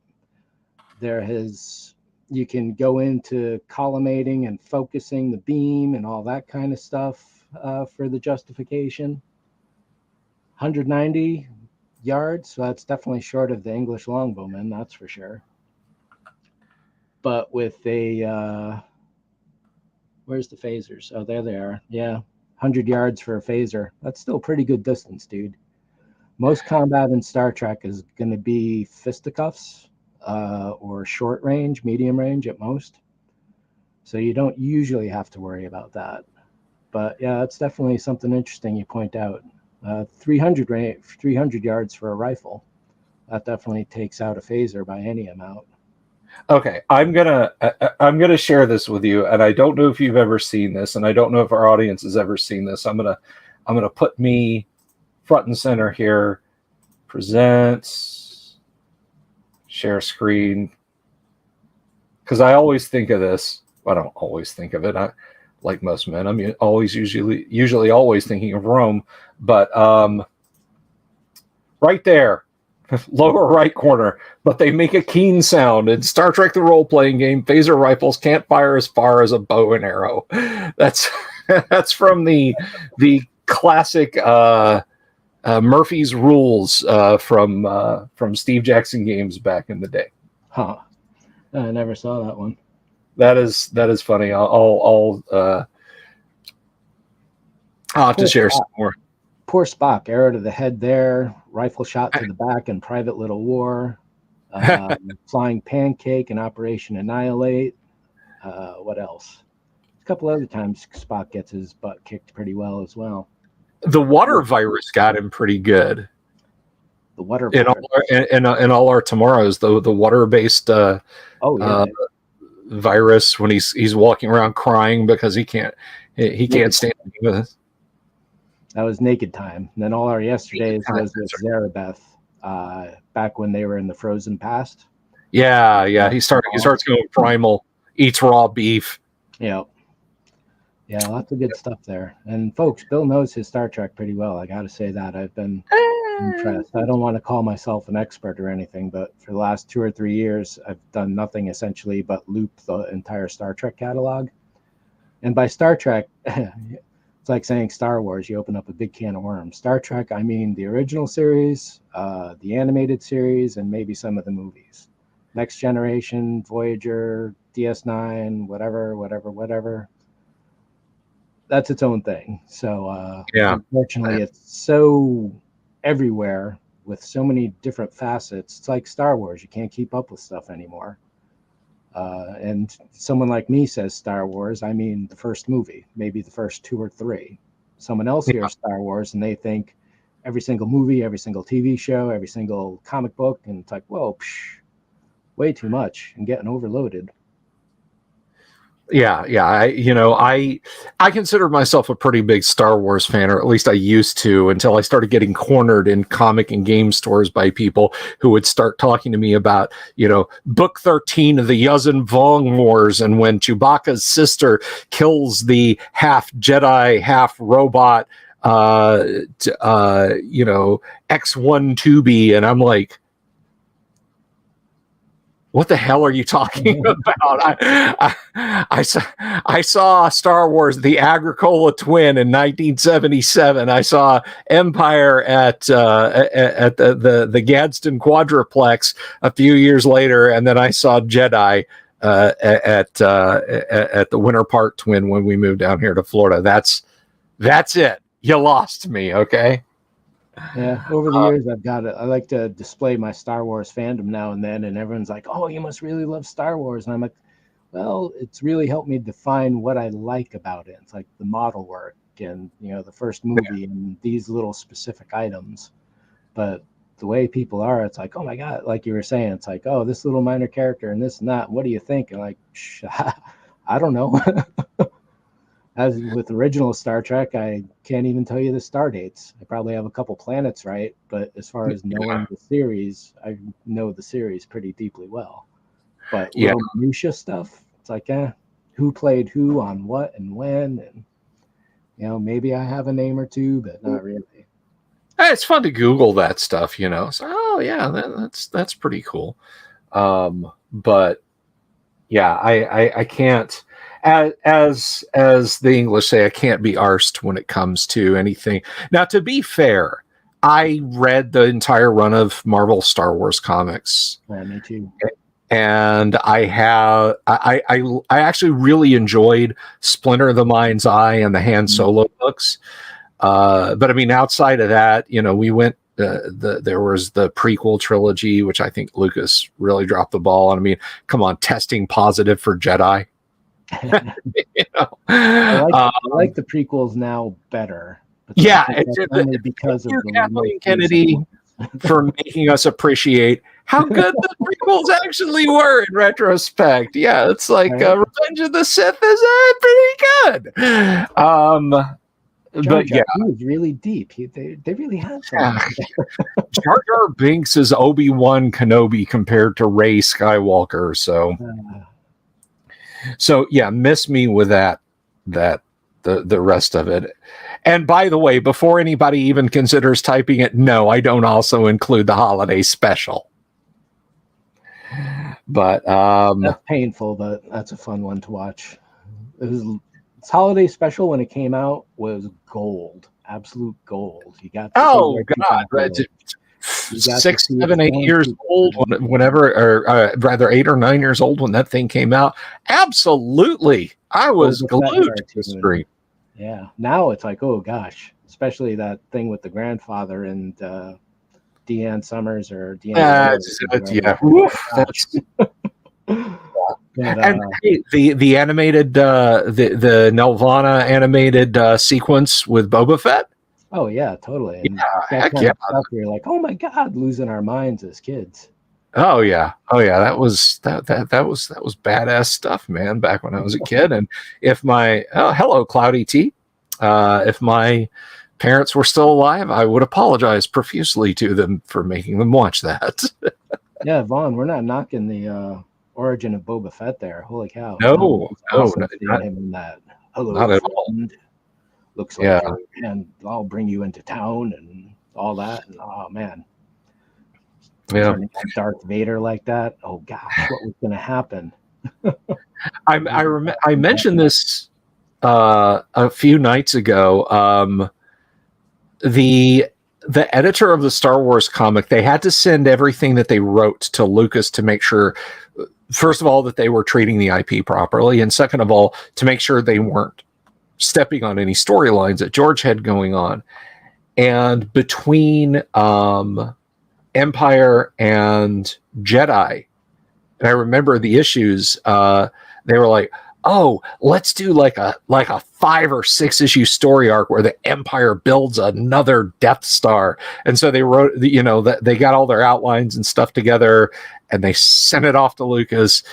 Speaker 2: You can go into collimating and focusing the beam and all that kind of stuff for the justification. 190 yards, so that's definitely short of the English longbowman, that's for sure. But with where's the phasers? Oh, there they are. Yeah, 100 yards for a phaser. That's still pretty good distance, dude. Most combat in Star Trek is going to be fisticuffs or short range, medium range at most. So you don't usually have to worry about that. But yeah, that's definitely something interesting you point out. 300 yards for a rifle. That definitely takes out a phaser by any amount.
Speaker 1: Okay, I'm gonna share this with you, and I don't know if you've ever seen this, and I don't know if our audience has ever seen this. I'm gonna put me front and center here. Presents, share screen, because I always think of this. I don't always think of it. Like most men, I'm usually always thinking of Rome. But right there, lower right corner. But they make a keen sound. In Star Trek: The Role-Playing Game, phaser rifles can't fire as far as a bow and arrow. That's from the classic Murphy's Rules from Steve Jackson games back in the day.
Speaker 2: Huh. I never saw that one.
Speaker 1: That is funny. I'll have to share some more.
Speaker 2: Poor Spock, arrow to the head there, rifle shot to the back in Private Little War, flying pancake in Operation Annihilate. What else? A couple other times Spock gets his butt kicked pretty well as well.
Speaker 1: The water virus got him pretty good.
Speaker 2: The water
Speaker 1: in all our tomorrows, the water-based virus, when he's walking around crying because he can't stand with us.
Speaker 2: That was Naked Time. And then all our yesterdays was with Zarabeth, back when they were in the frozen past.
Speaker 1: Yeah. He starts going primal, eats raw beef.
Speaker 2: Yeah, lots of good stuff there. And folks, Bill knows his Star Trek pretty well. I got to say that. I've been impressed. I don't want to call myself an expert or anything, but for the last 2 or 3 years, I've done nothing essentially but loop the entire Star Trek catalog. And by Star Trek, it's like saying Star Wars. You open up a big can of worms. Star Trek, I mean the original series, the animated series, and maybe some of the movies. Next Generation, Voyager, DS9, whatever. That's its own thing. So unfortunately, it's so everywhere with so many different facets. It's like Star Wars. You can't keep up with stuff anymore. And someone like me says Star Wars, I mean the first movie, maybe the first 2 or 3. Someone else hears Star Wars and they think every single movie, every single TV show, every single comic book, and it's like, whoa, way too much and getting overloaded.
Speaker 1: Yeah. I consider myself a pretty big Star Wars fan, or at least I used to, until I started getting cornered in comic and game stores by people who would start talking to me about, book 13 of the Yuzin Vong Wars, and when Chewbacca's sister kills the half Jedi, half robot, X-1-2B, and I'm like, what the hell are you talking about? I saw Star Wars: The Agricola Twin in 1977. I saw Empire at the Gadsden Quadruplex a few years later, and then I saw Jedi at the Winter Park Twin when we moved down here to Florida. That's it. You lost me, okay?
Speaker 2: Yeah, over the years, I like to display my Star Wars fandom now and then, and everyone's like, oh, you must really love Star Wars. And I'm like, well, it's really helped me define what I like about it. It's like the model work and, the first movie and these little specific items. But the way people are, it's like, oh my God, like you were saying, it's like, oh, this little minor character and this and that. What do you think? And like, I don't know. As with original Star Trek, I can't even tell you the star dates. I probably have a couple planets right, but as far as knowing the series, I know the series pretty deeply well. But little minutia stuff, it's like, who played who on what and when, and maybe I have a name or two, but not really.
Speaker 1: It's fun to Google that stuff, So, oh yeah, that's pretty cool. But yeah, I can't. As the English say, I can't be arsed when it comes to anything. Now, to be fair, I read the entire run of Marvel Star Wars comics.
Speaker 2: Yeah, me too.
Speaker 1: And I actually really enjoyed Splinter of the Mind's Eye and the Han Solo books. But I mean, outside of that, we went. There was the prequel trilogy, which I think Lucas really dropped the ball on. I mean, come on, testing positive for Jedi.
Speaker 2: I like the prequels now better.
Speaker 1: It's
Speaker 2: only because of
Speaker 1: Kathleen Kennedy for making us appreciate how good the prequels actually were in retrospect. Yeah, it's like Revenge of the Sith is pretty good. But
Speaker 2: he was really deep. They really had something.
Speaker 1: Jar Jar Binks is Obi-Wan Kenobi compared to Rey Skywalker. So yeah, miss me with the rest of it. And by the way, before anybody even considers typing it, no, I don't also include the holiday special. But
Speaker 2: that's painful, but that's a fun one to watch. Its holiday special when it came out was gold, absolute gold. You got
Speaker 1: God, 6, 7, 8 years old or rather 8 or 9 years old when that thing came out. Absolutely, I was glued to the screen.
Speaker 2: Yeah, now it's like, oh gosh, especially that thing with the grandfather and Deanne Summers or Deanne. And
Speaker 1: the animated the Nelvana animated sequence with Boba Fett.
Speaker 2: Oh yeah, totally. And we're like, oh my God, losing our minds as kids.
Speaker 1: Oh yeah. That was badass stuff, man. Back when I was a kid, and if hello, Cloudy T. If my parents were still alive, I would apologize profusely to them for making them watch that.
Speaker 2: Yeah, Vaughn, we're not knocking the origin of Boba Fett there. Holy cow!
Speaker 1: No,
Speaker 2: awesome not him in that. Hello,
Speaker 1: not at all.
Speaker 2: Looks like and I'll bring you into town and all that. And oh man, Darth Vader like that. Oh gosh, what was going to happen?
Speaker 1: I mentioned this a few nights ago. The editor of the Star Wars comic, they had to send everything that they wrote to Lucas to make sure, first of all, that they were treating the IP properly, and second of all, to make sure they weren't stepping on any storylines that George had going on. And between Empire and Jedi. And I remember the issues. They were like, "Oh, let's do like a 5 or 6 issue story arc where the Empire builds another Death Star." And so they wrote, that they got all their outlines and stuff together, and they sent it off to Lucas,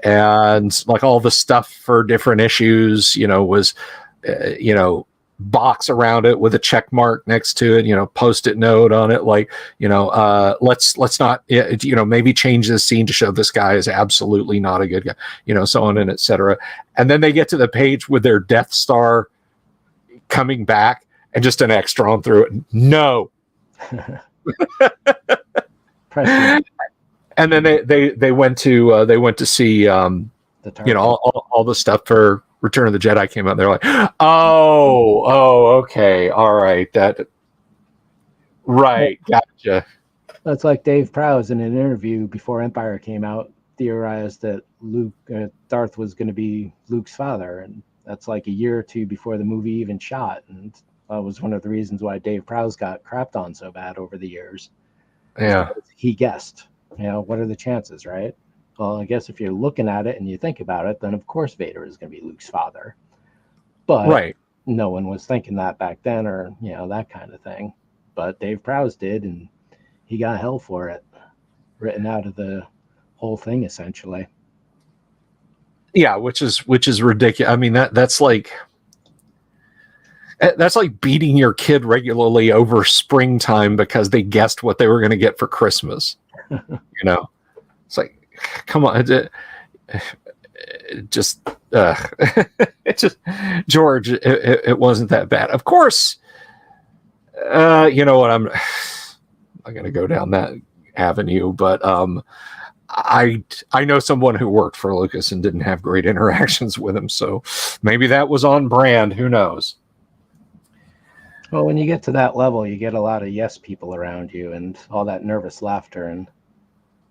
Speaker 1: and like all the stuff for different issues, was, box around it with a check mark next to it, post-it note on it, like, let's not, maybe change this scene to show this guy is absolutely not a good guy, so on and etc. And then they get to the page with their Death Star coming back, and just an X drawn through it. No. And then they went to see all the stuff for Return of the Jedi came out. They're like, okay, all right, gotcha.
Speaker 2: That's like Dave Prowse in an interview before Empire came out theorized that Darth was going to be Luke's father, and that's like a year or two before the movie even shot, and that was one of the reasons why Dave Prowse got crapped on so bad over the years.
Speaker 1: Yeah,
Speaker 2: he guessed. What are the chances, right? Well, I guess if you're looking at it and you think about it, then of course Vader is going to be Luke's father. But no one was thinking that back then, or that kind of thing. But Dave Prowse did, and he got hell for it, written out of the whole thing essentially.
Speaker 1: Yeah, which is ridiculous. I mean, that's like beating your kid regularly over springtime because they guessed what they were going to get for Christmas. It's like, come on, George, it wasn't that bad. Of course, you know what, I'm going to go down that avenue, but I know someone who worked for Lucas and didn't have great interactions with him, so maybe that was on brand. Who knows?
Speaker 2: Well, when you get to that level, you get a lot of yes people around you, and all that nervous laughter and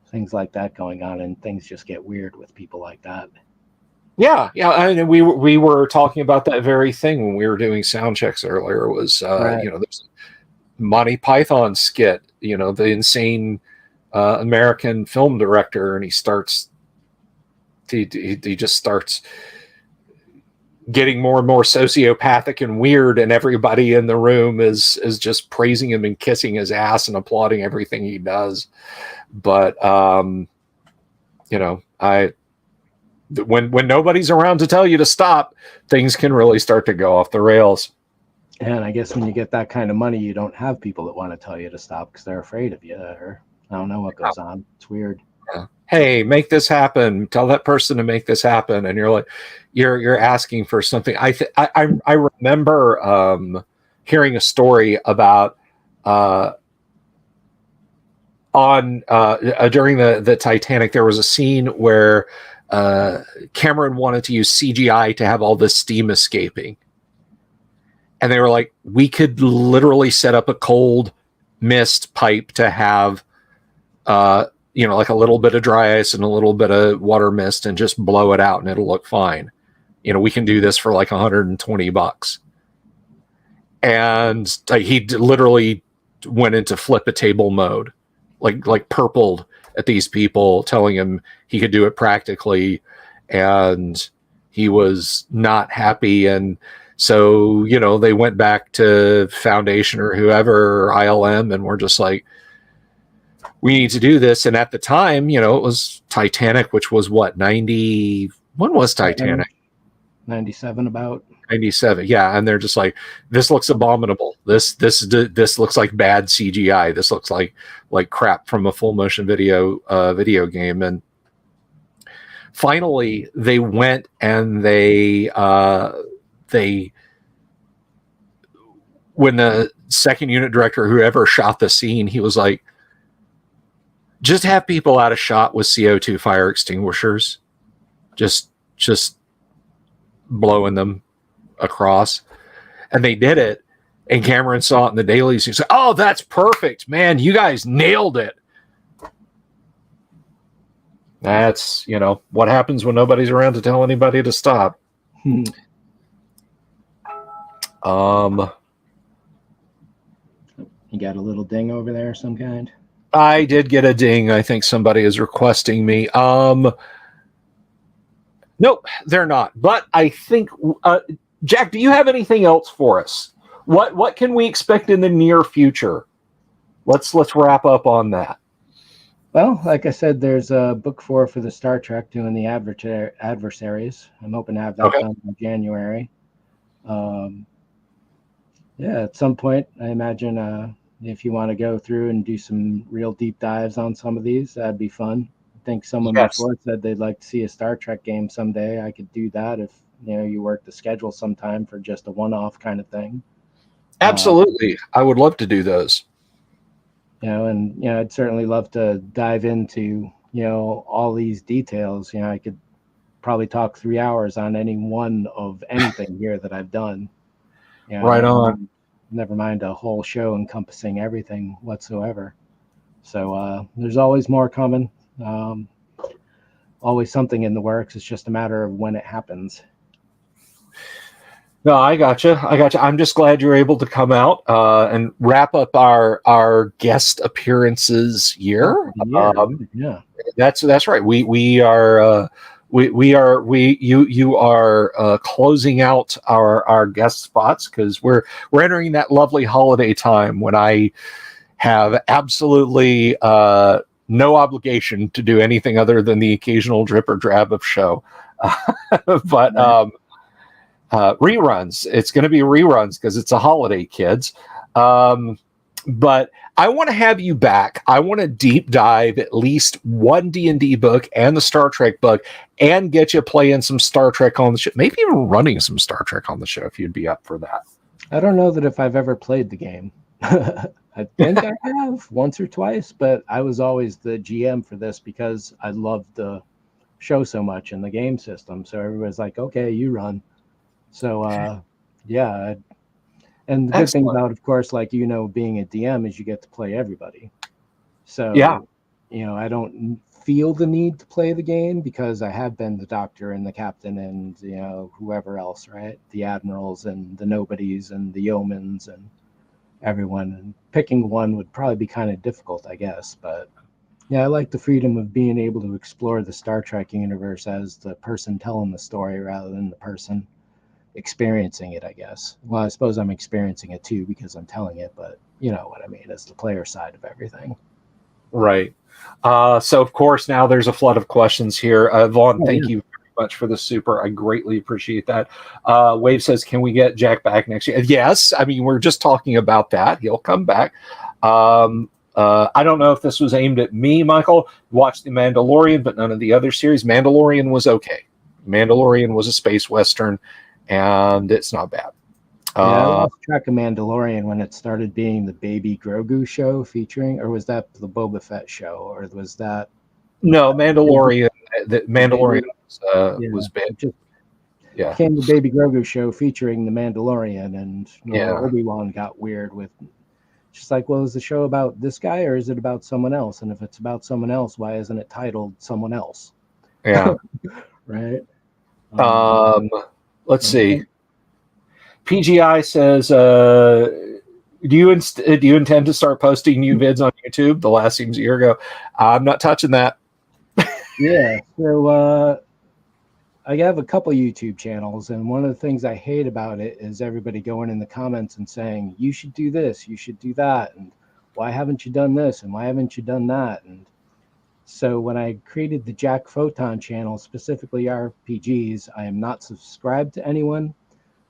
Speaker 2: things like that going on, and things just get weird with people like that.
Speaker 1: Yeah. I mean, we were talking about that very thing when we were doing sound checks earlier. Was there's Monty Python skit, the insane American film director, and he just starts getting more and more sociopathic and weird, and everybody in the room is just praising him and kissing his ass and applauding everything he does. But when nobody's around to tell you to stop, things can really start to go off the rails.
Speaker 2: And I guess when you get that kind of money, you don't have people that want to tell you to stop because they're afraid of you, or I don't know what goes on. It's weird.
Speaker 1: Yeah. Hey, make this happen. Tell that person to make this happen, and you're like, you're asking for something. I remember hearing a story about during the Titanic, there was a scene where Cameron wanted to use CGI to have all this steam escaping, and they were like, we could literally set up a cold mist pipe to have like a little bit of dry ice and a little bit of water mist, and just blow it out and it'll look fine. We can do this for like $120. And he literally went into flip a table mode, like purpled at these people telling him he could do it practically, and he was not happy. And so, they went back to Foundation or whoever, or ILM, and were just like, we need to do this. And at the time, it was Titanic, which was what, 90? When was Titanic?
Speaker 2: 97 about.
Speaker 1: 97, yeah. And they're just like, this looks abominable. This looks like bad CGI. This looks like crap from a full motion video game. And finally, they went and they when the second unit director, whoever shot the scene, he was like, just have people out of shot with CO2 fire extinguishers, just blowing them across. And they did it, and Cameron saw it in the dailies. He said, oh, that's perfect, man, you guys nailed it. That's what happens when nobody's around to tell anybody to stop.
Speaker 2: You
Speaker 1: got
Speaker 2: a little ding over there of some kind?
Speaker 1: I did get a ding. I think somebody is requesting me. Nope, they're not. But I think, Jack, do you have anything else for us? What can we expect in the near future? Let's wrap up on that.
Speaker 2: Well, like I said, there's a book 4 for the Star Trek doing the adversaries. I'm hoping to have that
Speaker 1: Okay.
Speaker 2: done in January. Yeah, at some point, I imagine if you want to go through and do some real deep dives on some of these, that'd be fun. I think someone
Speaker 1: Yes.
Speaker 2: before said they'd like to see a Star Trek game someday. I could do that if you work the schedule sometime for just a one-off kind of thing.
Speaker 1: Absolutely. I would love to do those.
Speaker 2: And I'd certainly love to dive into all these details. I could probably talk 3 hours on any one of anything here that I've done.
Speaker 1: Right on.
Speaker 2: Never mind a whole show encompassing everything whatsoever. So there's always more coming. Always something in the works. It's just a matter of when it happens.
Speaker 1: No, I gotcha. I'm just glad you're able to come out and wrap up our guest appearances year.
Speaker 2: Yeah,
Speaker 1: that's right. We are you are closing out our guest spots because we're entering that lovely holiday time when I have absolutely no obligation to do anything other than the occasional drip or drab of show. But reruns. It's going to be reruns because it's a holiday, kids. But I want to have you back. I want to deep dive at least one D&D book and the Star Trek book and get you playing some Star Trek on the show. Maybe even running some Star Trek on the show if you'd be up for that.
Speaker 2: I don't know that if I've ever played the game. I think I have once or twice, but I was always the GM for this because I loved the show so much and the game system. So everybody's like, okay, you run. So, yeah. And the good thing about, of course, like, being a DM is you get to play everybody. So,
Speaker 1: yeah.
Speaker 2: I don't feel the need to play the game because I have been the doctor and the captain and, whoever else, right? The admirals and the nobodies and the yeomans and everyone. And picking one would probably be kind of difficult, I guess. But yeah, I like the freedom of being able to explore the Star Trek universe as the person telling the story rather than the person experiencing it, I guess. Well, I suppose I'm experiencing it too because I'm telling it, but you know what I mean, it's the player side of everything.
Speaker 1: Right. So, of course, now there's a flood of questions here. Vaughn, thank you very much for the super. I greatly appreciate that. Wave says, can we get Jack back next year? Yes. I mean, we're just talking about that. He'll come back. I don't know if this was aimed at me, Michael. Watched The Mandalorian, but none of the other series. Mandalorian was okay. Mandalorian was a space western, and it's not bad.
Speaker 2: I lost track of Mandalorian when it started being the Baby Grogu show featuring, or was that the Boba Fett show, or was that?
Speaker 1: No, Mandalorian. Mandalorian was big.
Speaker 2: Just became the Baby Grogu show featuring the Mandalorian, and Obi-Wan got weird with. Just like, well, is the show about this guy or is it about someone else? And if it's about someone else, why isn't it titled Someone Else?
Speaker 1: Yeah.
Speaker 2: Right.
Speaker 1: Let's see. PGI says, do you intend to start posting new vids on YouTube? The last seems a year ago. I'm not touching that.
Speaker 2: Yeah. So I have a couple YouTube channels, and one of the things I hate about it is everybody going in the comments and saying, you should do this, you should do that, and why haven't you done this, and why haven't you done that? And so when I created the Jack Photon channel, specifically RPGs, I am not subscribed to anyone.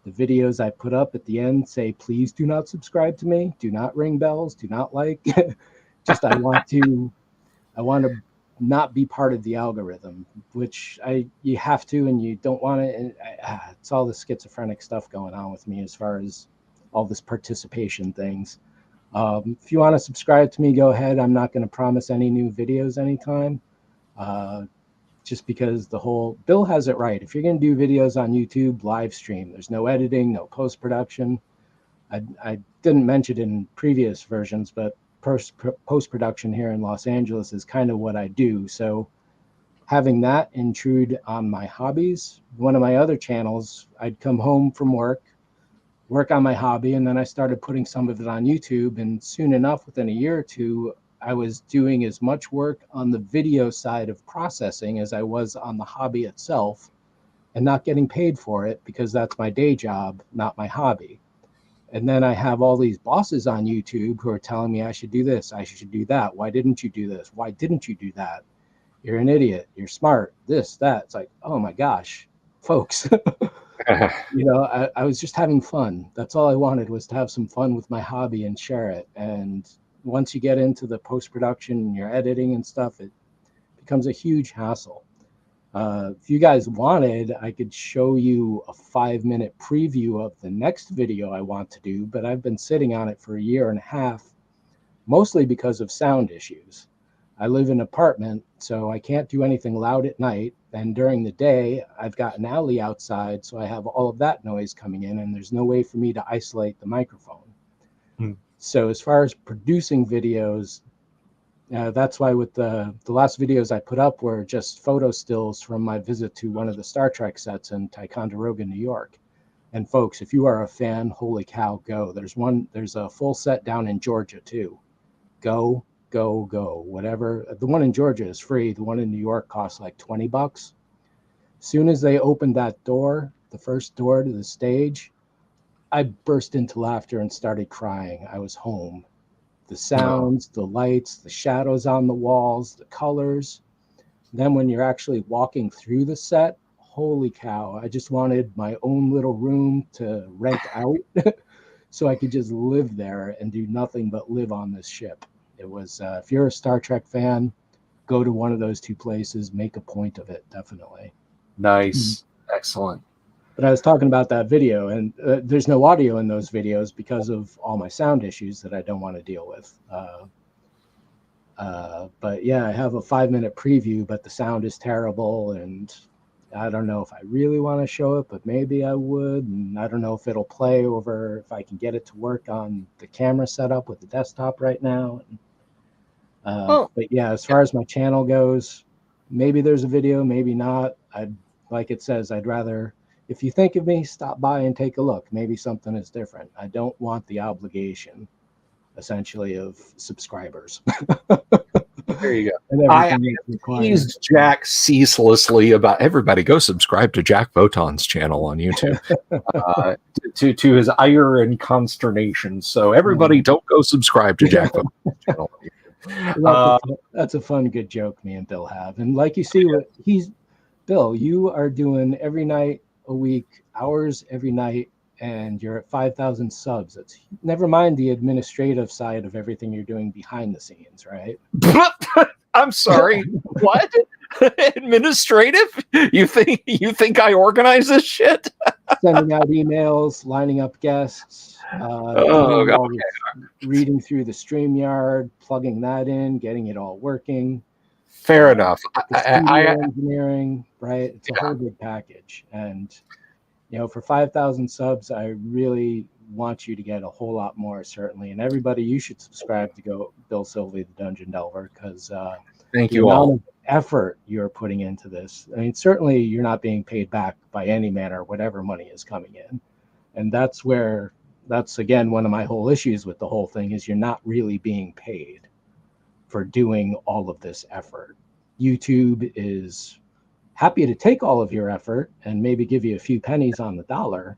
Speaker 2: The videos I put up at the end say, please do not subscribe to me, do not ring bells, do not like. Just I want to not be part of the algorithm, which you have to, and you don't want to. And it's all the schizophrenic stuff going on with me as far as all this participation things. If you want to subscribe to me, go ahead. I'm not going to promise any new videos anytime, just because Bill has it right. If you're going to do videos on YouTube, live stream. There's no editing, no post-production. I didn't mention it in previous versions, but post-production here in Los Angeles is kind of what I do. So having that intrude on my hobbies, one of my other channels, I'd come home from work on my hobby, and then I started putting some of it on YouTube, and soon enough, within a year or two, I was doing as much work on the video side of processing as I was on the hobby itself, and not getting paid for it because that's my day job, not my hobby. And then I have all these bosses on YouTube who are telling me I should do this, I should do that. Why didn't you do this? Why didn't you do that? You're an idiot. You're smart. This, that. It's like, oh my gosh, folks. I was just having fun. That's all I wanted, was to have some fun with my hobby and share it. And once you get into the post-production and you're editing and stuff, it becomes a huge hassle. If you guys wanted, I could show you a 5-minute preview of the next video I want to do, but I've been sitting on it for a year and a half, mostly because of sound issues. I live in an apartment, so I can't do anything loud at night. And during the day, I've got an alley outside, so I have all of that noise coming in, and there's no way for me to isolate the microphone. So as far as producing videos, that's why with the last videos I put up were just photo stills from my visit to one of the Star Trek sets in Ticonderoga, New York. And folks, if you are a fan, holy cow, go. There's a full set down in Georgia too. Go. Whatever. The one in Georgia is free. The one in New York costs like $20. Soon as they opened that door, the first door to the stage, I burst into laughter and started crying. I was home. The sounds, the lights, the shadows on the walls, the colors. Then when you're actually walking through the set, holy cow, I just wanted my own little room to rent out so I could just live there and do nothing but live on this ship. It was, if you're a Star Trek fan, go to one of those two places, make a point of it, definitely.
Speaker 1: Nice. Excellent.
Speaker 2: But I was talking about that video, and there's no audio in those videos because of all my sound issues that I don't want to deal with. But yeah, I have a 5-minute preview, but the sound is terrible, and I don't know if I really want to show it, but maybe I would. And I don't know if it'll play over, if I can get it to work on the camera setup with the desktop right now. But yeah, as far as my channel goes, maybe there's a video, maybe not. Like it says, I'd rather, if you think of me, stop by and take a look. Maybe something is different. I don't want the obligation, essentially, of subscribers.
Speaker 1: There you go. I teased Jack ceaselessly about everybody go subscribe to Jack Photon's channel on YouTube to his ire and consternation. So everybody don't go subscribe to Jack Photon's channel on YouTube.
Speaker 2: That's a fun, good joke me and Bill have. And like you see, Bill, you are doing every night a week, hours every night, and you're at 5,000 subs. It's never mind the administrative side of everything you're doing behind the scenes, right?
Speaker 1: I'm sorry. What? Administrative? You think I organize this shit?
Speaker 2: Sending out emails, lining up guests, reading through the StreamYard, plugging that in, getting it all working.
Speaker 1: Fair enough.
Speaker 2: Engineering, right? It's a whole big package. And for 5,000 subs, I really want you to get a whole lot more, certainly. And everybody, you should subscribe to go Bill Sylvie, the Dungeon Delver, because
Speaker 1: thank you all.
Speaker 2: Of effort you're putting into this. I mean, certainly you're not being paid back by any manner, whatever money is coming in. And that's again, one of my whole issues with the whole thing is you're not really being paid for doing all of this effort. YouTube is happy to take all of your effort and maybe give you a few pennies on the dollar.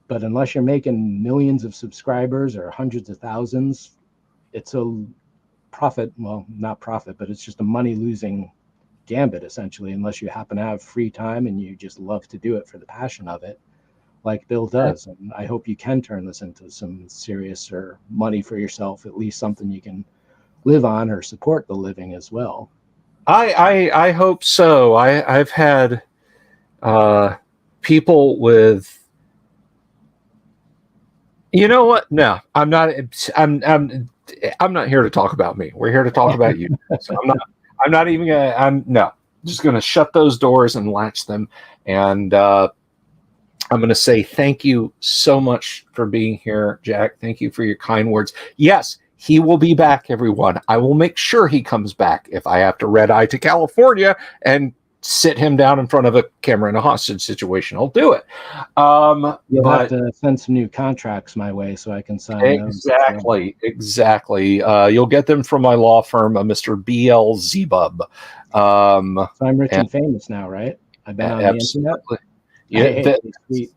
Speaker 2: But unless you're making millions of subscribers or hundreds of thousands, it's a profit. Well, not profit, but it's just a money losing gambit, essentially, unless you happen to have free time and you just love to do it for the passion of it, like Bill does. And I hope you can turn this into some serious or money for yourself, at least something you can live on or support the living as well.
Speaker 1: I hope so. I've had people with, you know what? No, I'm not here to talk about me. We're here to talk about you. So I'm not even gonna. I'm just gonna shut those doors and latch them. And I'm gonna say thank you so much for being here, Jack. Thank you for your kind words. Yes. He will be back, everyone. I will make sure he comes back if I have to red eye to California and sit him down in front of a camera in a hostage situation, I'll do it.
Speaker 2: You'll have to send some new contracts my way so I can sign those.
Speaker 1: Exactly. You'll get them from my law firm, Mr. B.L. Zebub.
Speaker 2: So I'm rich and famous now, right? I've been on the internet.
Speaker 1: Yeah,
Speaker 2: sweet.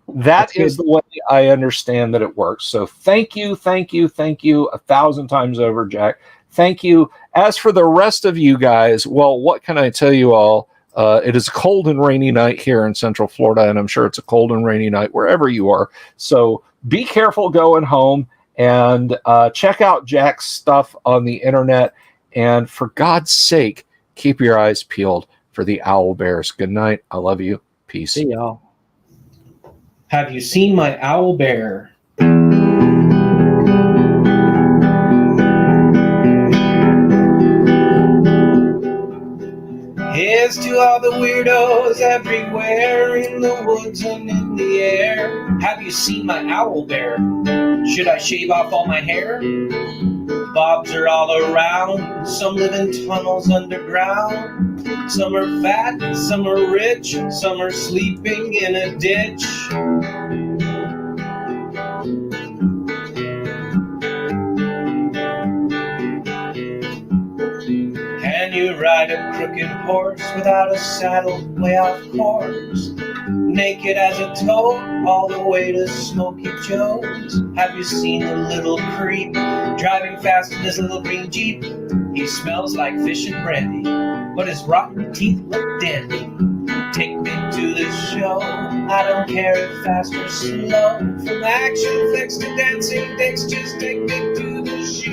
Speaker 1: That is the way I understand that it works. So thank you 1,000 times over, Jack. Thank you. As for the rest of you guys, well, what can I tell you all? It is a cold and rainy night here in Central Florida, and I'm sure it's a cold and rainy night wherever you are. So be careful going home, and check out Jack's stuff on the internet. And for God's sake, keep your eyes peeled for the owl bears. Good night. I love you. Peace.
Speaker 2: See y'all.
Speaker 3: Have you seen my owl bear? Here's to all the weirdos everywhere in the woods and in the air. Have you seen my owl bear? Should I shave off all my hair? Bobs are all around. Some live in tunnels underground. Some are fat, some are rich, some are sleeping in a ditch. Can you ride a crooked horse without a saddle way off course? Naked as a toad, all the way to Smoky Joe's. Have you seen the little creep driving fast in his little green Jeep? He smells like fish and brandy, but his rotten teeth look dandy. Take me to the show, I don't care if fast or slow. From action flicks to dancing dicks, just take me to the show.